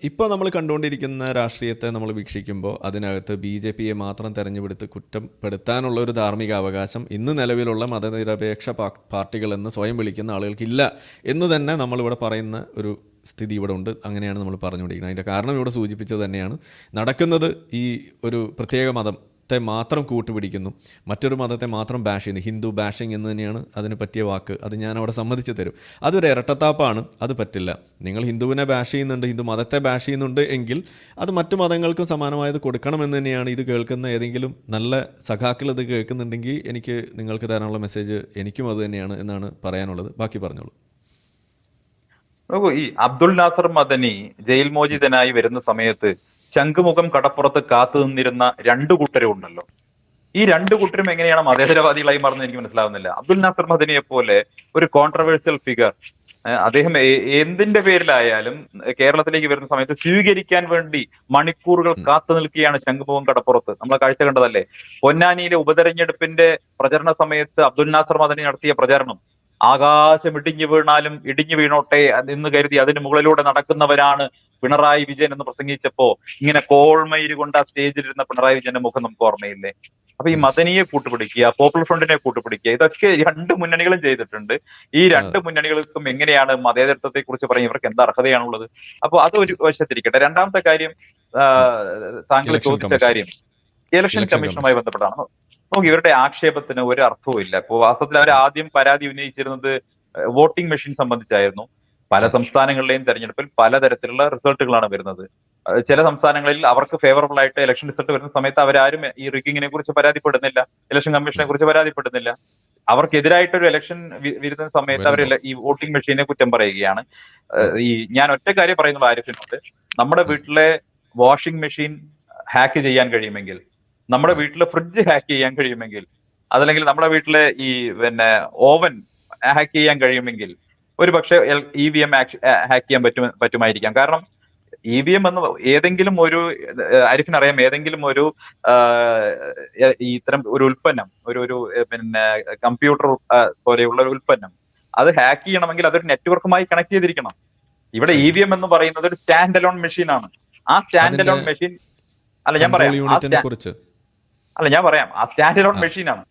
ഇപ്പോൾ നമ്മൾ കണ്ടുകൊണ്ടിരിക്കുന്ന രാഷ്ട്രീയത്തെ നമ്മൾ വീക്ഷിക്കുമ്പോൾ അതിനകത്ത് BJPയെ മാത്രം തെരഞ്ഞെടുത്ത് കുറ്റപ്പെടുത്താനുള്ള ഒരു ധാർമ്മിക അവകാശം ഇന്ന് നിലവിലുള്ള മതനിരപേക്ഷ പാർട്ടികളെന്ന് സ്വയം വിളിക്കുന്ന ആളുകൾക്കില്ല എന്ന് തന്നെ നമ്മളിവിടെ പറയുന്ന ഒരു സ്ഥിതി ഇവിടെ ഉണ്ട്. അങ്ങനെയാണ് നമ്മൾ പറഞ്ഞുകൊണ്ടിരിക്കുന്നത്. അതിൻ്റെ കാരണം ഇവിടെ സൂചിപ്പിച്ചത് തന്നെയാണ് നടക്കുന്നത്. ഈ ഒരു പ്രത്യേക മതത്തെ മാത്രം കൂട്ടുപിടിക്കുന്നു, മറ്റൊരു മതത്തെ മാത്രം ബാഷ് ചെയ്യുന്നു. ഹിന്ദു ബാഷിംഗ് എന്ന് തന്നെയാണ് അതിന് പറ്റിയ വാക്ക്. അത് ഞാൻ അവിടെ സമ്മതിച്ച് തരും. അതൊരു ഇരട്ടത്താപ്പാണ്, അത് പറ്റില്ല. നിങ്ങൾ ഹിന്ദുവിനെ ബാഷ് ചെയ്യുന്നുണ്ട്, ഹിന്ദു മതത്തെ ബാഷ് ചെയ്യുന്നുണ്ട് എങ്കിൽ അത് മറ്റു മതങ്ങൾക്കും സമാനമായത് കൊടുക്കണമെന്ന് തന്നെയാണ് ഇത് കേൾക്കുന്ന ഏതെങ്കിലും നല്ല സഖാക്കൾ ഇത് കേൾക്കുന്നുണ്ടെങ്കിൽ എനിക്ക് നിങ്ങൾക്ക് തരാനുള്ള മെസ്സേജ് എനിക്കും അത് തന്നെയാണ് എന്നാണ് പറയാനുള്ളത്. ബാക്കി പറഞ്ഞോളൂ. നോക്കൂ, ഈ അബ്ദുൾ നാസർ മദനി ജയിൽ മോചിതനായി വരുന്ന സമയത്ത് ശംഖുമുഖം കടപ്പുറത്ത് കാത്തു നിന്നിരുന്ന രണ്ടു കൂട്ടരും ഉണ്ടല്ലോ. ഈ രണ്ടു കൂട്ടരും എങ്ങനെയാണ് മതേതരവാദികളായി മാറുന്നത് എനിക്ക് മനസ്സിലാവുന്നില്ല. അബ്ദുൾ നാസർ മദനിയെ പോലെ ഒരു കോൺട്രവേഴ്സ്യൽ ഫിഗർ, അദ്ദേഹം എന്തിന്റെ പേരിലായാലും കേരളത്തിലേക്ക് വരുന്ന സമയത്ത് സ്വീകരിക്കാൻ വേണ്ടി മണിക്കൂറുകൾ കാത്തു നിൽക്കുകയാണ് ശംഖുമുഖം കടപ്പുറത്ത്. നമ്മളെ കാഴ്ച കണ്ടതല്ലേ. പൊന്നാനിയിലെ ഉപതെരഞ്ഞെടുപ്പിന്റെ പ്രചരണ സമയത്ത് അബ്ദുൾ നാസർ മദനി നടത്തിയ പ്രചരണം, ആകാശം ഇടിഞ്ഞു വീണാലും ഇടിഞ്ഞു വീണോട്ടെ എന്ന് കരുതി അതിന് മുകളിലൂടെ നടക്കുന്നവരാണ് പിണറായി വിജയൻ എന്ന് പ്രസംഗിച്ചപ്പോ ഇങ്ങനെ കോൾമയിര് കൊണ്ട് ആ സ്റ്റേജിലിരുന്ന പിണറായി വിജയന്റെ മുഖം നമുക്ക് ഓർമ്മയില്ലേ? അപ്പൊ ഈ മദനിയെ കൂട്ടുപിടിക്കുക, പോപ്പുലർ ഫ്രണ്ടിനെ കൂട്ടുപിടിക്കുക, ഇതൊക്കെ രണ്ട് മുന്നണികളും ചെയ്തിട്ടുണ്ട്. ഈ രണ്ട് മുന്നണികൾക്കും എങ്ങനെയാണ് മതേതരത്വത്തെ കുറിച്ച് പറയും? ഇവർക്ക് എന്താ അർഹതയാണുള്ളത്? അപ്പൊ അത് ഒരു വശത്തിരിക്കട്ടെ. രണ്ടാമത്തെ കാര്യം, താങ്കൾ ചോദിച്ച കാര്യം ഇലക്ഷൻ കമ്മീഷനുമായി ബന്ധപ്പെട്ടാണ്. നോക്കി, ഇവരുടെ ആക്ഷേപത്തിന് ഒരു അർത്ഥവും ഇല്ല. ഇപ്പോൾ വാസ്തവത്തിൽ അവർ ആദ്യം പരാതി ഉന്നയിച്ചിരുന്നത് വോട്ടിംഗ് മെഷീൻ സംബന്ധിച്ചായിരുന്നു. പല സംസ്ഥാനങ്ങളിലെയും തെരഞ്ഞെടുപ്പിൽ പലതരത്തിലുള്ള റിസൾട്ടുകളാണ് വരുന്നത്. ചില സംസ്ഥാനങ്ങളിൽ അവർക്ക് ഫേവറബിൾ ആയിട്ട് ഇലക്ഷൻ റിസൾട്ട് വരുന്ന സമയത്ത് അവരാരും ഈ റിഗിങ്ങിനെ കുറിച്ച് പരാതിപ്പെടുന്നില്ല, ഇലക്ഷൻ കമ്മീഷനെ കുറിച്ച് പരാതിപ്പെടുന്നില്ല. അവർക്കെതിരായിട്ടൊരു ഇലക്ഷൻ വരുന്ന സമയത്ത് അവർ ഈ വോട്ടിംഗ് മെഷീനെ കുറ്റം പറയുകയാണ്. ഞാൻ ഒറ്റ കാര്യം പറയുന്നത് ആരിഫിനോട്, നമ്മുടെ വീട്ടിലെ വാഷിംഗ് മെഷീൻ ഹാക്ക് ചെയ്യാൻ കഴിയുമെങ്കിൽ, നമ്മുടെ വീട്ടിലെ ഫ്രിഡ്ജ് ഹാക്ക് ചെയ്യാൻ കഴിയുമെങ്കിൽ, അതല്ലെങ്കിൽ നമ്മുടെ വീട്ടിലെ ഈ ഓവൻ ഹാക്ക് ചെയ്യാൻ കഴിയുമെങ്കിൽ ഒരു പക്ഷേ EVM ഹാക്ക് ചെയ്യാൻ പറ്റുമായിരിക്കാം. കാരണം EVM എന്ന് ഏതെങ്കിലും ഒരു, ആരിഫിനറിയാം, ഏതെങ്കിലും ഒരു ഇത്തരം ഒരു ഉൽപ്പന്നം, ഒരു കമ്പ്യൂട്ടർ പോലെയുള്ള ഒരു ഉൽപ്പന്നം അത് ഹാക്ക് ചെയ്യണമെങ്കിൽ അതൊരു നെറ്റ്വർക്കുമായി കണക്ട് ചെയ്തിരിക്കണം. ഇവിടെ EVM എന്ന് പറയുന്നത് ഒരു സ്റ്റാൻഡ് അലോൺ മെഷീൻ ആണ്. ആ സ്റ്റാൻഡ് അലോൺ മെഷീൻ ഞാൻ പറയാം ആ സ്റ്റാൻഡ് അലോൺ മെഷീനാണ്.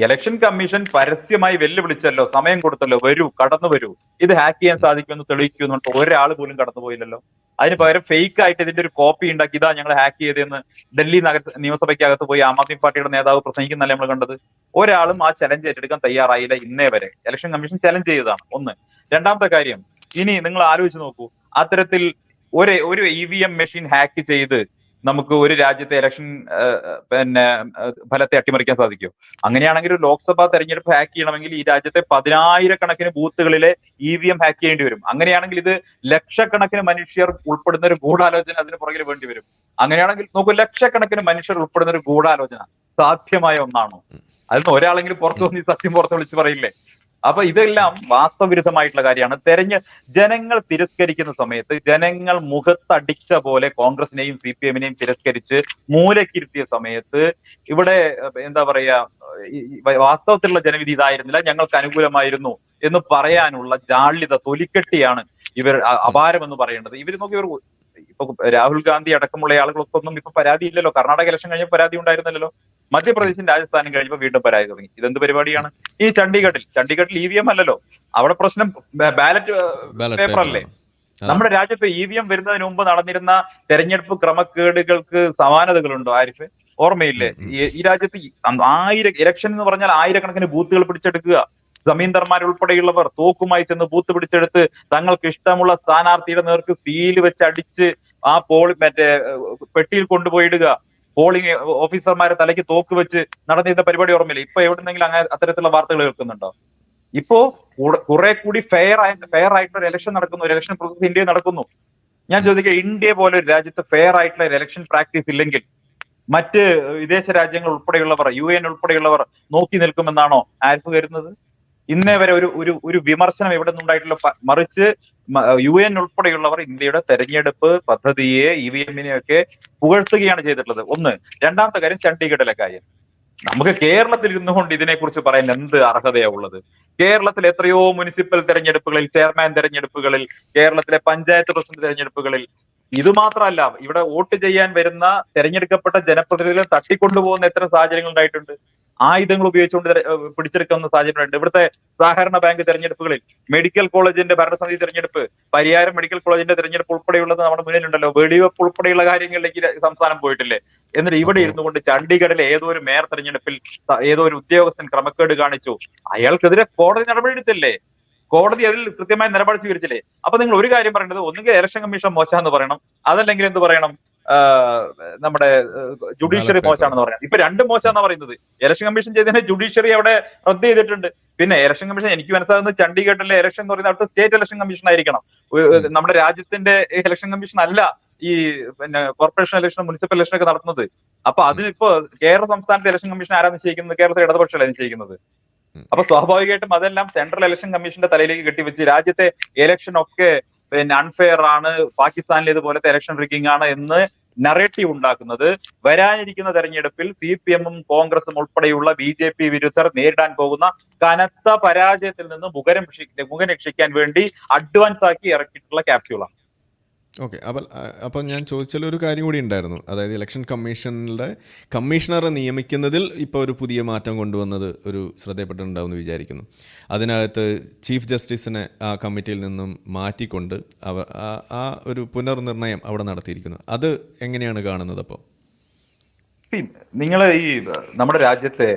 ഇലക്ഷൻ കമ്മീഷൻ പരസ്യമായി വെല്ലുവിളിച്ചല്ലോ, സമയം കൊടുത്തല്ലോ, വരൂ, കടന്നു വരൂ, ഇത് ഹാക്ക് ചെയ്യാൻ സാധിക്കുമെന്ന് തെളിയിക്കുമെന്ന് പറഞ്ഞിട്ട് ഒരാൾ പോലും കടന്നുപോയില്ലല്ലോ. അതിന് പകരം ഫേക്ക് ആയിട്ട് ഇതിന്റെ ഒരു കോപ്പി ഉണ്ടാക്കി, ഇതാ ഞങ്ങൾ ഹാക്ക് ചെയ്തതെന്ന് ഡൽഹി നിയമസഭയ്ക്കകത്ത് പോയി ആം ആദ്മി പാർട്ടിയുടെ നേതാവ് പ്രസംഗിക്കുന്നല്ലേ നമ്മൾ കണ്ടത്. ഒരാളും ആ ചലഞ്ച് ഏറ്റെടുക്കാൻ തയ്യാറായില്ല ഇന്നേ വരെ. ഇലക്ഷൻ കമ്മീഷൻ ചലഞ്ച് ചെയ്തതാണ് ഒന്ന്. രണ്ടാമത്തെ കാര്യം, ഇനി നിങ്ങൾ ആലോചിച്ച് നോക്കൂ, അത്തരത്തിൽ ഒരു EVM മെഷീൻ ഹാക്ക് ചെയ്ത് നമുക്ക് ഒരു രാജ്യത്തെ ഇലക്ഷൻ ഫലത്തെ അട്ടിമറിക്കാൻ സാധിക്കുമോ? അങ്ങനെയാണെങ്കിൽ ഒരു ലോക്സഭാ തെരഞ്ഞെടുപ്പ് ഹാക്ക് ചെയ്യണമെങ്കിൽ ഈ രാജ്യത്തെ 10,000-കണക്കിന് ബൂത്തുകളിലെ EVM ഹാക്ക് ചെയ്യേണ്ടി വരും. അങ്ങനെയാണെങ്കിൽ ഇത് ലക്ഷക്കണക്കിന് മനുഷ്യർ ഉൾപ്പെടുന്ന ഒരു ഗൂഢാലോചന അതിന് പുറകിൽ വേണ്ടി വരും. അങ്ങനെയാണെങ്കിൽ നോക്കൂ, ലക്ഷക്കണക്കിന് മനുഷ്യർ ഉൾപ്പെടുന്ന ഒരു ഗൂഢാലോചന സാധ്യമായ ഒന്നാണോ? അതിന് ഒരാളെങ്കിലും പുറത്തു വന്ന് ഈ സത്യം പുറത്ത് വിളിച്ച് പറയില്ലേ? അപ്പൊ ഇതെല്ലാം വാസ്തവവിരുദ്ധമായിട്ടുള്ള കാര്യമാണ്. ജനങ്ങൾ തിരസ്കരിക്കുന്ന സമയത്ത്, ജനങ്ങൾ മുഖത്തടിച്ച പോലെ കോൺഗ്രസിനെയും CPM-നെയും തിരസ്കരിച്ച് മൂലക്കിരുത്തിയ സമയത്ത് ഇവിടെ എന്താ പറയാ, വാസ്തവത്തിലുള്ള ജനവിധി ഇതായിരുന്നില്ല, ഞങ്ങൾക്ക് അനുകൂലമായിരുന്നു എന്ന് പറയാനുള്ള ജാള്യത, തൊലിക്കെട്ടിയാണ് ഇവർ അപാരമെന്ന് പറയേണ്ടത്. ഇവർ നോക്കി, ഇവർ ഇപ്പൊ രാഹുൽ ഗാന്ധി അടക്കമുള്ള ആളുകൾക്കൊന്നും ഇപ്പൊ പരാതിയില്ലല്ലോ. കർണാടക ഇലക്ഷൻ കഴിഞ്ഞ പരാതി ഉണ്ടായിരുന്നല്ലോ. മധ്യപ്രദേശും രാജസ്ഥാനും കഴിഞ്ഞപ്പോൾ വീണ്ടും പരാതി തുടങ്ങി. ഇതെന്ത് പരിപാടിയാണ്? ഈ ചണ്ഡീഗഡിൽ EVM അല്ലല്ലോ, അവിടെ പ്രശ്നം ബാലറ്റ് പേപ്പർ അല്ലേ. നമ്മുടെ രാജ്യത്ത് EVM വരുന്നതിന് മുമ്പ് നടന്നിരുന്ന തെരഞ്ഞെടുപ്പ് ക്രമക്കേടുകൾക്ക് സമാനതകളുണ്ടോ ആരിഫ്? ഓർമ്മയില്ലേ? ഈ രാജ്യത്ത് ഇലക്ഷൻ എന്ന് പറഞ്ഞാൽ ആയിരക്കണക്കിന് ബൂത്തുകൾ പിടിച്ചെടുക്കുക, ജമീന്ദാർമാരുൾപ്പെടെയുള്ളവർ തോക്കുമായി ചെന്ന് ബൂത്ത് പിടിച്ചെടുത്ത് തങ്ങൾക്ക് ഇഷ്ടമുള്ള സ്ഥാനാർത്ഥിയുടെ നേർക്ക് സീൽ വെച്ച് അടിച്ച് ആ പെട്ടിയിൽ കൊണ്ടുപോയിടുക, പോളിംഗ് ഓഫീസർമാരെ തലയ്ക്ക് തോക്ക് വെച്ച് നടന്നിരുന്ന പരിപാടി ഓർമ്മയില്ല. ഇപ്പൊ എവിടെന്നെങ്കിലും അങ്ങനെ അത്തരത്തിലുള്ള വാർത്തകൾ കേൾക്കുന്നുണ്ടോ? ഇപ്പോ കുറെ കൂടി ഫെയർ ആയിട്ടുള്ള ഒരു ഇലക്ഷൻ നടക്കുന്നു, ഒരു ഇലക്ഷൻ പ്രോസസ് ഇന്ത്യയിൽ നടക്കുന്നു. ഞാൻ ചോദിക്കുക, ഇന്ത്യ പോലെ ഒരു രാജ്യത്ത് ഫെയർ ആയിട്ടുള്ള ഒരു ഇലക്ഷൻ പ്രാക്ടീസ് ഇല്ലെങ്കിൽ മറ്റ് വിദേശ രാജ്യങ്ങൾ ഉൾപ്പെടെയുള്ളവർ, UN ഉൾപ്പെടെയുള്ളവർ നോക്കി നിൽക്കുമെന്നാണോ ആരിഫ് കരുതുന്നത്? ഇന്നേ വരെ ഒരു വിമർശനം എവിടെ നിന്നുണ്ടായിട്ടില്ല. മറിച്ച് UN ഉൾപ്പെടെയുള്ളവർ ഇന്ത്യയുടെ തെരഞ്ഞെടുപ്പ് പദ്ധതിയെ EVM-നെയൊക്കെ പുകഴ്ത്തുകയാണ് ചെയ്തിട്ടുള്ളത്. ഒന്ന്. രണ്ടാമത്തെ കാര്യം ചണ്ഡീഗഡിലെ കാര്യം. നമുക്ക് കേരളത്തിൽ ഇരുന്നുകൊണ്ട് ഇതിനെക്കുറിച്ച് പറയാൻ എന്ത് അർഹതയാ ഉള്ളത്? കേരളത്തിൽ എത്രയോ മുനിസിപ്പൽ തെരഞ്ഞെടുപ്പുകളിൽ, ചെയർമാൻ തെരഞ്ഞെടുപ്പുകളിൽ, കേരളത്തിലെ പഞ്ചായത്ത് പ്രസിഡന്റ് തെരഞ്ഞെടുപ്പുകളിൽ, ഇത് മാത്രമല്ല, ഇവിടെ വോട്ട് ചെയ്യാൻ വരുന്ന തെരഞ്ഞെടുക്കപ്പെട്ട ജനപ്രതിനിധികളെ തട്ടിക്കൊണ്ടുപോകുന്ന എത്ര സാഹചര്യങ്ങൾ ഉണ്ടായിട്ടുണ്ട്. ആയുധങ്ങൾ ഉപയോഗിച്ചുകൊണ്ട് പിടിച്ചെടുക്കുന്ന സാഹചര്യമുണ്ട്. ഇവിടുത്തെ സഹകരണ ബാങ്ക് തെരഞ്ഞെടുപ്പുകളിൽ, മെഡിക്കൽ കോളേജിന്റെ ഭരണസമിതി തെരഞ്ഞെടുപ്പ്, പരിയാരം മെഡിക്കൽ കോളേജിന്റെ തെരഞ്ഞെടുപ്പ് ഉൾപ്പെടെയുള്ളത് നമ്മുടെ മുന്നിലുണ്ടല്ലോ. വെടിവെപ്പ് ഉൾപ്പെടെയുള്ള കാര്യങ്ങളിലേക്ക് സംസ്ഥാനം പോയിട്ടില്ലേ? എന്നിട്ട് ഇവിടെ അപ്പോൾ ഇരുന്നു കൊണ്ട് ചണ്ഡീഗഡിലെ ഏതോ ഒരു മേയർ തെരഞ്ഞെടുപ്പിൽ ഏതോ ഒരു ഉദ്യോഗസ്ഥൻ ക്രമക്കേട് കാണിച്ചു, അയാൾക്കെതിരെ കോടതി നടപടിയെടുത്തില്ലേ? കോടതി അതിൽ കൃത്യമായ നിലപാട് സ്വീകരിച്ചില്ലേ? അപ്പൊ നിങ്ങൾ ഒരു കാര്യം പറയേണ്ടത്, ഒന്നുകിൽ ഇലക്ഷൻ കമ്മീഷൻ മോശമാണെന്ന് പറയണം, അതല്ലെങ്കിൽ എന്ത് പറയണം, നമ്മുടെ ജുഡീഷ്യറി ബാലറ്റ് മോശമാണെന്ന് പറയണം. ഇപ്പൊ രണ്ടും മോശമാണെന്ന് പറയുന്നത്. ഇലക്ഷൻ കമ്മീഷൻ ചെയ്തതിനെ ജുഡീഷ്യറി അവിടെ റദ്ദ് ചെയ്തിട്ടുണ്ട്. പിന്നെ ഇലക്ഷൻ കമ്മീഷൻ, എനിക്ക് മനസ്സിലാകുന്നത് ചണ്ഡീഗഡിലെ ഇലക്ഷൻ എന്ന് പറയുന്നത് അവിടുത്തെ സ്റ്റേറ്റ് ഇലക്ഷൻ കമ്മീഷൻ ആയിരിക്കണം. നമ്മുടെ രാജ്യത്തിന്റെ ഇലക്ഷൻ കമ്മീഷൻ അല്ല ഈ പിന്നെ കോർപ്പറേഷൻ ഇലക്ഷൻ, മുനിസിപ്പൽ ഇലക്ഷൻ ഒക്കെ നടത്തുന്നത്. അപ്പൊ അതിനിപ്പോ കേരള സംസ്ഥാനത്തെ ഇലക്ഷൻ കമ്മീഷൻ ആരാ നിശ്ചയിക്കുന്നത്? കേരളത്തിലെ ഇടതുപക്ഷമല്ല നിശ്ചയിക്കുന്നത്. അപ്പൊ സ്വാഭാവികമായിട്ടും അതെല്ലാം സെൻട്രൽ ഇലക്ഷൻ കമ്മീഷന്റെ തലയിലേക്ക് കെട്ടിവെച്ച് രാജ്യത്തെ ഇലക്ഷൻ ഒക്കെ പിന്നെ അൺഫെയർ ആണ്, പാകിസ്ഥാനിലേതുപോലത്തെ ഇലക്ഷൻ റിഗിംഗ് ആണ് എന്ന് നറേറ്റീവ് ഉണ്ടാക്കുന്നത് വരാനിരിക്കുന്ന തെരഞ്ഞെടുപ്പിൽ CPM-ഉം കോൺഗ്രസും ഉൾപ്പെടെയുള്ള BJP വിരുദ്ധർ നേരിടാൻ പോകുന്ന കനത്ത പരാജയത്തിൽ നിന്ന് മുഖം രക്ഷിക്കാൻ വേണ്ടി അഡ്വാൻസ് ആക്കി ഇറക്കിയിട്ടുള്ള ക്യാപ്സ്യൂളാണ്. ഓക്കെ. അപ്പോൾ ഞാൻ ചോദിച്ചാലൊരു കാര്യം കൂടി ഉണ്ടായിരുന്നു. അതായത് ഇലക്ഷൻ കമ്മീഷനിലെ കമ്മീഷണറെ നിയമിക്കുന്നതിൽ ഇപ്പോൾ ഒരു പുതിയ മാറ്റം കൊണ്ടുവന്നത് ഒരു ശ്രദ്ധയപ്പെട്ടിട്ടുണ്ടാവുമെന്ന് വിചാരിക്കുന്നു. അതിനകത്ത് ചീഫ് ജസ്റ്റിസിനെ ആ കമ്മിറ്റിയിൽ നിന്നും മാറ്റിക്കൊണ്ട് ആ ഒരു പുനർനിർണയം അവിടെ നടത്തിയിരിക്കുന്നു. അത് എങ്ങനെയാണ് കാണുന്നത്? അപ്പോൾ നിങ്ങൾ ഈ നമ്മുടെ രാജ്യത്തെ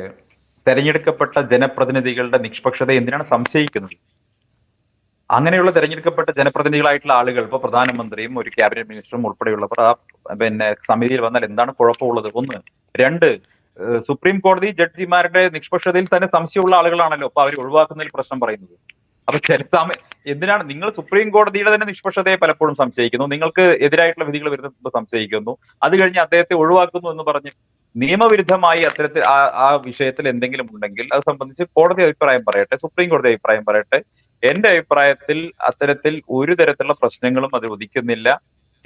തെരഞ്ഞെടുക്കപ്പെട്ട ജനപ്രതിനിധികളുടെ നിഷ്പക്ഷത എന്തിനാണ് സംശയിക്കുന്നത്? അങ്ങനെയുള്ള തെരഞ്ഞെടുക്കപ്പെട്ട ജനപ്രതിനിധികളായിട്ടുള്ള ആളുകൾ, ഇപ്പൊ പ്രധാനമന്ത്രിയും ഒരു ക്യാബിനറ്റ് മിനിസ്റ്ററും ഉൾപ്പെടെയുള്ളവർ ആ പിന്നെ സമിതിയിൽ വന്നാൽ എന്താണ് കുഴപ്പമുള്ളത്? ഒന്ന്. രണ്ട്, സുപ്രീം കോടതി ജഡ്ജിമാരുടെ നിഷ്പക്ഷതയിൽ തന്നെ സംശയമുള്ള ആളുകളാണല്ലോ അപ്പൊ അവർ ഒഴിവാക്കുന്നതിൽ പ്രശ്നം പറയുന്നത്. അപ്പൊ ചില സമയം എന്തിനാണ് നിങ്ങൾ സുപ്രീം കോടതിയുടെ തന്നെ നിഷ്പക്ഷതയെ പലപ്പോഴും സംശയിക്കുന്നു, നിങ്ങൾക്ക് എതിരായിട്ടുള്ള വിധികൾ വരുന്നത് സംശയിക്കുന്നു, അത് കഴിഞ്ഞ് അദ്ദേഹത്തെ ഒഴിവാക്കുന്നു എന്ന് പറഞ്ഞ് നിയമവിരുദ്ധമായി അത്തരത്തിൽ ആ വിഷയത്തിൽ എന്തെങ്കിലും ഉണ്ടെങ്കിൽ അത് സംബന്ധിച്ച് കോടതി അഭിപ്രായം പറയട്ടെ, സുപ്രീം കോടതി അഭിപ്രായം പറയട്ടെ. എന്റെ അഭിപ്രായത്തിൽ അത്തരത്തിൽ ഒരു തരത്തിലുള്ള പ്രശ്നങ്ങളും അത് ഉദിക്കുന്നില്ല.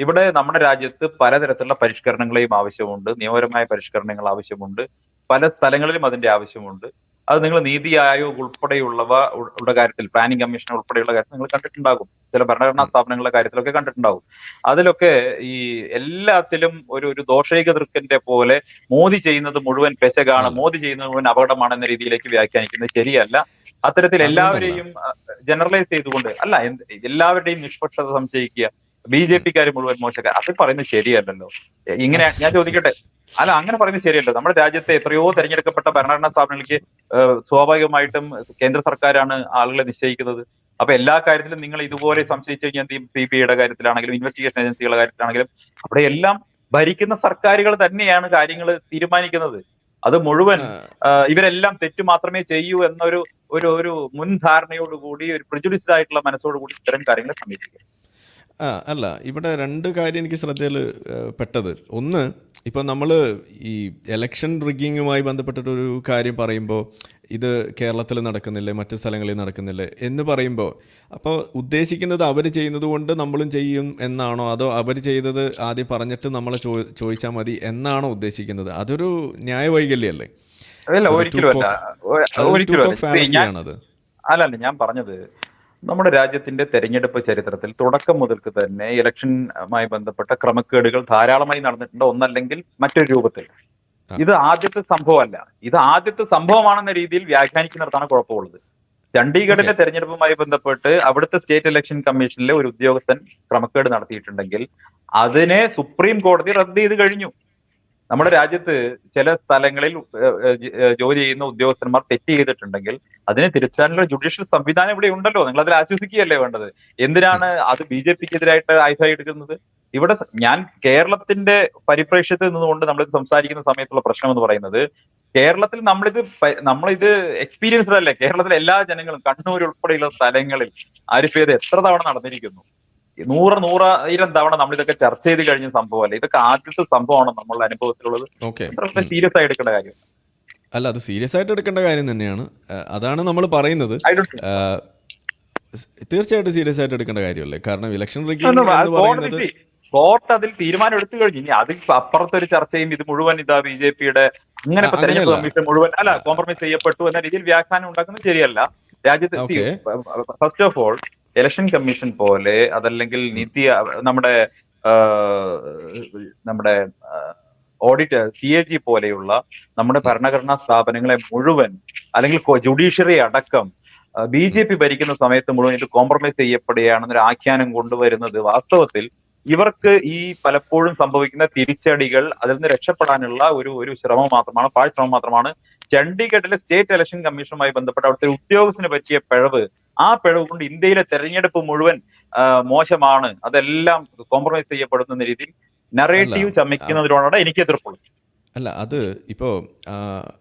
ഇവിടെ നമ്മുടെ രാജ്യത്ത് പലതരത്തിലുള്ള പരിഷ്കരണങ്ങളെയും ആവശ്യമുണ്ട്, നിയമപരമായ പരിഷ്കരണങ്ങൾ ആവശ്യമുണ്ട്, പല സ്ഥലങ്ങളിലും അതിന്റെ ആവശ്യമുണ്ട്. അത് നിങ്ങൾ നീതി ആയോഗ് ഉൾപ്പെടെയുള്ളവയുടെ കാര്യത്തിൽ, പ്ലാനിംഗ് കമ്മീഷൻ ഉൾപ്പെടെയുള്ള കാര്യത്തിൽ നിങ്ങൾ കണ്ടിട്ടുണ്ടാകും, ചില ഭരണഘടനാ സ്ഥാപനങ്ങളുടെ കാര്യത്തിലൊക്കെ കണ്ടിട്ടുണ്ടാകും. അതിലൊക്കെ ഈ എല്ലാത്തിലും ഒരു ദോഷൈക ദൃക്കിന്റെ പോലെ മോദി ചെയ്യുന്നത് മുഴുവൻ പെശകാണ്, മോദി ചെയ്യുന്നത് മുഴുവൻ അപകടമാണെന്ന രീതിയിലേക്ക് വ്യാഖ്യാനിക്കുന്നത് ശരിയല്ല. അത്തരത്തിൽ എല്ലാവരെയും ജനറലൈസ് ചെയ്തുകൊണ്ട് അല്ല, എല്ലാവരുടെയും നിഷ്പക്ഷത സംശയിക്കുക, BJP-ക്കാർ മുഴുവൻ മോശക്കാർ, അത് പറയുന്നത് ശരിയല്ലല്ലോ. ഇങ്ങനെ ഞാൻ ചോദിക്കട്ടെ, അല്ല അങ്ങനെ പറയുന്നത് ശരിയല്ലോ. നമ്മുടെ രാജ്യത്തെ എത്രയോ തെരഞ്ഞെടുക്കപ്പെട്ട ഭരണഘടനാ സ്ഥാപനങ്ങൾക്ക് സ്വാഭാവികമായിട്ടും കേന്ദ്ര സർക്കാരാണ് ആളുകളെ നിശ്ചയിക്കുന്നത്. അപ്പൊ എല്ലാ കാര്യത്തിലും നിങ്ങൾ ഇതുപോലെ സംശയിച്ചു കഴിഞ്ഞാൽ CBIയുടെ കാര്യത്തിലാണെങ്കിലും ഇൻവെസ്റ്റിഗേഷൻ ഏജൻസികളുടെ കാര്യത്തിലാണെങ്കിലും അവിടെ എല്ലാം ഭരിക്കുന്ന സർക്കാരുകൾ തന്നെയാണ് കാര്യങ്ങൾ തീരുമാനിക്കുന്നത്. അത് മുഴുവൻ ഇവരെല്ലാം തെറ്റ് മാത്രമേ ചെയ്യൂ എന്നൊരു ഒരു മുൻധാരണയോടുകൂടി, ഒരു പ്രിജുഡിസ്ഡ് ആയിട്ടുള്ള മനസ്സോടുകൂടി ഇത്തരം കാര്യങ്ങളെ സമീപിക്കുക. അല്ല, ഇവിടെ രണ്ട് കാര്യം എനിക്ക് ശ്രദ്ധയിൽ പെട്ടത്. ഒന്ന്, ഇപ്പോൾ നമ്മൾ ഈ ഇലക്ഷൻ റിഗ്ഗിങ്ങുമായി ബന്ധപ്പെട്ടിട്ടൊരു കാര്യം പറയുമ്പോൾ ഇത് കേരളത്തിൽ നടക്കുന്നില്ലേ, മറ്റ് സ്ഥലങ്ങളിൽ നടക്കുന്നില്ലേ എന്ന് പറയുമ്പോൾ അപ്പോൾ ഉദ്ദേശിക്കുന്നത് അവർ ചെയ്യുന്നത് കൊണ്ട് നമ്മളും ചെയ്യും എന്നാണോ, അതോ അവർ ചെയ്തത് ആദ്യം പറഞ്ഞിട്ട് നമ്മളെ ചോദിച്ചാൽ മതി എന്നാണോ ഉദ്ദേശിക്കുന്നത്? അതൊരു ന്യായവൈകല്യമല്ലേ? അല്ലല്ല, ഞാൻ പറഞ്ഞത് നമ്മുടെ രാജ്യത്തിന്റെ തെരഞ്ഞെടുപ്പ് ചരിത്രത്തിൽ തുടക്കം മുതൽക്ക് തന്നെ ഇലക്ഷനുമായി ബന്ധപ്പെട്ട ക്രമക്കേടുകൾ ധാരാളമായി നടന്നിട്ടുണ്ട്, ഒന്നല്ലെങ്കിൽ മറ്റൊരു രൂപത്തിൽ. ഇത് ആദ്യത്തെ സംഭവമല്ല. ഇത് ആദ്യത്തെ സംഭവമാണെന്ന രീതിയിൽ വ്യാഖ്യാനിക്കുന്നിടത്താണ് കുഴപ്പമുള്ളത്. ചണ്ഡീഗഡിലെ തെരഞ്ഞെടുപ്പുമായി ബന്ധപ്പെട്ട് അവിടുത്തെ സ്റ്റേറ്റ് ഇലക്ഷൻ കമ്മീഷനിലെ ഒരു ഉദ്യോഗസ്ഥൻ ക്രമക്കേട് നടത്തിയിട്ടുണ്ടെങ്കിൽ അതിനെ സുപ്രീം കോടതി റദ്ദ് ചെയ്ത് കഴിഞ്ഞു. നമ്മുടെ രാജ്യത്ത് ചില സ്ഥലങ്ങളിൽ ജോലി ചെയ്യുന്ന ഉദ്യോഗസ്ഥന്മാർ തെറ്റ് ചെയ്തിട്ടുണ്ടെങ്കിൽ അതിനെ തിരുത്താനുള്ള ജുഡീഷ്യൽ സംവിധാനം ഇവിടെ ഉണ്ടല്ലോ. നിങ്ങൾ അതിൽ ആശ്വസിക്കുകയല്ലേ വേണ്ടത്? എന്തിനാണ് അത് BJP-ക്കെതിരായിട്ട് ആയുധമായി എടുക്കുന്നത്? ഇവിടെ ഞാൻ കേരളത്തിന്റെ പരിപ്രേക്ഷ്യത്തിൽ നിന്നുകൊണ്ട് നമ്മളിത് സംസാരിക്കുന്ന സമയത്തുള്ള പ്രശ്നം എന്ന് പറയുന്നത്, കേരളത്തിൽ നമ്മളിത് എക്സ്പീരിയൻസ്ഡ് അല്ലേ? കേരളത്തിലെ എല്ലാ ജനങ്ങളും, കണ്ണൂർ ഉൾപ്പെടെയുള്ള സ്ഥലങ്ങളിൽ ആരിഫ് എത്ര തവണ നടന്നിരിക്കുന്നു? 100,000 തവണ നമ്മൾ ഇതൊക്കെ ചർച്ച ചെയ്ത് കഴിഞ്ഞ സംഭവമല്ലേ? ഇതൊക്കെ ആദ്യത്തെ സംഭവമാണ് നമ്മളുടെ അനുഭവത്തിലുള്ളത്. സീരിയസ് ആയി എടുക്കേണ്ട കാര്യം അല്ല, അത് സീരിയസ് ആയിട്ട് എടുക്കേണ്ട കാര്യം തന്നെയാണ്. അതാണ് നമ്മൾ പറയുന്നത്. തീർച്ചയായിട്ടും സീരിയസ് ആയിട്ട് എടുക്കേണ്ട കാര്യമല്ലേ? കാരണം ഇലക്ഷൻ റിഗ്ഗിംഗ് എന്ന് പറയുന്നത് കോർട്ട് അതിൽ തീരുമാനം എടുത്തു കഴിഞ്ഞു. ഇനി അതിൽ അപ്പുറത്തൊരു ചർച്ചയും ഇത് മുഴുവൻ ഇതാ BJP-യുടെ അങ്ങനെ ഇപ്പൊ തെരഞ്ഞെടുപ്പ് അങ്ങനെയല്ല. കമ്മീഷൻ മുഴുവൻ കോംപ്രമൈസ് ചെയ്യപ്പെട്ടു എന്ന രീതിയിൽ വ്യാഖ്യാനം ഉണ്ടാക്കുന്നത് ശരിയല്ല. രാജ്യത്ത് okay. First of all election commission പോലെ അതല്ലെങ്കിൽ നമ്മുടെ ആ, നമ്മുടെ ഓഡിറ്റ് CAG പോലെയുള്ള നമ്മുടെ ഭരണഘടനാ സ്ഥാപനങ്ങളെ മുഴുവൻ അല്ലെങ്കിൽ ജുഡീഷ്യറി അടക്കം BJP ഭരിക്കുന്ന സമയത്ത് മുഴുവൻ ഇത് കോംപ്രമൈസ് ചെയ്യപ്പെടുകയാണെന്നൊരു ആഖ്യാനം കൊണ്ടുവരുന്നത് വാസ്തവത്തിൽ ഇവർക്ക് ഈ പലപ്പോഴും സംഭവിക്കുന്ന തിരിച്ചടികൾ അതിൽ നിന്ന് രക്ഷപ്പെടാനുള്ള ഒരു ശ്രമം മാത്രമാണ്, പാഴ്ശ്രമം മാത്രമാണ്. ചണ്ഡീഗഡിലെ സ്റ്റേറ്റ് ഇലക്ഷൻ കമ്മീഷനുമായി ബന്ധപ്പെട്ട അവിടുത്തെ ഉദ്യോഗസ്ഥന് പറ്റിയ പിഴവ്, ആ പിഴവ് കൊണ്ട് ഇന്ത്യയിലെ തെരഞ്ഞെടുപ്പ് മുഴുവൻ മോശമാണ്, അതെല്ലാം കോംപ്രമൈസ് ചെയ്യപ്പെടുന്ന രീതിയിൽ നറേറ്റീവ് ചമയ്ക്കുന്നതിനോടാണ് എനിക്ക് എതിർപ്പുള്ളത്. അല്ല, അത് ഇപ്പോൾ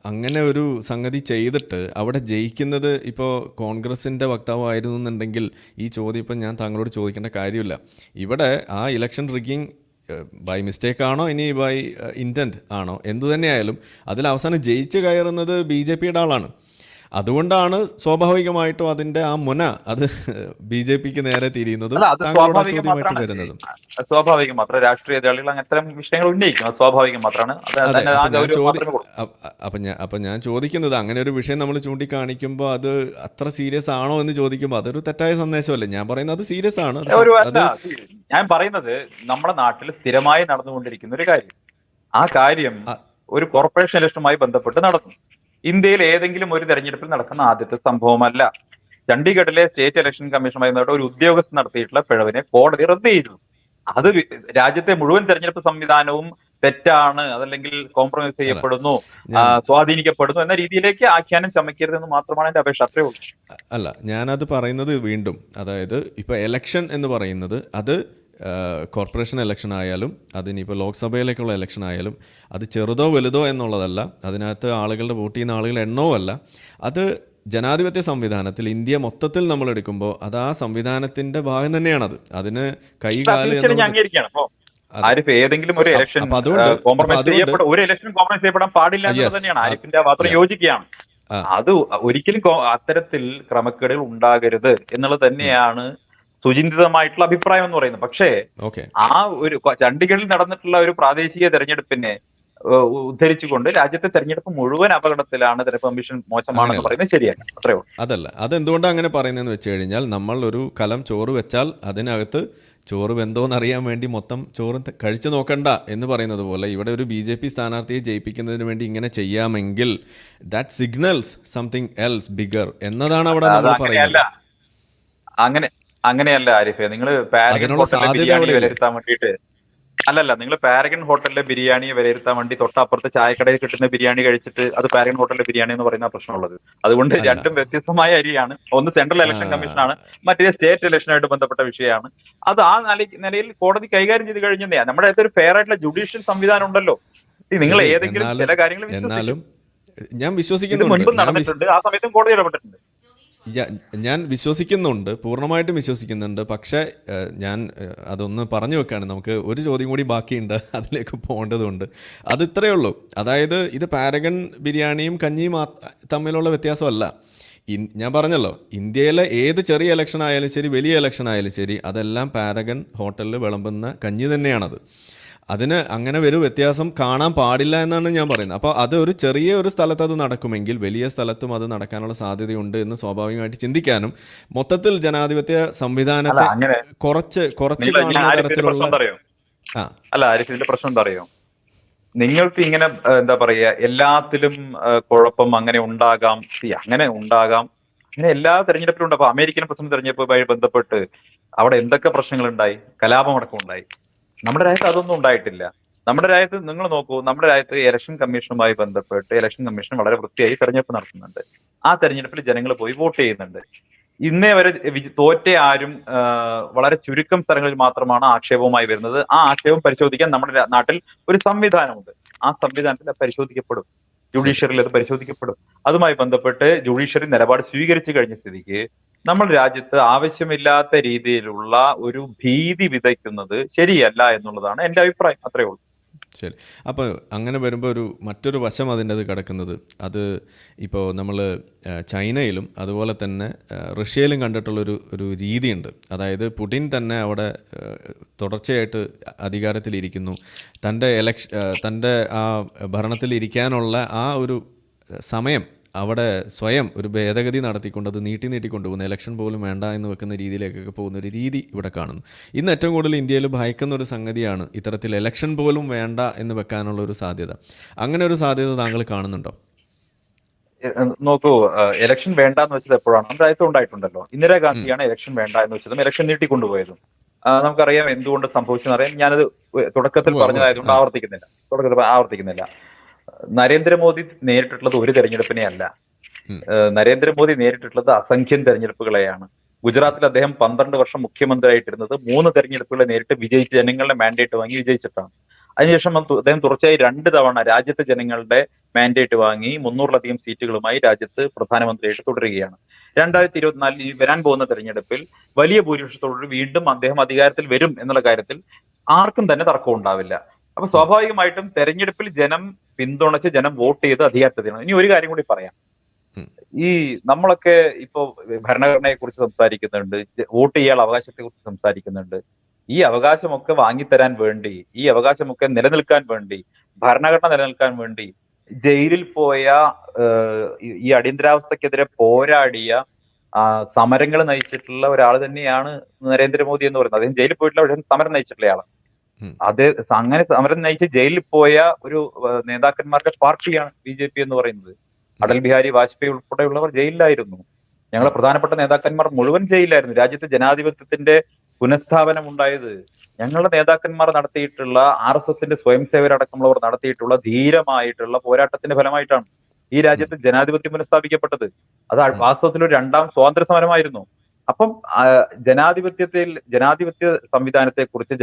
അങ്ങനെ ഒരു സംഗതി ചെയ്തിട്ട് അവിടെ ജയിക്കുന്നത് ഇപ്പോൾ കോൺഗ്രസിൻ്റെ വക്താവായിരുന്നു എന്നുണ്ടെങ്കിൽ ഈ ചോദ്യം ഇപ്പം ഞാൻ താങ്കളോട് ചോദിക്കേണ്ട കാര്യമില്ല. ഇവിടെ ആ ഇലക്ഷൻ റിഗ്ഗിങ് ബൈ മിസ്റ്റേക്ക് ആണോ ഇനി ബൈ ഇൻറ്റൻറ്റ് ആണോ എന്തു തന്നെയായാലും അതിൽ അവസാനം ജയിച്ചു കയറുന്നത് BJP-യുടെ ആളാണ്. അതുകൊണ്ടാണ് സ്വാഭാവികമായിട്ടും അതിൻ്റെ ആ മുന അത് BJP-ക്ക് നേരെ തിരിയുന്നതും താങ്കളുടെ ചോദ്യമായിട്ട് വരുന്നതും. സ്വാഭാവികം മാത്രം രാഷ്ട്രീയ എതിരാളികൾ അങ്ങനത്തെ വിഷയങ്ങൾ ഉന്നയിക്കും, അത് സ്വാഭാവികം മാത്രമാണ്. അപ്പം ഞാൻ ചോദിക്കുന്നത് അങ്ങനെ ഒരു വിഷയം നമ്മൾ ചൂണ്ടിക്കാണിക്കുമ്പോൾ അത് അത്ര സീരിയസ് ആണോ എന്ന് ചോദിക്കുമ്പോൾ അതൊരു തെറ്റായ സന്ദേശമല്ലേ? ഞാൻ പറയുന്നത് അത് സീരിയസ് ആണ്. ഞാൻ പറയുന്നത് നമ്മുടെ നാട്ടിൽ സ്ഥിരമായി നടന്നുകൊണ്ടിരിക്കുന്ന ഒരു കാര്യം, ആ കാര്യം ഒരു കോർപ്പറേഷൻ ഇലക്ഷനുമായി ബന്ധപ്പെട്ട് നടന്നു. ഇന്ത്യയിൽ ഏതെങ്കിലും ഒരു തെരഞ്ഞെടുപ്പിൽ നടക്കുന്ന ആദ്യത്തെ സംഭവമല്ല. ചണ്ഡീഗഡിലെ സ്റ്റേറ്റ് ഇലക്ഷൻ കമ്മീഷനുമായി ബന്ധപ്പെട്ട ഒരു ഉദ്യോഗസ്ഥൻ നടത്തിയിട്ടുള്ള പിഴവിനെ കോടതി റദ്ദ് ചെയ്തു. അത് രാജ്യത്തെ മുഴുവൻ തെരഞ്ഞെടുപ്പ് സംവിധാനവും തെറ്റാണ്, അതല്ലെങ്കിൽ കോംപ്രമൈസ് ചെയ്യപ്പെടുന്നു, സ്വാധീനിക്കപ്പെടുന്നു എന്ന രീതിയിലേക്ക് ആഖ്യാനം ചമയ്ക്കരുതെന്ന് മാത്രമാണ് എന്റെ അപേക്ഷ. അത്രേ ഉള്ളൂ. അല്ല, ഞാനത് പറയുന്നത് വീണ്ടും, അതായത് ഇപ്പോൾ എലക്ഷൻ എന്ന് പറയുന്നത് അത് കോർപ്പറേഷൻ ഇലക്ഷൻ ആയാലും അതിനിപ്പോൾ ലോക്സഭയിലേക്കുള്ള ഇലക്ഷൻ ആയാലും അത് ചെറുതോ വലുതോ എന്നുള്ളതല്ല, അതിനകത്ത് ആളുകളുടെ വോട്ട് ചെയ്യുന്ന ആളുകളുടെ എണ്ണവും അല്ല, അത് ജനാധിപത്യ സംവിധാനത്തിൽ ഇന്ത്യ മൊത്തത്തിൽ നമ്മൾ എടുക്കുമ്പോൾ അത് ആ സംവിധാനത്തിന്റെ ഭാഗം തന്നെയാണത്. അതിന് കൈകാല് ആരിഫ് ഏതെങ്കിലും ഒരു ഇലക്ഷൻ കോംപ്രമൈസ് ചെയ്യപ്പെടാൻ പാടില്ല എന്ന് തന്നെയാണ് ആരിഫിന്റെ മാത്രം യോജിക്കുകയാണ്. അത് ഒരിക്കലും അത്തരത്തിൽ ക്രമക്കേടുകൾ ഉണ്ടാകരുത് എന്നുള്ളത് തന്നെയാണ് സുചിന്തിതമായിട്ടുള്ള അഭിപ്രായം എന്ന് പറയുന്നത്. പക്ഷേ ആ ഒരു ചണ്ഡീഗഡിൽ നടന്നിട്ടുള്ള ഒരു പ്രാദേശിക തെരഞ്ഞെടുപ്പിനെ ഉദ്ധരിച്ചുകൊണ്ട് രാജ്യത്തെ തെരഞ്ഞെടുപ്പ് മുഴുവൻ അപകടത്തിലാണ്, തെരഞ്ഞെടുപ്പ് കമ്മീഷൻ മോശമാണെന്ന് പറയുന്നത് ശരിയല്ല. അത്രേ ഉള്ളൂ. അതല്ല, അതെന്തുകൊണ്ടാണ് അങ്ങനെ പറയുന്നതെന്ന് വെച്ച് കഴിഞ്ഞാൽ നമ്മൾ ഒരു കലം ചോറ് വെച്ചാൽ അതിനകത്ത് ചോറ് വെന്തോന്ന് അറിയാൻ വേണ്ടി മൊത്തം ചോറ് കഴിച്ചു നോക്കണ്ട എന്ന് പറയുന്നത് പോലെ ഇവിടെ ഒരു BJP സ്ഥാനാർത്ഥിയെ ജയിപ്പിക്കുന്നതിന് വേണ്ടി ഇങ്ങനെ ചെയ്യാമെങ്കിൽ that signals something else bigger എന്നതാണ് അവിടെ നമ്മൾ പറയുന്നത്. അങ്ങനെയല്ല ആരിഫെ, നിങ്ങൾ പാരഗൺ ഹോട്ടലിലെ ബിരിയാണി വിലയിരുത്താൻ വേണ്ടിയിട്ട് നിങ്ങൾ പാരഗൺ ഹോട്ടലിലെ ബിരിയാണി വിലയിരുത്താൻ വേണ്ടി തൊട്ടപ്പുറത്ത് ചായക്കടയിൽ കിട്ടുന്ന ബിരിയാണി കഴിച്ചിട്ട് അത് പാരഗൺ ഹോട്ടലിലെ ബിരിയാണി എന്ന് പറയുന്ന പ്രശ്നമുള്ളത്. അതുകൊണ്ട് രണ്ടും വ്യത്യസ്തമായ അരിയാണ്. ഒന്ന് സെൻട്രൽ ഇലക്ഷൻ കമ്മീഷനാണ്, മറ്റേ സ്റ്റേറ്റ് ഇലക്ഷനായിട്ട് ബന്ധപ്പെട്ട വിഷയമാണ്. അത് ആ നിലയിൽ കോടതി കൈകാര്യം ചെയ്ത് കഴിഞ്ഞാൽ നമ്മുടെ അടുത്ത് ഒരു ഫെയർ ആയിട്ടുള്ള ജുഡീഷ്യൽ സംവിധാനം ഉണ്ടല്ലോ. നിങ്ങൾ ഏതെങ്കിലും ചില കാര്യങ്ങൾ ഞാൻ വിശ്വസിക്കുന്നു, മുൻപ് നടന്നിട്ടുണ്ട്, ആ സമയത്തും കോടതി ഇടപെട്ടിട്ടുണ്ട്. ഞാൻ വിശ്വസിക്കുന്നുണ്ട്, പൂർണ്ണമായിട്ടും വിശ്വസിക്കുന്നുണ്ട്. പക്ഷേ ഞാൻ അതൊന്ന് പറഞ്ഞു വെക്കാണ്, നമുക്ക് ഒരു ചോദ്യം കൂടി ബാക്കിയുണ്ട്, അതിലേക്ക് പോകേണ്ടതുണ്ട്. അത് ഇത്രയേ ഉള്ളൂ. അതായത് ഇത് പാരഗൺ ബിരിയാണിയും കഞ്ഞിയും തമ്മിലുള്ള വ്യത്യാസമല്ല. ഞാൻ പറഞ്ഞല്ലോ, ഇന്ത്യയിലെ ഏത് ചെറിയ ഇലക്ഷൻ ആയാലും ശരി, വലിയ ഇലക്ഷൻ ആയാലും ശരി, അതെല്ലാം പാരഗൺ ഹോട്ടലിൽ വിളമ്പുന്ന കഞ്ഞി തന്നെയാണത്. അതിന് അങ്ങനെ ഒരു വ്യത്യാസം കാണാൻ പാടില്ല എന്നാണ് ഞാൻ പറയുന്നത്. അപ്പോൾ അത് ഒരു ചെറിയ ഒരു സ്ഥലത്ത് അത് നടക്കുമെങ്കിൽ വലിയ സ്ഥലത്തും അത് നടക്കാനുള്ള സാധ്യതയുണ്ട് എന്ന് സ്വാഭാവികമായിട്ട് ചിന്തിക്കാനും മൊത്തത്തിൽ ജനാധിപത്യ സംവിധാനത്തെ കുറച്ച് കാണുന്ന തരത്തിലുള്ള ഇതിന്റെ പ്രശ്നം എന്താ അറിയോ, നിങ്ങൾക്ക് ഇങ്ങനെ എന്താ പറയാ എല്ലാത്തിലും കുഴപ്പം അങ്ങനെ ഉണ്ടാകാം, അങ്ങനെ എല്ലാ തെരഞ്ഞെടുപ്പിലും ഉണ്ട്. അപ്പൊ അമേരിക്കൻ പ്രസിഡന്റ് തെരഞ്ഞെടുപ്പുമായി ബന്ധപ്പെട്ട് അവിടെ എന്തൊക്കെ പ്രശ്നങ്ങൾ ഉണ്ടായി, കലാപമടക്കം ഉണ്ടായി. നമ്മുടെ രാജ്യത്ത് അതൊന്നും ഉണ്ടായിട്ടില്ല. നമ്മുടെ രാജ്യത്ത് നിങ്ങൾ നോക്കൂ, നമ്മുടെ രാജ്യത്ത് ഇലക്ഷൻ കമ്മീഷനുമായി ബന്ധപ്പെട്ട് ഇലക്ഷൻ കമ്മീഷൻ വളരെ വൃത്തിയായി തെരഞ്ഞെടുപ്പ് നടത്തുന്നുണ്ട്. ആ തെരഞ്ഞെടുപ്പിൽ ജനങ്ങൾ പോയി വോട്ട് ചെയ്യുന്നുണ്ട്. ഇന്നേ വരെ തോറ്റ ആരും വളരെ ചുരുക്കം സ്ഥലങ്ങളിൽ മാത്രമാണ് ആക്ഷേപവുമായി വരുന്നത്. ആ ആക്ഷേപം പരിശോധിക്കാൻ നമ്മുടെ നാട്ടിൽ ഒരു സംവിധാനമുണ്ട്. ആ സംവിധാനത്തിൽ പരിശോധിക്കപ്പെടും, ജുഡീഷ്യറിൽ അത് പരിശോധിക്കപ്പെടും. അതുമായി ബന്ധപ്പെട്ട് ജുഡീഷ്യറി നിലപാട് സ്വീകരിച്ചു കഴിഞ്ഞ സ്ഥിതിക്ക് നമ്മൾ രാജ്യത്ത് ആവശ്യമില്ലാത്ത രീതിയിലുള്ള ഒരു ഭീതി വിതയ്ക്കുന്നത് ശരിയല്ല എന്നുള്ളതാണ് എന്റെ അഭിപ്രായം. അത്രേ ഉള്ളൂ. ശരി. അപ്പോൾ അങ്ങനെ വരുമ്പോൾ മറ്റൊരു വശം അതിൻ്റെ അത് കിടക്കുന്നത്, അത് ഇപ്പോൾ നമ്മൾ ചൈനയിലും അതുപോലെ തന്നെ റഷ്യയിലും കണ്ടിട്ടുള്ളൊരു രീതിയുണ്ട്. അതായത് പുടിൻ തന്നെ അവിടെ തുടർച്ചയായിട്ട് അധികാരത്തിലിരിക്കുന്നു. തൻ്റെ ആ ഭരണത്തിലിരിക്കാനുള്ള ആ ഒരു സമയം അവിടെ സ്വയം ഒരു ഭേദഗതി നടത്തിക്കൊണ്ട് അത് നീട്ടിക്കൊണ്ടുപോകുന്ന, ഇലക്ഷൻ പോലും വേണ്ട എന്ന് വെക്കുന്ന രീതിയിലേക്കൊക്കെ പോകുന്ന ഒരു രീതി ഇവിടെ കാണുന്നു. ഇന്ന് ഏറ്റവും കൂടുതൽ ഇന്ത്യയിൽ ഭയക്കുന്ന ഒരു സംഗതിയാണ് ഇത്തരത്തിൽ ഇലക്ഷൻ പോലും വേണ്ട എന്ന് വെക്കാനുള്ള ഒരു സാധ്യത. അങ്ങനെ ഒരു സാധ്യത താങ്കൾ കാണുന്നുണ്ടോ? നോക്കൂ, ഇലക്ഷൻ വേണ്ട എന്ന് വെച്ചത് എപ്പോഴാണ്? നമ്മുടെ രാജ്യത്ത് ഉണ്ടായിട്ടുണ്ടല്ലോ. ഇന്ദിരാഗാന്ധിയാണ് ഇലക്ഷൻ വേണ്ട എന്ന് വെച്ചതും ഇലക്ഷൻ നീട്ടിക്കൊണ്ടുപോയതും. നമുക്കറിയാം എന്തുകൊണ്ട് സംഭവിച്ചെന്നറിയാം. ഞാനത് തുടക്കത്തിൽ പറഞ്ഞതായതുകൊണ്ട് ആവർത്തിക്കുന്നില്ല. നരേന്ദ്രമോദി നേരിട്ടിട്ടുള്ളത് ഒരു തെരഞ്ഞെടുപ്പിനെ അല്ല. നരേന്ദ്രമോദി നേരിട്ടിട്ടുള്ളത് അസംഖ്യം തെരഞ്ഞെടുപ്പുകളെയാണ്. ഗുജറാത്തിൽ അദ്ദേഹം 12 വർഷം മുഖ്യമന്ത്രിയായിട്ടിരുന്നത് 3 തെരഞ്ഞെടുപ്പുകളെ നേരിട്ട് വിജയിച്ച് ജനങ്ങളുടെ മാൻഡേറ്റ് വാങ്ങി വിജയിച്ചിട്ടാണ്. അതിനുശേഷം അദ്ദേഹം തുടർച്ചയായി 2 തവണ രാജ്യത്തെ ജനങ്ങളുടെ മാൻഡേറ്റ് വാങ്ങി 300-ലധികം സീറ്റുകളുമായി രാജ്യത്ത് പ്രധാനമന്ത്രിയായിട്ട് തുടരുകയാണ്. 2024 വരാൻ പോകുന്ന തെരഞ്ഞെടുപ്പിൽ വലിയ ഭൂരിപക്ഷത്തോടുകൂടി വീണ്ടും അദ്ദേഹം അധികാരത്തിൽ വരും എന്നുള്ള കാര്യത്തിൽ ആർക്കും തന്നെ തർക്കം ഉണ്ടാവില്ല. അപ്പൊ സ്വാഭാവികമായിട്ടും തെരഞ്ഞെടുപ്പിൽ ജനം പിന്തുണച്ച് ജനം വോട്ട് ചെയ്ത് അധികാരത്തിലാണ്. ഇനി ഒരു കാര്യം കൂടി പറയാം. ഈ നമ്മളൊക്കെ ഇപ്പോ ഭരണഘടനയെ കുറിച്ച് സംസാരിക്കുന്നുണ്ട്, വോട്ട് ചെയ്യാനുള്ള അവകാശത്തെ കുറിച്ച് സംസാരിക്കുന്നുണ്ട്. ഈ അവകാശമൊക്കെ വാങ്ങിത്തരാൻ വേണ്ടി, ഈ അവകാശമൊക്കെ നിലനിൽക്കാൻ വേണ്ടി, ഭരണഘടന നിലനിൽക്കാൻ വേണ്ടി ജയിലിൽ പോയ, ഈ അടിയന്തരാവസ്ഥക്കെതിരെ പോരാടിയ, സമരങ്ങൾ നയിച്ചിട്ടുള്ള ഒരാൾ തന്നെയാണ് നരേന്ദ്രമോദി എന്ന് പറയുന്നത്. അദ്ദേഹം ജയിലിൽ പോയിട്ടുള്ള പക്ഷേ സമരം നയിച്ചിട്ടുള്ള ആളാണ്. അത് അങ്ങനെ സമരം നയിച്ച് ജയിലിൽ പോയ ഒരു നേതാക്കന്മാരുടെ പാർട്ടിയാണ് BJP എന്ന് പറയുന്നത്. അടൽ ബിഹാരി വാജ്പേയി ഉൾപ്പെടെയുള്ളവർ ജയിലിലായിരുന്നു. ഞങ്ങളെ പ്രധാനപ്പെട്ട നേതാക്കന്മാർ മുഴുവൻ ജയിലിലായിരുന്നു. രാജ്യത്ത് ജനാധിപത്യത്തിന്റെ പുനഃസ്ഥാപനം ഉണ്ടായത് ഞങ്ങളുടെ നേതാക്കന്മാർ നടത്തിയിട്ടുള്ള, RSSന്റെ സ്വയം സേവകരടക്കമുള്ളവർ നടത്തിയിട്ടുള്ള ധീരമായിട്ടുള്ള പോരാട്ടത്തിന്റെ ഫലമായിട്ടാണ് ഈ രാജ്യത്ത് ജനാധിപത്യം പുനഃസ്ഥാപിക്കപ്പെട്ടത്. അത് വാസ്തവത്തിൽ ഒരു 2ാം സ്വാതന്ത്ര്യ സമരമായിരുന്നു. അപ്പം ജനാധിപത്യ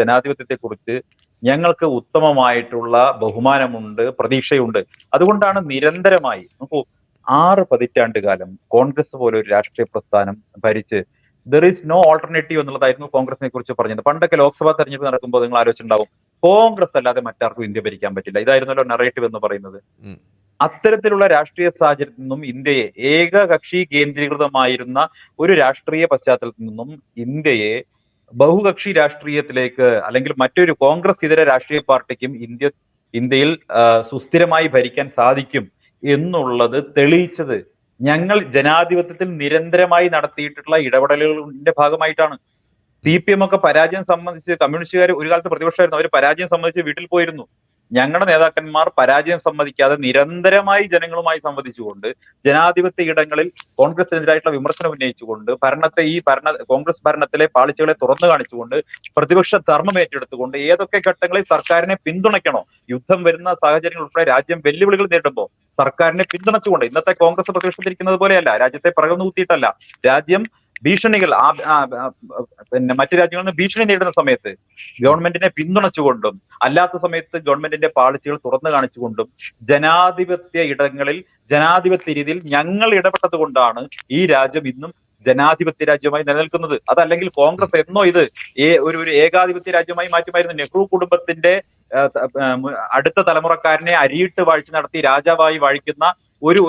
ജനാധിപത്യത്തെക്കുറിച്ച് ഞങ്ങൾക്ക് ഉത്തമമായിട്ടുള്ള ബഹുമാനമുണ്ട്, പ്രതീക്ഷയുണ്ട്. അതുകൊണ്ടാണ് നിരന്തരമായി, നോക്കൂ, 6 പതിറ്റാണ്ട് കാലം കോൺഗ്രസ് പോലെ ഒരു രാഷ്ട്രീയ പ്രസ്ഥാനം ഭരിച്ച് ദർ ഈസ് നോ ഓൾട്ടർനേറ്റീവ് എന്നുള്ളതായിരുന്നു കോൺഗ്രസിനെ കുറിച്ച് പറഞ്ഞത്. പണ്ടൊക്കെ ലോക്സഭാ തെരഞ്ഞെടുപ്പ് നടക്കുമ്പോൾ നിങ്ങൾ ആലോചിച്ചിട്ടുണ്ടാവും, കോൺഗ്രസ് അല്ലാതെ മറ്റാർക്കും ഇന്ത്യ ഭരിക്കാൻ പറ്റില്ല. ഇതായിരുന്നല്ലോ നറേറ്റീവ് എന്ന് പറയുന്നത്. അത്തരത്തിലുള്ള രാഷ്ട്രീയ സാഹചര്യത്തിൽ നിന്നും ഇന്ത്യയെ, ഏകകക്ഷി കേന്ദ്രീകൃതമായിരുന്ന ഒരു രാഷ്ട്രീയ പശ്ചാത്തലത്തിൽ നിന്നും ഇന്ത്യയെ ബഹുകക്ഷി രാഷ്ട്രീയത്തിലേക്ക്, അല്ലെങ്കിൽ മറ്റൊരു കോൺഗ്രസ് ഇതര രാഷ്ട്രീയ പാർട്ടിക്കും ഇന്ത്യയിൽ സുസ്ഥിരമായി ഭരിക്കാൻ സാധിക്കും എന്നുള്ളത് തെളിയിച്ചത് ഞങ്ങൾ ജനാധിപത്യത്തിൽ നിരന്തരമായി നടത്തിയിട്ടുള്ള ഇടപെടലുകളുടെ ഭാഗമായിട്ടാണ്. CPM ഒക്കെ പരാജയം സംബന്ധിച്ച്, കമ്മ്യൂണിസ്റ്റുകാർ ഒരു കാലത്ത് പ്രതിപക്ഷമായിരുന്നു, അവർ പരാജയം സംബന്ധിച്ച് വീട്ടിൽ പോയിരുന്നു. ഞങ്ങളുടെ നേതാക്കന്മാർ പരാജയം സമ്മതിക്കാതെ നിരന്തരമായി ജനങ്ങളുമായി സംവദിച്ചുകൊണ്ട്, ജനാധിപത്യ ഇടങ്ങളിൽ കോൺഗ്രസിനെതിരായിട്ടുള്ള വിമർശനം ഉന്നയിച്ചുകൊണ്ട്, കോൺഗ്രസ് ഭരണത്തിലെ പാളിച്ചകളെ തുറന്നു കാണിച്ചുകൊണ്ട്, പ്രതിപക്ഷ ധർമ്മം ഏറ്റെടുത്തുകൊണ്ട്, ഏതൊക്കെ ഘട്ടങ്ങളിൽ സർക്കാരിനെ പിന്തുണയ്ക്കണോ, യുദ്ധം വരുന്ന സാഹചര്യങ്ങൾ ഉൾപ്പെടെ രാജ്യം വെല്ലുവിളികൾ നേരിടുമ്പോൾ സർക്കാരിനെ പിന്തുണച്ചുകൊണ്ട്, ഇന്നത്തെ കോൺഗ്രസ് പ്രതിപക്ഷത്തിരിക്കുന്നത് പോലെയല്ല, രാജ്യത്തെ പ്രകടനൂത്തിയിട്ടല്ല, രാജ്യം ഭീഷണികൾ, മറ്റു രാജ്യങ്ങളിൽ നിന്ന് ഭീഷണി നേരിടുന്ന സമയത്ത് ഗവൺമെന്റിനെ പിന്തുണച്ചുകൊണ്ടും, അല്ലാത്ത സമയത്ത് ഗവൺമെന്റിന്റെ പാളിച്ചകൾ തുറന്നു കാണിച്ചുകൊണ്ടും, ജനാധിപത്യ ഇടങ്ങളിൽ ജനാധിപത്യ രീതിയിൽ ഞങ്ങൾ ഇടപെട്ടത് കൊണ്ടാണ് ഈ രാജ്യം ഇന്നും ജനാധിപത്യ രാജ്യമായി നിലനിൽക്കുന്നത്. അതല്ലെങ്കിൽ കോൺഗ്രസ് എന്നോ ഇത് ഒരു ഏകാധിപത്യ രാജ്യമായി മാറ്റുമായിരുന്നു. നെഹ്റു കുടുംബത്തിന്റെ അടുത്ത തലമുറക്കാരനെ അരിയിട്ട് വാഴ്ച നടത്തി രാജാവായി വാഴിക്കുന്ന ഒരു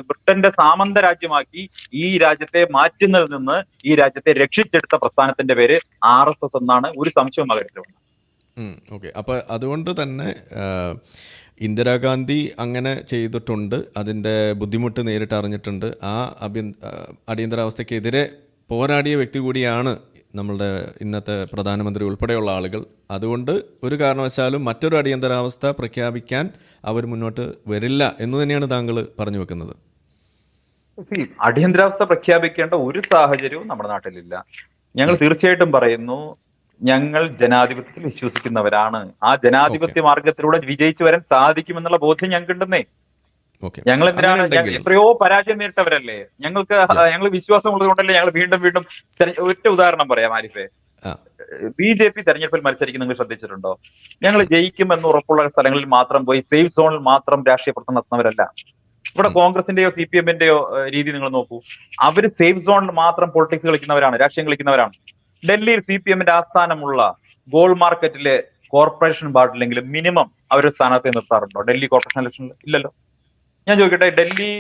ബ്രിട്ടന്റെ സാമന്ത രാജ്യമാക്കി ഈ രാജ്യത്തെ മാറ്റുന്നതിൽ നിന്ന് ഈ രാജ്യത്തെ രക്ഷിച്ചെടുത്ത പ്രസ്ഥാനത്തിന്റെ പേര് RSS എന്നാണ്. ഒരു സംശയവും അകറ്റില്ല. ഓക്കെ. അപ്പോൾ അതുകൊണ്ട് തന്നെ ഇന്ദിരാഗാന്ധി അങ്ങനെ ചെയ്തിട്ടുണ്ട്, അതിൻ്റെ ബുദ്ധിമുട്ട് നേരിട്ട് അറിഞ്ഞിട്ടുണ്ട്. ആ അടിയന്തരാവസ്ഥക്കെതിരെ പോരാടിയ വ്യക്തി കൂടിയാണ് നമ്മളുടെ ഇന്നത്തെ പ്രധാനമന്ത്രി ഉൾപ്പെടെയുള്ള ആളുകൾ. അതുകൊണ്ട് ഒരു കാരണവശാലും മറ്റൊരു അടിയന്തരാവസ്ഥ പ്രഖ്യാപിക്കാൻ അവർ മുന്നോട്ട് വരില്ല എന്ന് തന്നെയാണ് താങ്കൾ പറഞ്ഞു വെക്കുന്നത്. അടിയന്തരാവസ്ഥ പ്രഖ്യാപിക്കേണ്ട ഒരു സാഹചര്യവും നമ്മുടെ നാട്ടിലില്ല. ഞങ്ങൾ തീർച്ചയായിട്ടും പറയുന്നു, ഞങ്ങൾ ജനാധിപത്യത്തിൽ വിശ്വസിക്കുന്നവരാണ്. ആ ജനാധിപത്യ മാർഗത്തിലൂടെ വിജയിച്ചു വരാൻ സാധിക്കുമെന്നുള്ള ബോധ്യം ഞങ്ങൾക്കുണ്ടെന്നേ. ഞങ്ങൾ എന്തിനാണ്, എത്രയോ പരാജയം നേരിട്ടവരല്ലേ. ഞങ്ങൾ വിശ്വാസം ഉള്ളത് കൊണ്ടല്ലേ ഞങ്ങൾ വീണ്ടും ഒറ്റ ഉദാഹരണം പറയാം ആരിഫെ. BJP തെരഞ്ഞെടുപ്പിൽ മത്സരിക്കുന്ന നിങ്ങൾ ശ്രദ്ധിച്ചിട്ടുണ്ടോ? ഞങ്ങൾ ജയിക്കുമെന്ന് ഉറപ്പുള്ള സ്ഥലങ്ങളിൽ മാത്രം പോയി സേഫ് സോണിൽ മാത്രം രാഷ്ട്രീയ പ്രവർത്തനം നടത്തുന്നവരല്ല. ഇവിടെ കോൺഗ്രസിന്റെയോ CPMന്റെയോ രീതി നിങ്ങൾ നോക്കൂ. അവര് സേഫ് സോണിൽ മാത്രം പൊളിറ്റിക്സ് കളിക്കുന്നവരാണ്, രാഷ്ട്രീയം കളിക്കുന്നവരാണ്. ഡൽഹിയിൽ CPMന്റെ ആസ്ഥാനമുള്ള ഗോൾഡ് മാർക്കറ്റിലെ കോർപ്പറേഷൻ വാർഡിലെങ്കിലും മിനിമം അവർ സ്ഥാനാർത്ഥിയെ നിർത്താറുണ്ടോ? ഡൽഹി കോർപ്പറേഷൻ ഇലക്ഷനിൽ ഇല്ലല്ലോ. ഞാൻ ചോദിക്കട്ടെ, ഡൽഹി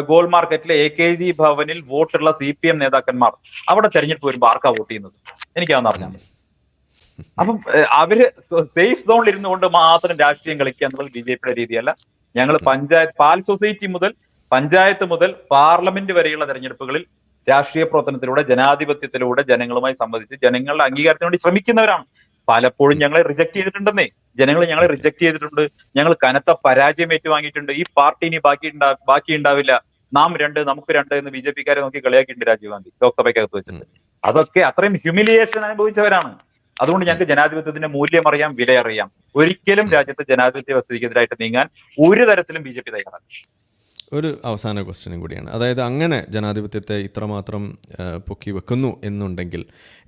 ഗോൾ മാർക്കറ്റിലെ AKG ഭവനിൽ വോട്ടുള്ള CPM നേതാക്കന്മാർ അവിടെ തെരഞ്ഞെടുപ്പ് വരുമ്പോൾ ആർക്കാ വോട്ട് ചെയ്യുന്നത്? എനിക്കാന്ന് അറിഞ്ഞാൽ മതി. അപ്പം അവര് സേഫ് സോണിൽ ഇരുന്നുകൊണ്ട് മാത്രം രാഷ്ട്രീയം കളിക്കുക എന്നുള്ളത് BJPയുടെ രീതിയല്ല. ഞങ്ങൾ പാൽ സൊസൈറ്റി മുതൽ പഞ്ചായത്ത് മുതൽ പാർലമെന്റ് വരെയുള്ള തെരഞ്ഞെടുപ്പുകളിൽ രാഷ്ട്രീയ പ്രവർത്തനത്തിലൂടെ ജനാധിപത്യത്തിലൂടെ ജനങ്ങളുമായി സംവദിച്ച് ജനങ്ങളുടെ അംഗീകാരത്തിന് വേണ്ടി ശ്രമിക്കുന്നവരാണ്. പലപ്പോഴും ഞങ്ങളെ റിജക്ട് ചെയ്തിട്ടുണ്ടെന്നേ. ജനങ്ങൾ ഞങ്ങളെ റിജക്ട് ചെയ്തിട്ടുണ്ട്. ഞങ്ങൾ കനത്ത പരാജയം ഏറ്റുവാങ്ങിയിട്ടുണ്ട്. ഈ പാർട്ടി ഇനി ബാക്കി ഉണ്ടാവില്ല, നാം രണ്ട് നമുക്ക് രണ്ട് എന്ന് BJPക്കാരെ നോക്കി കളിയാക്കിയിട്ടുണ്ട് രാജീവ് ഗാന്ധി ലോക്സഭയ്ക്കകത്ത് വെച്ചിട്ട്. അതൊക്കെ അത്രയും ഹ്യൂമിലിയേഷൻ അനുഭവിച്ചവരാണ്. അതുകൊണ്ട് ഞങ്ങൾക്ക് ജനാധിപത്യത്തിന്റെ മൂല്യം അറിയാം, വില അറിയാം. ഒരിക്കലും രാജ്യത്ത് ജനാധിപത്യ വ്യവസ്ഥയ്ക്കെതിരായിട്ട് നീങ്ങാൻ ഒരു തരത്തിലും BJP തയ്യാറാണ്. ഒരു അവസാന ക്വസ്റ്റ്യനും കൂടിയാണ്. അതായത് അങ്ങനെ ജനാധിപത്യത്തെ ഇത്രമാത്രം പൊക്കി വെക്കുന്നു എന്നുണ്ടെങ്കിൽ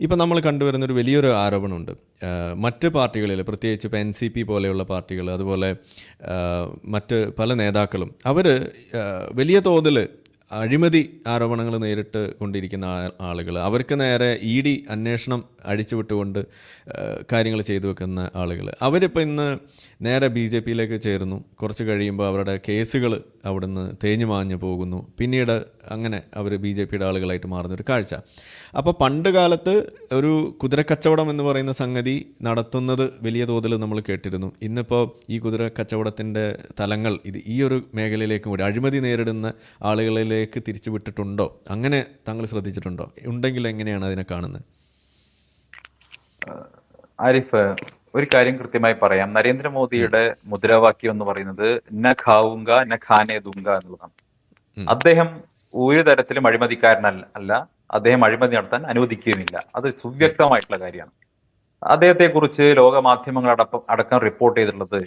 ഇപ്പം നമ്മൾ കണ്ടുവരുന്നൊരു വലിയൊരു ആരോപണമുണ്ട്. മറ്റ് പാർട്ടികളിൽ പ്രത്യേകിച്ച് ഇപ്പോൾ NCP പോലെയുള്ള പാർട്ടികൾ, അതുപോലെ മറ്റ് പല നേതാക്കളും അവർ വലിയ തോതിൽ അഴിമതി ആരോപണങ്ങൾ നേരിട്ട് കൊണ്ടിരിക്കുന്ന ആളുകൾ, അവർക്ക് നേരെ ED അന്വേഷണം അഴിച്ചുവിട്ടുകൊണ്ട് കാര്യങ്ങൾ ചെയ്തു വെക്കുന്ന ആളുകൾ, അവരിപ്പോൾ ഇന്ന് നേരെ BJPയിലേക്ക് ചേരുന്നു. കുറച്ച് കഴിയുമ്പോൾ അവരുടെ കേസുകൾ അവിടുന്ന് തേഞ്ഞു മാഞ്ഞു പോകുന്നു. പിന്നീട് അങ്ങനെ അവർ BJPയുടെ ആളുകളായിട്ട് മാറുന്നൊരു കാഴ്ച. അപ്പോൾ പണ്ട് കാലത്ത് ഒരു കുതിരക്കച്ചവടം എന്ന് പറയുന്ന സംഗതി നടത്തുന്നത് വലിയ തോതിൽ നമ്മൾ കേട്ടിരുന്നു. ഇന്നിപ്പോൾ ഈ കുതിരക്കച്ചവടത്തിൻ്റെ തലങ്ങൾ ഈ ഒരു മേഖലയിലേക്കും കൂടി അഴിമതി നേരിടുന്ന ആളുകളിലേക്ക് തിരിച്ചു വിട്ടിട്ടുണ്ടോ? അങ്ങനെ താങ്കൾ ശ്രദ്ധിച്ചിട്ടുണ്ടോ? ഉണ്ടെങ്കിൽ എങ്ങനെയാണ് അതിനെ കാണുന്നത്? ആരിഫ്, ഒരു കാര്യം കൃത്യമായി പറയാം. നരേന്ദ്രമോദിയുടെ മുദ്രാവാക്യം എന്ന് പറയുന്നത് ന ഖാവുങ്ക ന ഖാനെ ദുങ്ക എന്നുള്ളതാണ്. അദ്ദേഹം ഒരു തരത്തിലും അഴിമതിക്കാരനല്ല. അദ്ദേഹം അഴിമതി നടത്താൻ അനുവദിക്കുകയുമില്ല. അത് സുവ്യക്തമായിട്ടുള്ള കാര്യമാണ്. അദ്ദേഹത്തെ കുറിച്ച് ലോക മാധ്യമങ്ങൾ അടക്കം റിപ്പോർട്ട് ചെയ്തിട്ടുള്ളത്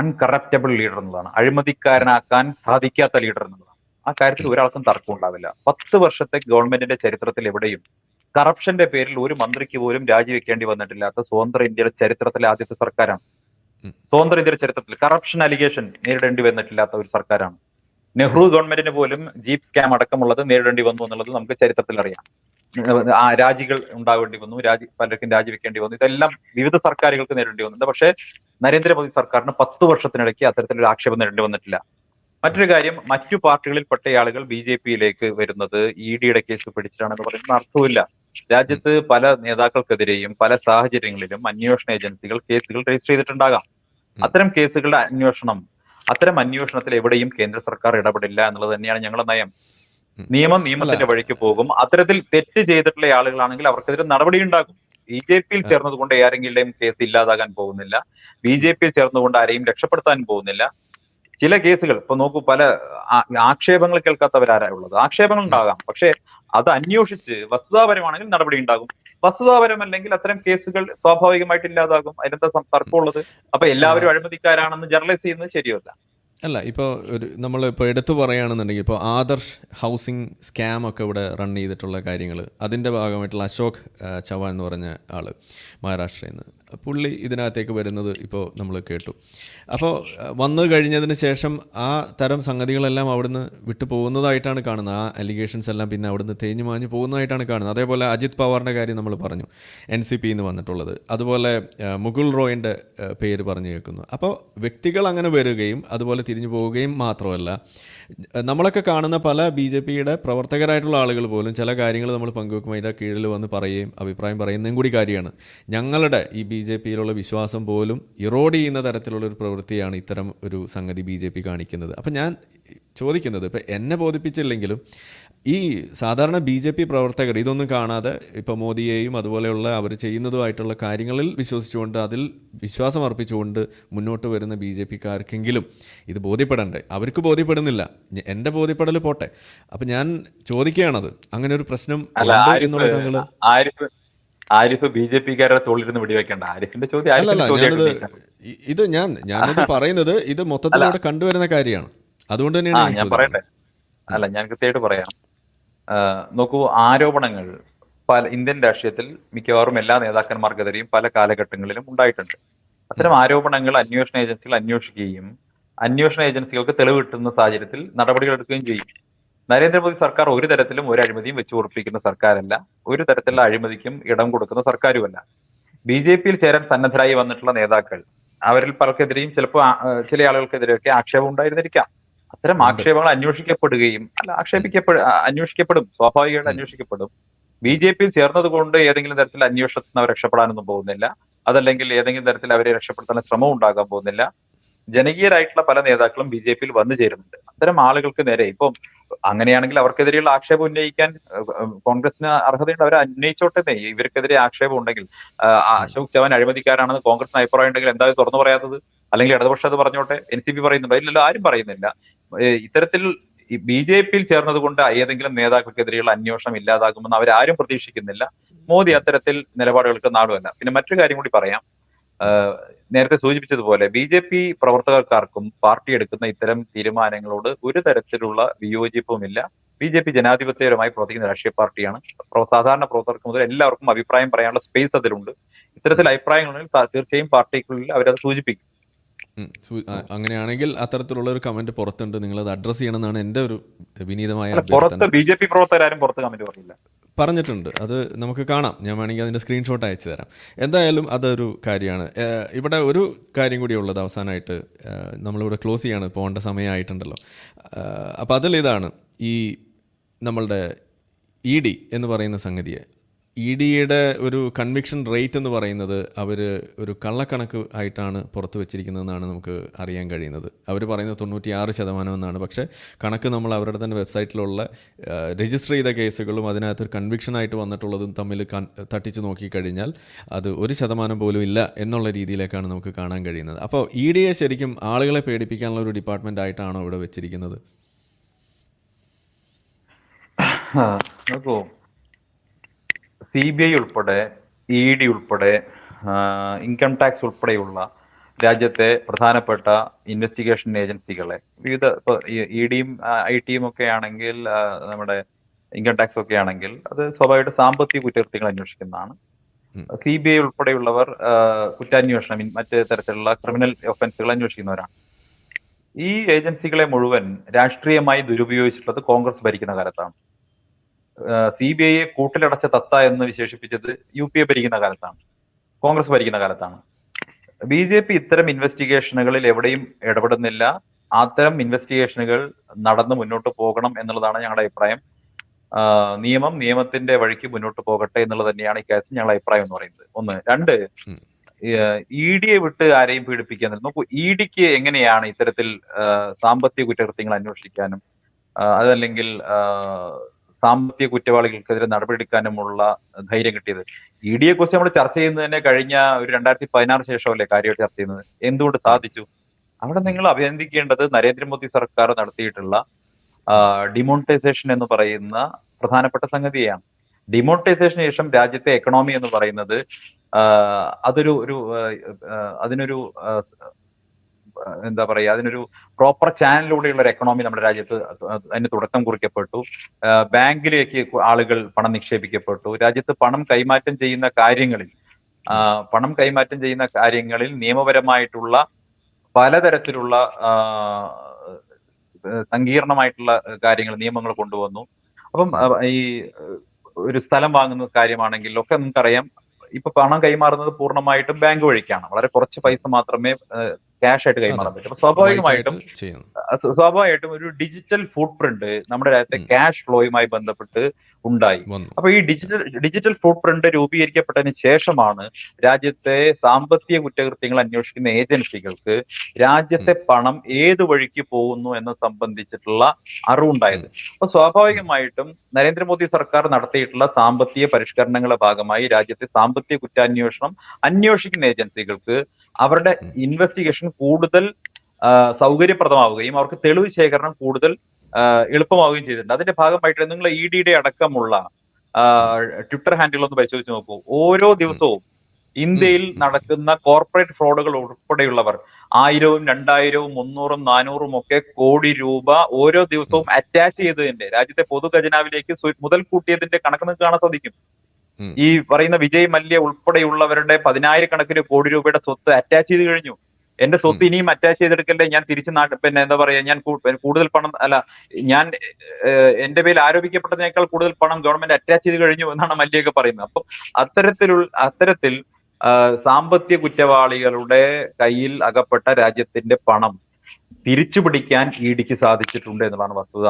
അൺകറപ്റ്റബിൾ ലീഡർ എന്നുള്ളതാണ്. അഴിമതിക്കാരനാക്കാൻ സാധിക്കാത്ത ലീഡർ എന്നുള്ളതാണ്. ആ കാര്യത്തിൽ ഒരാൾക്കും തർക്കം ഉണ്ടാവില്ല. 10 വർഷത്തെ ഗവൺമെന്റിന്റെ ചരിത്രത്തിൽ എവിടെയും കറപ്ഷന്റെ പേരിൽ ഒരു മന്ത്രിക്ക് പോലും രാജിവെക്കേണ്ടി വന്നിട്ടില്ലാത്ത സ്വതന്ത്ര ഇന്ത്യയുടെ ചരിത്രത്തിലെ ആദ്യത്തെ സർക്കാരാണ്. സ്വതന്ത്ര ഇന്ത്യയുടെ ചരിത്രത്തിൽ കറപ്ഷൻ അലിഗേഷൻ നേരിടേണ്ടി വന്നിട്ടില്ലാത്ത ഒരു സർക്കാരാണ്. നെഹ്റു ഗവൺമെന്റിന് പോലും ജീപ്പ് സ്കാം അടക്കമുള്ളത് നേരിടേണ്ടി വന്നു എന്നുള്ളത് നമുക്ക് ചരിത്രത്തിൽ അറിയാം. രാജികൾ ഉണ്ടാവേണ്ടി വന്നു, പലർക്കും രാജിവെക്കേണ്ടി വന്നു. ഇതെല്ലാം വിവിധ സർക്കാരുകൾക്ക് നേരിടേണ്ടി വന്നിട്ടുണ്ട്. പക്ഷേ നരേന്ദ്രമോദി സർക്കാരിന് 10 വർഷത്തിനിടയ്ക്ക് അത്തരത്തിലൊരു ആക്ഷേപം നേരിടേണ്ടി വന്നിട്ടില്ല. മറ്റൊരു കാര്യം, മറ്റു പാർട്ടികളിൽപ്പെട്ട ആളുകൾ BJPയിലേക്ക് വരുന്നത് EDയുടെ കേസ് പിടിച്ചിട്ടാണെന്ന് പറയുന്നത് അർത്ഥമില്ല. രാജ്യത്ത് പല നേതാക്കൾക്കെതിരെയും പല സാഹചര്യങ്ങളിലും അന്വേഷണ ഏജൻസികൾ കേസുകൾ രജിസ്റ്റർ ചെയ്തിട്ടുണ്ടാകാം. അത്തരം അന്വേഷണത്തിൽ എവിടെയും കേന്ദ്ര സർക്കാർ ഇടപെടില്ല എന്നുള്ളത് തന്നെയാണ് ഞങ്ങളുടെ നയം. നിയമത്തിന്റെ വഴിക്ക് പോകും. അത്തരത്തിൽ തെറ്റ് ചെയ്തിട്ടുള്ള ആളുകളാണെങ്കിൽ അവർക്കെതിരെ നടപടി ഉണ്ടാകും. BJPയിൽ ചേർന്നതുകൊണ്ട് ആരെങ്കിലും കേസ് ഇല്ലാതാകാൻ പോകുന്നില്ല. BJPയിൽ ചേർന്നുകൊണ്ട് ആരെയും രക്ഷപ്പെടുത്താൻ പോകുന്നില്ല. ചില കേസുകൾ ഇപ്പൊ നോക്കൂ, പല ആക്ഷേപങ്ങൾ കേൾക്കാത്തവരാരാ ഉള്ളത്? ആക്ഷേപങ്ങൾ ഉണ്ടാകാം, പക്ഷെ അത് അന്വേഷിച്ച് വസ്തുതാപരമാണെങ്കിൽ നടപടി ഉണ്ടാകും. വസ്തുതാപരമല്ലെങ്കിൽ അത്തരം കേസുകൾ സ്വാഭാവികമായിട്ട് ഇല്ലാതാകും. അതിനെന്താ തർക്കമുള്ളത്? അപ്പൊ എല്ലാവരും അഴിമതിക്കാരാണെന്ന് ജനറലൈസ് ചെയ്യുന്നത് ശരിയല്ല. അല്ല, ഇപ്പോൾ നമ്മളിപ്പോൾ എടുത്തു പറയുകയാണെന്നുണ്ടെങ്കിൽ ഇപ്പോൾ ആദർശ് ഹൗസിംഗ് സ്കാം ഒക്കെ ഇവിടെ റൺ ചെയ്തിട്ടുള്ള കാര്യങ്ങൾ, അതിൻ്റെ ഭാഗമായിട്ടുള്ള അശോക് ചവാൻ എന്ന് പറഞ്ഞ ആൾ മഹാരാഷ്ട്രയിൽ നിന്ന്, പുള്ളി ഇതിനകത്തേക്ക് വരുന്നത് ഇപ്പോൾ നമ്മൾ കേട്ടു. അപ്പോൾ വന്നു കഴിഞ്ഞതിന് ശേഷം ആ തരം സംഗതികളെല്ലാം അവിടുന്ന് വിട്ടു പോകുന്നതായിട്ടാണ് കാണുന്നത്. ആ അലിഗേഷൻസ് എല്ലാം പിന്നെ അവിടുന്ന് തേഞ്ഞു മാഞ്ഞു പോകുന്നതായിട്ടാണ് കാണുന്നത്. അതേപോലെ അജിത് പവാറിൻ്റെ കാര്യം നമ്മൾ പറഞ്ഞു, NCPയിൽ നിന്ന് വന്നിട്ടുള്ളത്. അതുപോലെ മുകുൾ റോയിൻ്റെ പേര് പറഞ്ഞു കേൾക്കുന്നു. അപ്പോൾ വ്യക്തികൾ അങ്ങനെ വരികയും അതുപോലെ തിരിഞ്ഞു പോവുകയും മാത്രമല്ല, നമ്മളൊക്കെ കാണുന്ന പല BJPയുടെ പ്രവർത്തകരായിട്ടുള്ള ആളുകൾ പോലും ചില കാര്യങ്ങൾ നമ്മൾ പങ്കുവെക്കുമ്പോൾ അതിൻ്റെ കീഴിൽ വന്ന് പറയുകയും അഭിപ്രായം പറയുന്നതും കൂടി കാര്യമാണ്. ഞങ്ങളുടെ ഈ BJPയിലുള്ള വിശ്വാസം പോലും ഇറോഡ് ചെയ്യുന്ന തരത്തിലുള്ളൊരു പ്രവൃത്തിയാണ് ഇത്തരം ഒരു സംഗതി BJP കാണിക്കുന്നത്. അപ്പം ഞാൻ ചോദിക്കുന്നത്, ഇപ്പം എന്നെ ബോധിപ്പിച്ചില്ലെങ്കിലും ഈ സാധാരണ BJP പ്രവർത്തകർ ഇതൊന്നും കാണാതെ ഇപ്പോൾ മോദിയെയും അതുപോലെയുള്ള അവർ ചെയ്യുന്നതുമായിട്ടുള്ള കാര്യങ്ങളിൽ വിശ്വസിച്ചുകൊണ്ട് അതിൽ വിശ്വാസം അർപ്പിച്ചുകൊണ്ട് മുന്നോട്ട് വരുന്ന BJPക്കാർക്കെങ്കിലും ഇത് ബോധ്യപ്പെടണ്ടേ? അവർക്ക് ബോധ്യപ്പെടുന്നില്ല. എൻ്റെ ബോധ്യപ്പെടൽ പോട്ടെ. അപ്പം ഞാൻ ചോദിക്കുകയാണത്, അങ്ങനെ ഒരു പ്രശ്നം എന്നുള്ളത് താങ്കൾ ആരിഫ് BJPക്കാരുടെ തോളിലിരുന്ന് വെടിവെക്കേണ്ട. ആരിഫിന്റെ ചോദ്യം ഞാനിത് പറയുന്നത് ഇത് മൊത്തത്തിൽ അവിടെ കണ്ടുവരുന്ന കാര്യമാണ്. അതുകൊണ്ട് തന്നെയാണ് ഞാൻ പറയട്ടെ. ഞാൻ കൃത്യമായിട്ട് പറയാം. നോക്കൂ, ആരോപണങ്ങൾ ഇന്ത്യൻ രാഷ്ട്രീയത്തിൽ മിക്കവാറും എല്ലാ നേതാക്കന്മാർക്കെതിരെയും പല കാലഘട്ടങ്ങളിലും ഉണ്ടായിട്ടുണ്ട്. അത്തരം ആരോപണങ്ങൾ അന്വേഷണ ഏജൻസികൾ അന്വേഷിക്കുകയും അന്വേഷണ ഏജൻസികൾക്ക് തെളിവ് കിട്ടുന്ന സാഹചര്യത്തിൽ നടപടികൾ എടുക്കുകയും ചെയ്യും. നരേന്ദ്രമോദി സർക്കാർ ഒരു തരത്തിലും ഒരു അഴിമതിയും വെച്ച് ഉറപ്പിക്കുന്ന സർക്കാരല്ല. ഒരു തരത്തിലുള്ള അഴിമതിക്കും ഇടം കൊടുക്കുന്ന സർക്കാരുമല്ല. BJP-യിൽ ചേരാൻ സന്നദ്ധരായി വന്നിട്ടുള്ള നേതാക്കൾ, അവരിൽ പലർക്കെതിരെയും ചിലപ്പോൾ ചില ആളുകൾക്കെതിരെയൊക്കെ ആക്ഷേപം ഉണ്ടായിരുന്നിരിക്കാം. അത്തരം ഉണ്ട്. ആക്ഷേപങ്ങൾ അന്വേഷിക്കപ്പെടുകയും അന്വേഷിക്കപ്പെടും, സ്വാഭാവികമായിട്ട് അന്വേഷിക്കപ്പെടും. BJP-യിൽ ചേർന്നത് കൊണ്ട് ഏതെങ്കിലും തരത്തിൽ അന്വേഷണത്തിൽ നിന്ന് അവർ രക്ഷപ്പെടാനൊന്നും പോകുന്നില്ല. അതല്ലെങ്കിൽ ഏതെങ്കിലും തരത്തിൽ അവരെ രക്ഷപ്പെടുത്താൻ ശ്രമം ഉണ്ടാകാൻ പോകുന്നില്ല. ജനകീയരായിട്ടുള്ള പല നേതാക്കളും BJP-യിൽ വന്നു ചേരുന്നുണ്ട്. അത്തരം ആളുകൾക്ക് നേരെ ഇപ്പം അങ്ങനെയാണെങ്കിൽ അവർക്കെതിരെയുള്ള ആക്ഷേപം ഉന്നയിക്കാൻ കോൺഗ്രസിന് അർഹതയുണ്ട്, അവരെ ഉന്നയിച്ചോട്ടെ. ഇവർക്കെതിരെ ആക്ഷേപം ഉണ്ടെങ്കിൽ അശോക് ചവാൻ അഴിമതിക്കാരാണെന്ന് കോൺഗ്രസിന് അഭിപ്രായം ഉണ്ടെങ്കിൽ എന്താ തുറന്നു പറയാത്തത്? അല്ലെങ്കിൽ ഇടതുപക്ഷം അത് പറഞ്ഞോട്ടെ. NCP പറയുന്നുണ്ടോ? ഇല്ലല്ലോ, ആരും പറയുന്നില്ല. ഇത്തരത്തിൽ BJP-യിൽ ചേർന്നത് കൊണ്ട് ഏതെങ്കിലും നേതാക്കൾക്കെതിരെയുള്ള അന്വേഷണം ഇല്ലാതാകുമെന്ന് അവരാരും പ്രതീക്ഷിക്കുന്നില്ല. മോദി അത്തരത്തിൽ നിലപാടുകൾക്ക് നാടുമല്ല. പിന്നെ മറ്റൊരു കാര്യം കൂടി പറയാം. നേരത്തെ സൂചിപ്പിച്ചതുപോലെ BJP പ്രവർത്തകർക്കാർക്കും പാർട്ടി എടുക്കുന്ന ഇത്തരം തീരുമാനങ്ങളോട് ഒരു തരത്തിലുള്ള വിയോജിപ്പുമില്ല. BJP ജനാധിപത്യപരമായി പ്രവർത്തിക്കുന്ന രാഷ്ട്രീയ പാർട്ടിയാണ്. സാധാരണ പ്രവർത്തകർക്ക് മുതൽ എല്ലാവർക്കും അഭിപ്രായം പറയാനുള്ള സ്പേസ് അതിലുണ്ട്. ഇത്തരത്തിൽ അഭിപ്രായങ്ങളുണ്ടെങ്കിൽ തീർച്ചയായും പാർട്ടിക്കുള്ളിൽ അവരത് സൂചിപ്പിക്കും. അങ്ങനെയാണെങ്കിൽ അത്തരത്തിലുള്ള ഒരു കമന്റ് പുറത്തുണ്ട്, നിങ്ങളത് അഡ്രസ് ചെയ്യണമെന്നാണ് എൻ്റെ ഒരു വിനീതമായ പുറത്ത് അഭ്യർത്ഥന. BJP പ്രവർത്തകരാരും പുറത്ത് കമന്റ് പറയില്ല. പറഞ്ഞിട്ടുണ്ട്, അത് നമുക്ക് കാണാം. ഞാൻ വേണമെങ്കിൽ അതിൻ്റെ സ്ക്രീൻഷോട്ട് അയച്ചു തരാം. എന്തായാലും അതൊരു കാര്യമാണ്. ഇവിടെ ഒരു കാര്യം കൂടി ഉള്ളത് അവസാനമായിട്ട്, നമ്മളിവിടെ ക്ലോസ് ചെയ്യാണ്, പോകേണ്ട സമയമായിട്ടുണ്ടല്ലോ. അപ്പോൾ അതിലിതാണ് ഈ നമ്മളുടെ ED എന്ന് പറയുന്ന സംഗതിയെ, EDയുടെ ഒരു കൺവിക്ഷൻ റേറ്റ് എന്ന് പറയുന്നത് അവർ ഒരു കള്ളക്കണക്ക് ആയിട്ടാണ് പുറത്ത് വെച്ചിരിക്കുന്നതെന്നാണ് നമുക്ക് അറിയാൻ കഴിയുന്നത്. അവർ പറയുന്നത് 96% എന്നാണ്. പക്ഷേ കണക്ക് നമ്മൾ അവരുടെ തന്നെ വെബ്സൈറ്റിലുള്ള രജിസ്റ്റർ ചെയ്ത കേസുകളും അതിനകത്തൊരു കൺവിക്ഷനായിട്ട് വന്നിട്ടുള്ളതും തമ്മിൽ തട്ടിച്ച് നോക്കിക്കഴിഞ്ഞാൽ അത് 1% പോലും ഇല്ല എന്നുള്ള രീതിയിലേക്കാണ് നമുക്ക് കാണാൻ കഴിയുന്നത്. അപ്പോൾ EDയെ ശരിക്കും ആളുകളെ പേടിപ്പിക്കാനുള്ള ഒരു ഡിപ്പാർട്ട്മെൻ്റ് ആയിട്ടാണോ ഇവിടെ വെച്ചിരിക്കുന്നത്? നോക്കൂ, CBI ഉൾപ്പെടെ ED ഉൾപ്പെടെ ഇൻകം ടാക്സ് ഉൾപ്പെടെയുള്ള രാജ്യത്തെ പ്രധാനപ്പെട്ട ഇൻവെസ്റ്റിഗേഷൻ ഏജൻസികളെ വിവിധ EDയും IT-യും ഒക്കെ ആണെങ്കിൽ, നമ്മുടെ ഇൻകം ടാക്സ് ഒക്കെ ആണെങ്കിൽ അത് സ്വാഭാവികമായിട്ട് സാമ്പത്തിക കുറ്റകൃത്യങ്ങൾ അന്വേഷിക്കുന്നതാണ്. CBI ഉൾപ്പെടെയുള്ളവർ കുറ്റാന്വേഷണം, മറ്റ് തരത്തിലുള്ള ക്രിമിനൽ ഒഫൻസുകൾ അന്വേഷിക്കുന്നവരാണ്. ഈ ഏജൻസികളെ മുഴുവൻ രാഷ്ട്രീയമായി ദുരുപയോഗിച്ചിട്ടുള്ളത് കോൺഗ്രസ് ഭരിക്കുന്ന കാലത്താണ്. CBIയെ കൂട്ടിലടച്ച തത്ത എന്ന് വിശേഷിപ്പിച്ചത് UPA ഭരിക്കുന്ന കാലത്താണ്, കോൺഗ്രസ് ഭരിക്കുന്ന കാലത്താണ്. BJP ഇത്തരം ഇൻവെസ്റ്റിഗേഷനുകളിൽ എവിടെയും ഇടപെടുന്നില്ല. അത്തരം ഇൻവെസ്റ്റിഗേഷനുകൾ നടന്ന് മുന്നോട്ട് പോകണം എന്നുള്ളതാണ് ഞങ്ങളുടെ അഭിപ്രായം. നിയമത്തിന്റെ വഴിക്ക് മുന്നോട്ട് പോകട്ടെ എന്നുള്ളത് തന്നെയാണ് ഇക്കാര്യത്തിൽ ഞങ്ങളുടെ അഭിപ്രായം എന്ന് പറയുന്നത്. ഒന്ന്. രണ്ട്, EDയെ വിട്ട് ആരെയും പീഡിപ്പിക്കാൻ നോക്കൂ. EDക്ക് എങ്ങനെയാണ് ഇത്തരത്തിൽ സാമ്പത്തിക കുറ്റകൃത്യങ്ങൾ അന്വേഷിക്കാനും അതല്ലെങ്കിൽ സാമ്പത്തിക കുറ്റവാളികൾക്കെതിരെ നടപടിയെടുക്കാനുമുള്ള ധൈര്യം കിട്ടിയത്? EDയെ കുറിച്ച് നമ്മൾ ചർച്ച ചെയ്യുന്നത് തന്നെ കഴിഞ്ഞ ഒരു 2016 ശേഷമല്ലേ കാര്യമായിട്ട് ചർച്ച ചെയ്യുന്നത്. എന്തുകൊണ്ട് സാധിച്ചു? അവിടെ നിങ്ങൾ അഭിനന്ദിക്കേണ്ടത് നരേന്ദ്രമോദി സർക്കാർ നടത്തിയിട്ടുള്ള ഡിമോണിറ്റൈസേഷൻ എന്ന് പറയുന്ന പ്രധാനപ്പെട്ട സംഗതിയാണ്. ഡിമോണിറ്റൈസേഷന് ശേഷം രാജ്യത്തെ എക്കണോമി എന്ന് പറയുന്നത് അതിനൊരു എന്താ പറയുക, അതിനൊരു പ്രോപ്പർ ചാനലിലൂടെയുള്ള ഒരു എക്കണോമി നമ്മുടെ രാജ്യത്ത് അതിന് തുടക്കം കുറിക്കപ്പെട്ടു. ബാങ്കിലേക്ക് ആളുകൾ പണം നിക്ഷേപിക്കപ്പെട്ടു. രാജ്യത്ത് പണം കൈമാറ്റം ചെയ്യുന്ന കാര്യങ്ങളിൽ നിയമപരമായിട്ടുള്ള പലതരത്തിലുള്ള സങ്കീർണമായിട്ടുള്ള നിയമങ്ങൾ കൊണ്ടുവന്നു. അപ്പം ഈ ഒരു സ്ഥലം വാങ്ങുന്ന കാര്യമാണെങ്കിൽ ഒക്കെ നമുക്കറിയാം, ഇപ്പൊ പണം കൈമാറുന്നത് പൂർണ്ണമായിട്ടും ബാങ്ക് വഴിക്കാണ്. വളരെ കുറച്ച് പൈസ മാത്രമേ ക്യാഷ് ആയിട്ട് കൈമാറാൻ പറ്റും. സ്വാഭാവികമായിട്ടും ഒരു ഡിജിറ്റൽ ഫുട് പ്രിന്റ് നമ്മുടെ രാജ്യത്തെ ക്യാഷ് ഫ്ലോയുമായി ബന്ധപ്പെട്ട് ഉണ്ടായി. അപ്പൊ ഈ ഡിജിറ്റൽ ഫുട് പ്രിന്റ് രൂപീകരിക്കപ്പെട്ടതിന് ശേഷമാണ് രാജ്യത്തെ സാമ്പത്തിക കുറ്റകൃത്യങ്ങൾ അന്വേഷിക്കുന്ന ഏജൻസികൾക്ക് രാജ്യത്തെ പണം ഏത് വഴിക്ക് പോകുന്നു എന്ന് സംബന്ധിച്ചിട്ടുള്ള അറിവുണ്ടായത്. അപ്പൊ സ്വാഭാവികമായിട്ടും നരേന്ദ്രമോദി സർക്കാർ നടത്തിയിട്ടുള്ള സാമ്പത്തിക പരിഷ്കരണങ്ങളുടെ ഭാഗമായി രാജ്യത്തെ സാമ്പത്തിക കുറ്റാന്വേഷണം അന്വേഷിക്കുന്ന ഏജൻസികൾക്ക് അവരുടെ ഇൻവെസ്റ്റിഗേഷൻ കൂടുതൽ സൗകര്യപ്രദമാവുകയും അവർക്ക് തെളിവ് ശേഖരണം കൂടുതൽ എളുപ്പമാവുകയും ചെയ്തിട്ടുണ്ട്. അതിന്റെ ഭാഗമായിട്ട് നിങ്ങൾ EDയുടെ അടക്കമുള്ള ട്വിറ്റർ ഹാൻഡിൽ ഒന്ന് പരിശോധിച്ച് നോക്കൂ. ഓരോ ദിവസവും ഇന്ത്യയിൽ നടക്കുന്ന കോർപ്പറേറ്റ് ഫ്രോഡുകൾ ഉൾപ്പെടെയുള്ളവർ 1000, 2000, 300, 400 ഒക്കെ കോടി രൂപ ഓരോ ദിവസവും അറ്റാച്ച് ചെയ്തതിന്റെ, രാജ്യത്തെ പൊതു ഖജനാവിലേക്ക് മുതൽ കൂട്ടിയതിന്റെ കണക്ക് നിങ്ങൾക്ക് കാണാൻ സാധിക്കും. ഈ പറയുന്ന വിജയ് മല്യ ഉൾപ്പെടെയുള്ളവരുടെ 10,000 കോടി രൂപയുടെ സ്വത്ത് അറ്റാച്ച് ചെയ്ത് കഴിഞ്ഞു. എന്റെ സ്വത്ത് ഇനിയും അറ്റാച്ച് ചെയ്തെടുക്കല്ലേ, ഞാൻ തിരിച്ച് എന്താ പറയാ, ഞാൻ കൂടുതൽ പണം ഞാൻ എന്റെ പേരിൽ ആരോപിക്കപ്പെട്ടതിനേക്കാൾ കൂടുതൽ പണം ഗവൺമെന്റ് അറ്റാച്ച് ചെയ്ത് കഴിഞ്ഞു എന്നാണ് മല്യൊക്കെ പറയുന്നത്. അപ്പം അത്തരത്തിൽ സാമ്പത്തിക കുറ്റവാളികളുടെ കയ്യിൽ അകപ്പെട്ട രാജ്യത്തിന്റെ പണം തിരിച്ചു പിടിക്കാൻ ഇ ഡിക്ക് സാധിച്ചിട്ടുണ്ട് എന്നുള്ളതാണ് വസ്തുത.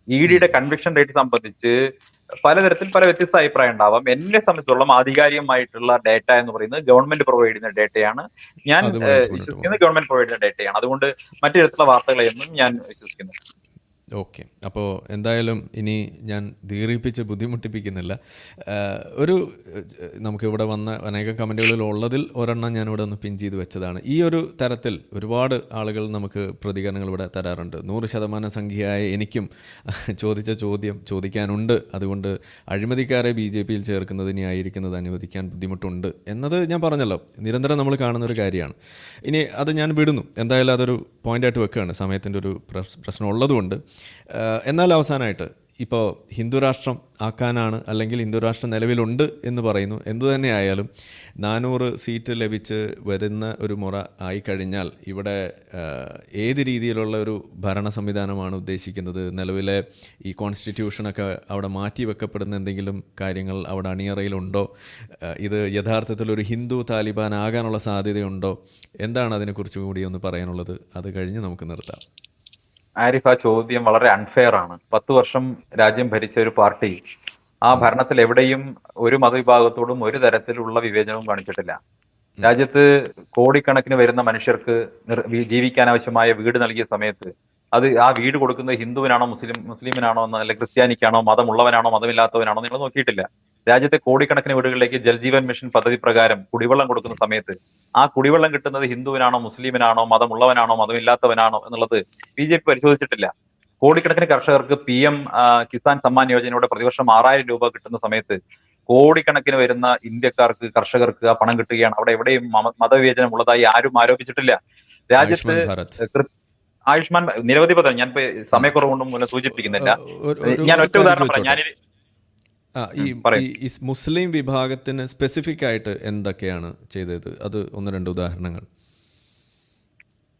ഇ ഡിയുടെ കൺവിക്ഷൻ റേറ്റ് സംബന്ധിച്ച് പലതരത്തിൽ പല വ്യത്യസ്ത അഭിപ്രായം ഉണ്ടാവാം. എന്നെ സംബന്ധിച്ചോളം ആധികാരികമായിട്ടുള്ള ഡേറ്റ എന്ന് പറയുന്നത് ഗവൺമെന്റ് പ്രൊവൈഡ് ചെയ്യുന്ന ഡേറ്റയാണ്. ഞാൻ അതുമായിട്ട് മുന്നോട്ട് പോകാം. വിശ്വസിക്കുന്നത് ഗവൺമെന്റ് പ്രൊവൈഡ് ചെയ്യുന്ന ഡേറ്റയാണ്. അതുകൊണ്ട് മറ്റു തരത്തിലുള്ള വാർത്തകളെയൊന്നും ഞാൻ വിശ്വസിക്കുന്നില്ല. ഓക്കെ. അപ്പോൾ എന്തായാലും ഇനി ഞാൻ ദീർഘിപ്പിച്ച് ബുദ്ധിമുട്ടിപ്പിക്കുന്നില്ല. ഒരു നമുക്കിവിടെ വന്ന അനേകം കമൻറ്റുകളിൽ ഉള്ളതിൽ ഒരെണ്ണം ഞാനിവിടെ ഒന്ന് പിൻ ചെയ്ത് വെച്ചതാണ്. ഈ ഒരു തരത്തിൽ ഒരുപാട് ആളുകൾ നമുക്ക് പ്രതികരണങ്ങൾ ഇവിടെ തരാറുണ്ട്. 100% സംഖ്യയായ എനിക്കും ചോദിച്ച ചോദ്യം ചോദിക്കാനുണ്ട്. അതുകൊണ്ട് അഴിമതിക്കാരെ BJPയിൽ ചേർക്കുന്നത് ഇനി ആയിരിക്കുന്നത് അനുവദിക്കാൻ ബുദ്ധിമുട്ടുണ്ട് എന്നത് ഞാൻ പറഞ്ഞല്ലോ, നിരന്തരം നമ്മൾ കാണുന്നൊരു കാര്യമാണ്. ഇനി അത് ഞാൻ വിടുന്നു. എന്തായാലും അതൊരു പോയിൻ്റായിട്ട് വെക്കുകയാണ്, സമയത്തിൻ്റെ ഒരു പ്രശ്നം ഉള്ളതുകൊണ്ട്. എന്നാൽ അവസാനമായിട്ട് ഇപ്പോൾ ഹിന്ദു രാഷ്ട്രം ആക്കാനാണ്, അല്ലെങ്കിൽ ഹിന്ദു രാഷ്ട്രം നിലവിലുണ്ട് എന്ന് പറയുന്നു. എന്തു തന്നെ ആയാലും 400 സീറ്റ് ലഭിച്ച് വരുന്ന ഒരു മുറ ആയിക്കഴിഞ്ഞാൽ ഇവിടെ ഏത് രീതിയിലുള്ള ഒരു ഭരണ സംവിധാനമാണ് ഉദ്ദേശിക്കുന്നത്? നിലവിലെ ഈ കോൺസ്റ്റിറ്റ്യൂഷനൊക്കെ അവിടെ മാറ്റി വെക്കപ്പെടുന്ന എന്തെങ്കിലും കാര്യങ്ങൾ അവിടെ അണിയറയിലുണ്ടോ? ഇത് യഥാർത്ഥത്തിൽ ഒരു ഹിന്ദു താലിബാൻ ആകാനുള്ള സാധ്യതയുണ്ടോ? എന്താണ് അതിനെക്കുറിച്ച് കൂടി ഒന്ന് പറയാനുള്ളത്? അത് കഴിഞ്ഞ് നമുക്ക് നിർത്താം. ആരിഫ്, ആ ചോദ്യം വളരെ അൺഫെയർ ആണ്. 10 വർഷം രാജ്യം ഭരിച്ച ഒരു പാർട്ടി ആ ഭരണത്തിൽ എവിടെയും ഒരു മതവിഭാഗത്തോടും ഒരു തരത്തിലുള്ള വിവേചനവും കാണിച്ചിട്ടില്ല. രാജ്യത്ത് കോടിക്കണക്കിന് വരുന്ന മനുഷ്യർക്ക് ജീവിക്കാൻ ആവശ്യമായ വീട് നൽകിയ സമയത്ത് അത് ആ വീട് കൊടുക്കുന്നത് ഹിന്ദുവിനാണോ മുസ്ലിമിനാണോ എന്ന്, അല്ലെങ്കിൽ ക്രിസ്ത്യാനിക്കാണോ, മതമുള്ളവനാണോ മതമില്ലാത്തവനാണോ നിങ്ങൾ നോക്കിയിട്ടില്ല. രാജ്യത്തെ കോടിക്കണക്കിന് വീടുകളിലേക്ക് ജൽജീവൻ മിഷൻ പദ്ധതി പ്രകാരം കുടിവെള്ളം കൊടുക്കുന്ന സമയത്ത് ആ കുടിവെള്ളം കിട്ടുന്നത് ഹിന്ദുവിനാണോ മുസ്ലിമിനാണോ മതമുള്ളവനാണോ മതമില്ലാത്തവനാണോ എന്നുള്ളത് BJP പരിശോധിച്ചിട്ടില്ല. കോടിക്കണക്കിന് കർഷകർക്ക് PM കിസാൻ സമ്മാൻ യോജനയുടെ പ്രതിവർഷം 6000 രൂപ കിട്ടുന്ന സമയത്ത് കോടിക്കണക്കിന് വരുന്ന ഇന്ത്യക്കാർക്ക്, കർഷകർക്ക് ആ പണം കിട്ടുകയാണ്. അവിടെ എവിടെയും മതവിവേചനം ഉള്ളതായി ആരും ആരോപിച്ചിട്ടില്ല. രാജ്യത്ത് ആയുഷ്മാൻ നിരവധി പദ്ധതി, ഞാൻ സമയക്കുറവുകൊണ്ടും മൂലം സൂചിപ്പിക്കുന്നില്ല. ഞാൻ ഒറ്റ ഉദാഹരണം പറയാം. ഈ മുസ്ലിം വിഭാഗത്തിന് സ്പെസിഫിക് ആയിട്ട് എന്തൊക്കെയാണ് ചെയ്തത്? അത് 1-2 ഉദാഹരണങ്ങൾ.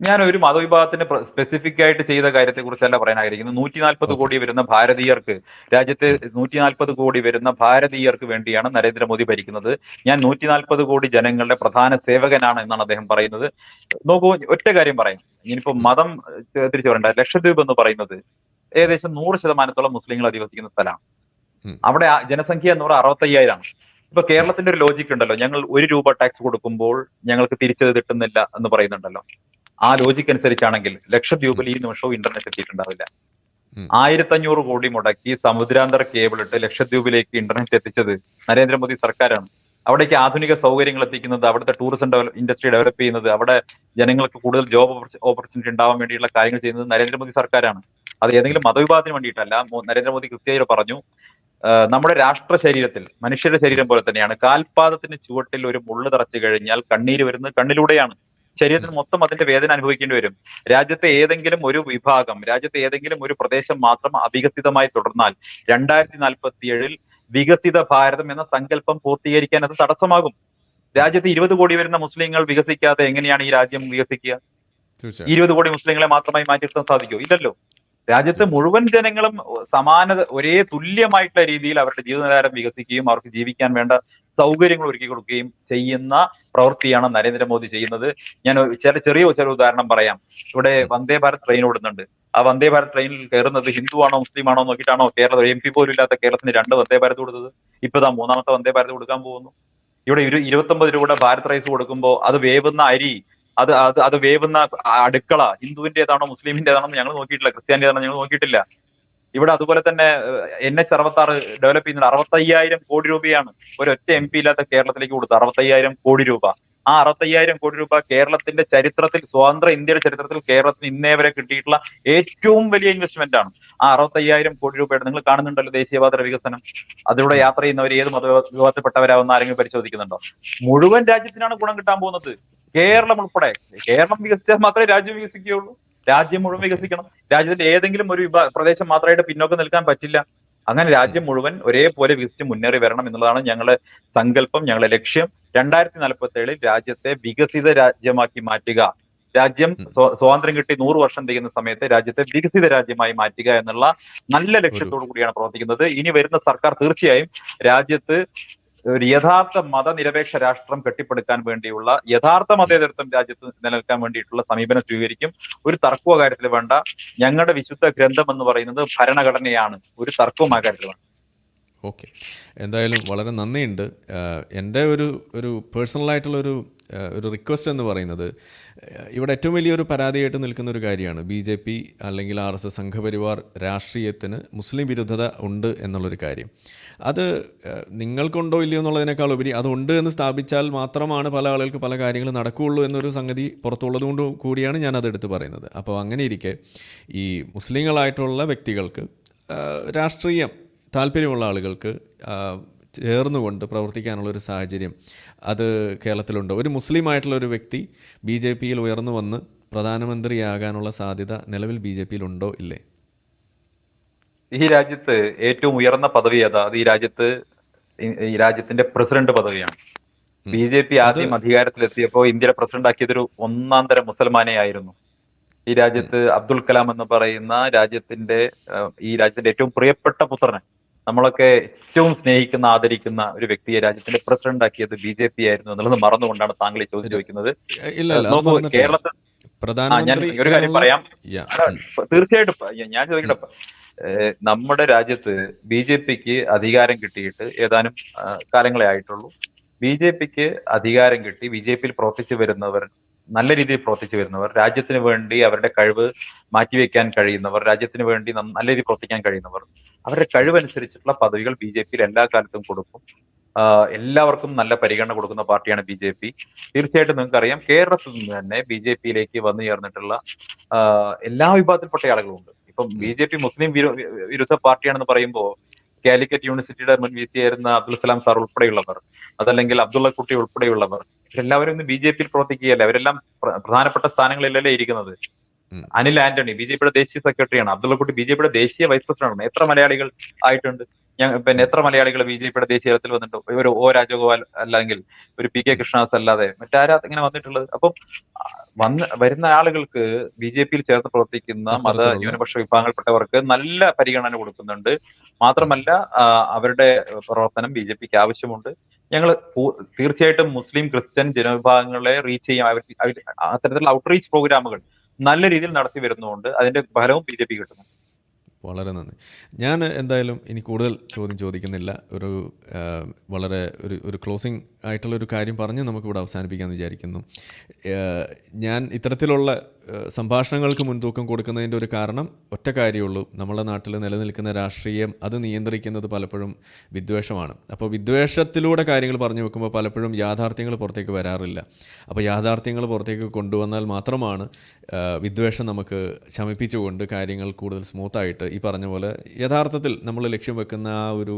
ഞാൻ ഒരു മതവിഭാഗത്തിന് സ്പെസിഫിക് ആയിട്ട് ചെയ്ത കാര്യത്തെ കുറിച്ചല്ല പറയാൻ ആഗ്രഹിക്കുന്നത്. 140 കോടി വരുന്ന ഭാരതീയർക്ക്, രാജ്യത്തെ 140 കോടി വരുന്ന ഭാരതീയർക്ക് വേണ്ടിയാണ് നരേന്ദ്രമോദി ഭരിക്കുന്നത്. ഞാൻ 140 കോടി ജനങ്ങളുടെ പ്രധാന സേവകനാണ് എന്നാണ് അദ്ദേഹം പറയുന്നത്. നോക്കൂ, ഒറ്റ കാര്യം പറയാം. ഇനിയിപ്പോ മതം തിരിച്ചു പറയണ്ട. ലക്ഷദ്വീപ് എന്ന് പറയുന്നത് ഏകദേശം 100% മുസ്ലിങ്ങൾ അധിവസിക്കുന്ന സ്ഥലമാണ്. അവിടെ ജനസംഖ്യ എന്ന് പറയുന്നത് 65,000 ആണ്. ഇപ്പൊ കേരളത്തിന്റെ ഒരു ലോജിക് ഉണ്ടല്ലോ, ഞങ്ങൾ 1 രൂപ ടാക്സ് കൊടുക്കുമ്പോൾ ഞങ്ങൾക്ക് തിരിച്ചത് കിട്ടുന്നില്ല എന്ന് പറയുന്നുണ്ടല്ലോ. ആ ലോജിക് അനുസരിച്ചാണെങ്കിൽ ലക്ഷദ്വീപിൽ ഈ നിമിഷവും ഇന്റർനെറ്റ് എത്തിയിട്ടുണ്ടാവില്ല. 1500 കോടി മുടക്കി സമുദ്രാന്തര കേബിൾ ഇട്ട് ലക്ഷദ്വീപിലേക്ക് ഇന്റർനെറ്റ് എത്തിച്ചത് നരേന്ദ്രമോദി സർക്കാരാണ്. അവിടേക്ക് ആധുനിക സൗകര്യങ്ങൾ എത്തിക്കുന്നത്, അവിടുത്തെ ടൂറിസം ഇൻഡസ്ട്രി ഡെവലപ്പ് ചെയ്യുന്നത്, അവിടെ ജനങ്ങൾക്ക് കൂടുതൽ ജോബ് ഓപ്പർച്യൂണിറ്റി ഉണ്ടാവാൻ വേണ്ടിയുള്ള കാര്യങ്ങൾ ചെയ്യുന്നത് നരേന്ദ്രമോദി സർക്കാരാണ്. അത് ഏതെങ്കിലും മതവിഭാഗത്തിന് വേണ്ടിയിട്ടല്ല. നരേന്ദ്രമോദി കൃത്യമായി പറഞ്ഞു, നമ്മുടെ രാഷ്ട്ര ശരീരത്തിൽ, മനുഷ്യരുടെ ശരീരം പോലെ തന്നെയാണ്, കാൽപാദത്തിന് ചുവട്ടിൽ ഒരു മുള്ളു തറച്ചു കഴിഞ്ഞാൽ കണ്ണീര് വരുന്നത് കണ്ണിലൂടെയാണ്. ശരീരത്തിന് മൊത്തം അതിന്റെ വേദന അനുഭവിക്കേണ്ടി വരും. രാജ്യത്തെ ഏതെങ്കിലും ഒരു വിഭാഗം, രാജ്യത്തെ ഏതെങ്കിലും ഒരു പ്രദേശം മാത്രം അവികസിതമായി തുടർന്നാൽ 2047 വികസിത ഭാരതം എന്ന സങ്കല്പം പൂർത്തീകരിക്കാൻ അത് തടസ്സമാകും. രാജ്യത്ത് 20 കോടി വരുന്ന മുസ്ലിങ്ങൾ വികസിക്കാതെ എങ്ങനെയാണ് ഈ രാജ്യം വികസിക്കുക? 20 കോടി മുസ്ലിങ്ങളെ മാത്രമായി മാറ്റി നിർത്താൻ സാധിക്കുമോ? ഇല്ലല്ലോ. രാജ്യത്തെ മുഴുവൻ ജനങ്ങളും സമാനത, ഒരേ തുല്യമായിട്ടുള്ള രീതിയിൽ അവരുടെ ജീവിത നിലവാരം വികസിക്കുകയും അവർക്ക് ജീവിക്കാൻ വേണ്ട സൗകര്യങ്ങൾ ഒരുക്കി കൊടുക്കുകയും ചെയ്യുന്ന പ്രവൃത്തിയാണ് നരേന്ദ്രമോദി ചെയ്യുന്നത്. ഞാൻ ചെറിയ ഉദാഹരണം പറയാം. ഇവിടെ വന്ദേ ഭാരത് ട്രെയിൻ ഓടുന്നുണ്ട്. ആ വന്ദേ ഭാരത് ട്രെയിനിൽ കയറുന്നത് ഹിന്ദുവാണോ മുസ്ലിമാണോ നോക്കിയിട്ടാണോ കേരള MP പോലും ഇല്ലാത്ത കേരളത്തിന് 2 വന്ദേ ഭാരത് കൊടുത്തത്? ഇപ്പൊ 3ാമത്തെ വന്ദേ ഭാരത് കൊടുക്കാൻ പോകുന്നു. ഇവിടെ 29 രൂപയുടെ ഭാരത് റൈസ് കൊടുക്കുമ്പോൾ അത് വേവുന്ന അരി, അത് വേവുന്ന അടുക്കള ഹിന്ദുവിന്റേതാണോ മുസ്ലിമിന്റേതാണോ ഞങ്ങൾ നോക്കിയിട്ടില്ല, ക്രിസ്ത്യാനിന്റേതാണോ ഞങ്ങൾ നോക്കിയിട്ടില്ല. ഇവിടെ അതുപോലെ തന്നെ NH66 ഡെവലപ്പ് ചെയ്യുന്നത് 65,000 കോടി രൂപയാണ് ഒരൊറ്റ MP ഇല്ലാത്ത കേരളത്തിലേക്ക് കൊടുത്തത്. 65,000 കോടി രൂപ. ആ 65,000 കോടി രൂപ കേരളത്തിന്റെ ചരിത്രത്തിൽ, സ്വതന്ത്ര ഇന്ത്യയുടെ ചരിത്രത്തിൽ കേരളത്തിന് ഇന്നേ വരെ കിട്ടിയിട്ടുള്ള ഏറ്റവും വലിയ ഇൻവെസ്റ്റ്മെന്റ് ആണ്. ആ 65,000 കോടി രൂപയുടെ നിങ്ങൾ കാണുന്നുണ്ടല്ലോ ദേശീയപാത വികസനം. അതിലൂടെ യാത്ര ചെയ്യുന്നവർ ഏത് മതവിഭാഗത്തിൽപ്പെട്ടവരാവുന്ന ആരെങ്കിലും പരിശോധിക്കുന്നുണ്ടോ? മുഴുവൻ രാജ്യത്തിനാണ് ഗുണം കിട്ടാൻ പോകുന്നത്, കേരളം ഉൾപ്പെടെ. കേരളം വികസിച്ചാൽ മാത്രമേ രാജ്യം വികസിക്കുകയുള്ളൂ. രാജ്യം മുഴുവൻ വികസിക്കണം. രാജ്യത്തിന്റെ ഏതെങ്കിലും ഒരു പ്രദേശം മാത്രമായിട്ട് പിന്നോക്കം നിൽക്കാൻ പറ്റില്ല. അങ്ങനെ രാജ്യം മുഴുവൻ ഒരേപോലെ വികസിച്ച് മുന്നേറി വരണം എന്നുള്ളതാണ് ഞങ്ങളുടെ സങ്കല്പം, ഞങ്ങളുടെ ലക്ഷ്യം. 2047 രാജ്യത്തെ വികസിത രാജ്യമാക്കി മാറ്റുക. രാജ്യം സ്വാതന്ത്ര്യം കിട്ടി 100 വർഷം തികയുന്ന സമയത്ത് രാജ്യത്തെ വികസിത രാജ്യമായി മാറ്റുക എന്നുള്ള നല്ല ലക്ഷ്യത്തോടു കൂടിയാണ് പ്രവർത്തിക്കുന്നത്. ഇനി വരുന്ന സർക്കാർ തീർച്ചയായും രാജ്യത്ത് ഒരു യഥാർത്ഥ മതനിരപേക്ഷ രാഷ്ട്രം കെട്ടിപ്പടുക്കാൻ വേണ്ടിയുള്ള യഥാർത്ഥ മതേതരത്വം രാജ്യത്ത് നിലനിൽക്കാൻ വേണ്ടിയിട്ടുള്ള സമീപനം സ്വീകരിക്കും. ഒരു തർക്കവും ആ കാര്യത്തിൽ വേണ്ട. ഞങ്ങളുടെ വിശുദ്ധ ഗ്രന്ഥം എന്ന് പറയുന്നത് ഭരണഘടനയാണ്. ഒരു തർക്കവും ആ കാര്യത്തിൽ വേണ്ട. ഓക്കെ, എന്തായാലും വളരെ നന്ദിയുണ്ട്. എൻ്റെ ഒരു പേഴ്സണലായിട്ടുള്ളൊരു ഒരു റിക്വസ്റ്റ് എന്ന് പറയുന്നത്, ഇവിടെ ഏറ്റവും വലിയൊരു പരാതിയായിട്ട് നിൽക്കുന്ന ഒരു കാര്യമാണ് BJP അല്ലെങ്കിൽ RSS സംഘപരിവാർ രാഷ്ട്രീയത്തിന് മുസ്ലിം വിരുദ്ധത ഉണ്ട് എന്നുള്ളൊരു കാര്യം. അത് നിങ്ങൾക്കുണ്ടോ ഇല്ലയോ എന്നുള്ളതിനേക്കാൾ ഉപരി അതുണ്ട് എന്ന് സ്ഥാപിച്ചാൽ മാത്രമാണ് പല ആളുകൾക്ക് പല കാര്യങ്ങൾ നടക്കുകയുള്ളൂ എന്നൊരു സംഗതി പുറത്തുള്ളത് കൊണ്ട് കൂടിയാണ് ഞാനത് എടുത്ത് പറയുന്നത്. അപ്പോൾ അങ്ങനെ ഇരിക്കെ ഈ മുസ്ലിങ്ങളായിട്ടുള്ള വ്യക്തികൾക്ക് രാഷ്ട്രീയം താല്പര്യമുള്ള ആളുകൾക്ക് ചേർന്നുകൊണ്ട് പ്രവർത്തിക്കാനുള്ള ഒരു സാഹചര്യം അത് കേരളത്തിലുണ്ടോ? ഒരു മുസ്ലിം ആയിട്ടുള്ള ഒരു വ്യക്തി BJPയിൽ ഉയർന്നു വന്ന് പ്രധാനമന്ത്രിയാകാനുള്ള സാധ്യത നിലവിൽ BJPയിൽ ഉണ്ടോ ഇല്ലേ? ഈ രാജ്യത്ത് ഏറ്റവും ഉയർന്ന പദവി ഏതാ? അത് ഈ രാജ്യത്തിന്റെ പ്രസിഡന്റ് പദവിയാണ്. BJP ആദ്യം അധികാരത്തിലെത്തിയപ്പോൾ ഇന്ത്യയുടെ പ്രസിഡന്റ് ആക്കിയതൊരു ഒന്നാം തരം മുസൽമാനെ ആയിരുന്നു. ഈ രാജ്യത്ത് അബ്ദുൽ കലാം എന്ന് പറയുന്ന ഈ രാജ്യത്തിന്റെ ഏറ്റവും പ്രിയപ്പെട്ട പുത്രനെ, നമ്മളൊക്കെ ഏറ്റവും സ്നേഹിക്കുന്ന ആദരിക്കുന്ന ഒരു വ്യക്തിയെ രാജ്യത്തിന്റെ പ്രസിഡന്റ് ആക്കിയത് BJP ആയിരുന്നു എന്നുള്ളത് മറന്നുകൊണ്ടാണ് താങ്കൾ ഈ ചോദ്യം ചോദിക്കുന്നത്. നോക്കൂ, കേരളത്തിൽ ഞാൻ ഒരു കാര്യം പറയാം. തീർച്ചയായിട്ടും ഞാൻ ചോദിക്കട്ടെ, നമ്മുടെ രാജ്യത്ത് BJPക്ക് അധികാരം കിട്ടിയിട്ട് ഏതാനും കാലങ്ങളെ ആയിട്ടുള്ളൂ. BJPക്ക് അധികാരം കിട്ടി BJPയിൽ പ്രവർത്തിച്ചു വരുന്നവർ, നല്ല രീതിയിൽ പ്രവർത്തിച്ചു വരുന്നവർ, രാജ്യത്തിന് വേണ്ടി അവരുടെ കഴിവ് മാറ്റിവെക്കാൻ കഴിയുന്നവർ, രാജ്യത്തിന് വേണ്ടി നല്ല രീതിയിൽ പ്രവർത്തിക്കാൻ കഴിയുന്നവർ, അവരുടെ കഴിവനുസരിച്ചിട്ടുള്ള പദവികൾ BJPയിൽ എല്ലാ കാലത്തും കൊടുക്കും. എല്ലാവർക്കും നല്ല പരിഗണന കൊടുക്കുന്ന പാർട്ടിയാണ് BJP. തീർച്ചയായിട്ടും നിങ്ങൾക്കറിയാം, കേരളത്തിൽ നിന്ന് തന്നെ BJPയിലേക്ക് വന്നു ചേർന്നിട്ടുള്ള എല്ലാ വിഭാഗത്തിൽപ്പെട്ട ആളുകളുണ്ട്. ഇപ്പം BJP മുസ്ലിം വിരുദ്ധ പാർട്ടിയാണെന്ന് പറയുമ്പോൾ കാലിക്കറ്റ് യൂണിവേഴ്സിറ്റിയുടെ മുൻ VC ആയിരുന്ന അബ്ദുൽ സലാം സാർ ഉൾപ്പെടെയുള്ളവർ, അതല്ലെങ്കിൽ അബ്ദുള്ള കുട്ടി ഉൾപ്പെടെയുള്ളവർ, എല്ലാവരും ഇന്ന് BJPയിൽ പ്രവർത്തിക്കുകയല്ല. അവരെല്ലാം പ്രധാനപ്പെട്ട സ്ഥാനങ്ങളിലല്ലേ ഇരിക്കുന്നത്. അനിൽ ആന്റണി BJPയുടെ ദേശീയ സെക്രട്ടറിയാണ്. അബ്ദുള്ള കുട്ടി BJPയുടെ ദേശീയ വൈസ് പ്രസിഡന്റാണ്. എത്ര മലയാളികൾ ആയിട്ടുണ്ട്? എത്ര മലയാളികൾ BJPയുടെ ദേശീയ തലത്തിൽ വന്നിട്ടുണ്ട്? ഒരു O രാജഗോപാൽ അല്ലെങ്കിൽ ഒരു PK കൃഷ്ണദാസ് അല്ലാതെ മറ്റാരാ ഇങ്ങനെ വന്നിട്ടുള്ളത്? അപ്പം വരുന്ന ആളുകൾക്ക് BJPയിൽ ചേർന്ന് പ്രവർത്തിക്കുന്ന മത ന്യൂനപക്ഷ വിഭാഗങ്ങളിൽപ്പെട്ടവർക്ക് നല്ല പരിഗണന കൊടുക്കുന്നുണ്ട്. മാത്രമല്ല അവരുടെ പ്രവർത്തനം BJPക്ക് ആവശ്യമുണ്ട്. ഞങ്ങൾ തീർച്ചയായിട്ടും മുസ്ലിം ക്രിസ്ത്യൻ ജനവിഭാഗങ്ങളെ റീച്ച് ചെയ്യാൻ അത്തരത്തിലുള്ള ഔട്ട്റീച്ച് പ്രോഗ്രാമുകൾ നല്ല രീതിയിൽ നടത്തി വരുന്നുണ്ട്. അതിന്റെ ഫലവും BJP കിട്ടുന്നു. വളരെ നന്ദി. ഞാൻ എന്തായാലും ഇനി കൂടുതൽ ചോദ്യം ചോദിക്കുന്നില്ല. വളരെ ഒരു ക്ലോസിംഗ് ആയിട്ടുള്ളൊരു കാര്യം പറഞ്ഞ് നമുക്കിവിടെ അവസാനിപ്പിക്കാമെന്ന് വിചാരിക്കുന്നു. ഞാൻ ഇത്തരത്തിലുള്ള സംഭാഷണങ്ങൾക്ക് മുൻതൂക്കം കൊടുക്കുന്നതിൻ്റെ ഒരു കാരണം ഒറ്റ കാര്യമുള്ളൂ. നമ്മുടെ നാട്ടിൽ നിലനിൽക്കുന്ന രാഷ്ട്രീയം അത് നിയന്ത്രിക്കുന്നത് പലപ്പോഴും വിദ്വേഷമാണ്. അപ്പോൾ വിദ്വേഷത്തിലൂടെ കാര്യങ്ങൾ പറഞ്ഞു വെക്കുമ്പോൾ പലപ്പോഴും യാഥാർത്ഥ്യങ്ങൾ പുറത്തേക്ക് വരാറില്ല. അപ്പോൾ യാഥാർത്ഥ്യങ്ങൾ പുറത്തേക്ക് കൊണ്ടുവന്നാൽ മാത്രമാണ് വിദ്വേഷം നമുക്ക് ശമിപ്പിച്ചുകൊണ്ട് കാര്യങ്ങൾ കൂടുതൽ സ്മൂത്തായിട്ട് ഈ പറഞ്ഞ പോലെ യഥാർത്ഥത്തിൽ നമ്മൾ ലക്ഷ്യം വെക്കുന്ന ആ ഒരു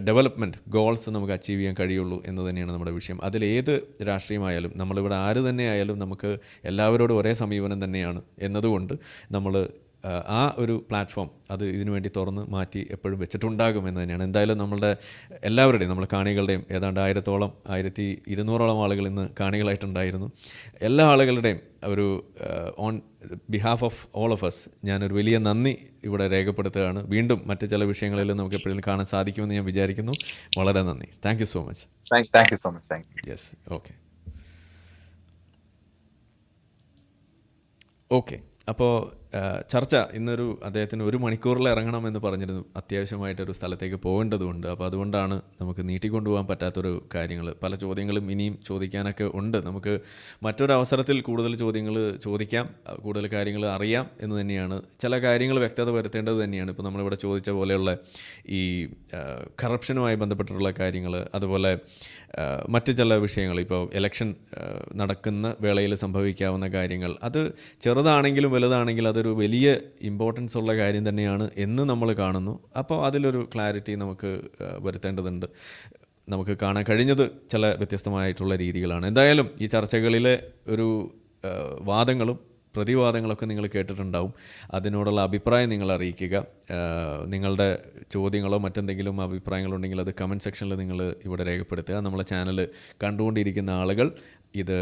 ഡെവലപ്മെൻറ്റ് ഗോൾസ് നമുക്ക് അച്ചീവ് ചെയ്യാൻ കഴിയുള്ളൂ എന്ന് തന്നെയാണ് നമ്മുടെ വിഷയം. അതിലേത് രാഷ്ട്രീയമായാലും നമ്മളിവിടെ ആര് തന്നെ ആയാലും നമുക്ക് എല്ലാവരോടും ഒരേ സമീപനം തന്നെയാണ് എന്നതുകൊണ്ട് നമ്മൾ ആ ഒരു പ്ലാറ്റ്ഫോം അത് ഇതിനു വേണ്ടി തുറന്ന് മാറ്റി എപ്പോഴും വെച്ചിട്ടുണ്ടാകും എന്ന് തന്നെയാണ്. എന്തായാലും നമ്മളുടെ എല്ലാവരുടെയും നമ്മുടെ കാണികളുടെയും ഏതാണ്ട് 1200 ആളുകൾ ഇന്ന് കാണികളായിട്ടുണ്ടായിരുന്നു. എല്ലാ ആളുകളുടെയും ഒരു on behalf of all of us ഞാനൊരു വലിയ നന്ദി ഇവിടെ രേഖപ്പെടുത്തുകയാണ്. വീണ്ടും മറ്റ് ചില വിഷയങ്ങളിൽ നമുക്ക് എപ്പോഴും കാണാൻ സാധിക്കുമെന്ന് ഞാൻ വിചാരിക്കുന്നു. വളരെ നന്ദി. Thank you so much. Thank you so much. Thank you. Yes. Okay. അപ്പോൾ ചർച്ച ഇന്നൊരു അദ്ദേഹത്തിന് 1 മണിക്കൂറിൽ ഇറങ്ങണമെന്ന് പറഞ്ഞിരുന്നു. അത്യാവശ്യമായിട്ടൊരു സ്ഥലത്തേക്ക് പോകേണ്ടതുണ്ട്. അപ്പോൾ അതുകൊണ്ടാണ് നമുക്ക് നീട്ടിക്കൊണ്ടുപോകാൻ പറ്റാത്തൊരു കാര്യങ്ങൾ. പല ചോദ്യങ്ങളും ഇനിയും ചോദിക്കാനൊക്കെ ഉണ്ട്. നമുക്ക് മറ്റൊരവസരത്തിൽ കൂടുതൽ ചോദ്യങ്ങൾ ചോദിക്കാം, കൂടുതൽ കാര്യങ്ങൾ അറിയാം എന്ന് തന്നെയാണ്. ചില കാര്യങ്ങൾ വ്യക്തത വരുത്തേണ്ടത് തന്നെയാണ്. ഇപ്പോൾ നമ്മളിവിടെ ചോദിച്ച പോലെയുള്ള ഈ കറപ്ഷനുമായി ബന്ധപ്പെട്ടിട്ടുള്ള കാര്യങ്ങൾ, അതുപോലെ മറ്റ് ചില വിഷയങ്ങൾ, ഇപ്പോൾ ഇലക്ഷൻ നടക്കുന്ന വേളയിൽ സംഭവിക്കാവുന്ന കാര്യങ്ങൾ, അത് ചെറുതാണെങ്കിലും വലുതാണെങ്കിലും അതൊരു വലിയ ഇമ്പോർട്ടൻസ് ഉള്ള കാര്യം തന്നെയാണ് എന്ന് നമ്മൾ കാണുന്നു. അപ്പോൾ അതിലൊരു ക്ലാരിറ്റി നമുക്ക് വരുത്തേണ്ടതുണ്ട്. നമുക്ക് കാണാൻ കഴിഞ്ഞത് ചില വ്യത്യസ്തമായിട്ടുള്ള രീതികളാണ്. എന്തായാലും ഈ ചർച്ചകളിലെ ഒരു വാദങ്ങളും പ്രതിവാദങ്ങളൊക്കെ നിങ്ങൾ കേട്ടിട്ടുണ്ടാവും. അതിനോടുള്ള അഭിപ്രായം നിങ്ങൾ അറിയിക്കുക. നിങ്ങളുടെ ചോദ്യങ്ങളോ മറ്റെന്തെങ്കിലും അഭിപ്രായങ്ങളുണ്ടെങ്കിൽ അത് കമൻറ്റ് സെക്ഷനിൽ നിങ്ങൾ ഇവിടെ രേഖപ്പെടുത്തുക. നമ്മളെ ചാനൽ കണ്ടുകൊണ്ടിരിക്കുന്ന ആളുകൾ ഇത്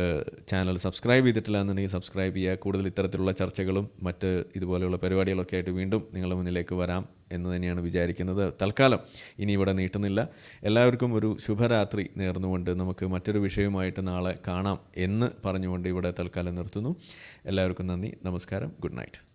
ചാനൽ സബ്സ്ക്രൈബ് ചെയ്തിട്ടില്ല എന്നുണ്ടെങ്കിൽ സബ്സ്ക്രൈബ് ചെയ്യുക. കൂടുതൽ ഇത്തരത്തിലുള്ള ചർച്ചകളും മറ്റ് ഇതുപോലെയുള്ള പരിപാടികളൊക്കെ ആയിട്ട് വീണ്ടും നിങ്ങളുടെ മുന്നിലേക്ക് വരാം. എന്ന് തന്നെയാണ് വിചാരിക്കുന്നത്. തൽക്കാലം ഇനി ഇവിടെ നീട്ടുന്നില്ല. എല്ലാവർക്കും ഒരു ശുഭരാത്രി നേർന്നുകൊണ്ട് നമുക്ക് മറ്റൊരു വിഷയവുമായിട്ട് നാളെ കാണാം എന്ന് പറഞ്ഞുകൊണ്ട് ഇവിടെ തൽക്കാലം നിർത്തുന്നു. എല്ലാവർക്കും നന്ദി, നമസ്കാരം, ഗുഡ് നൈറ്റ്.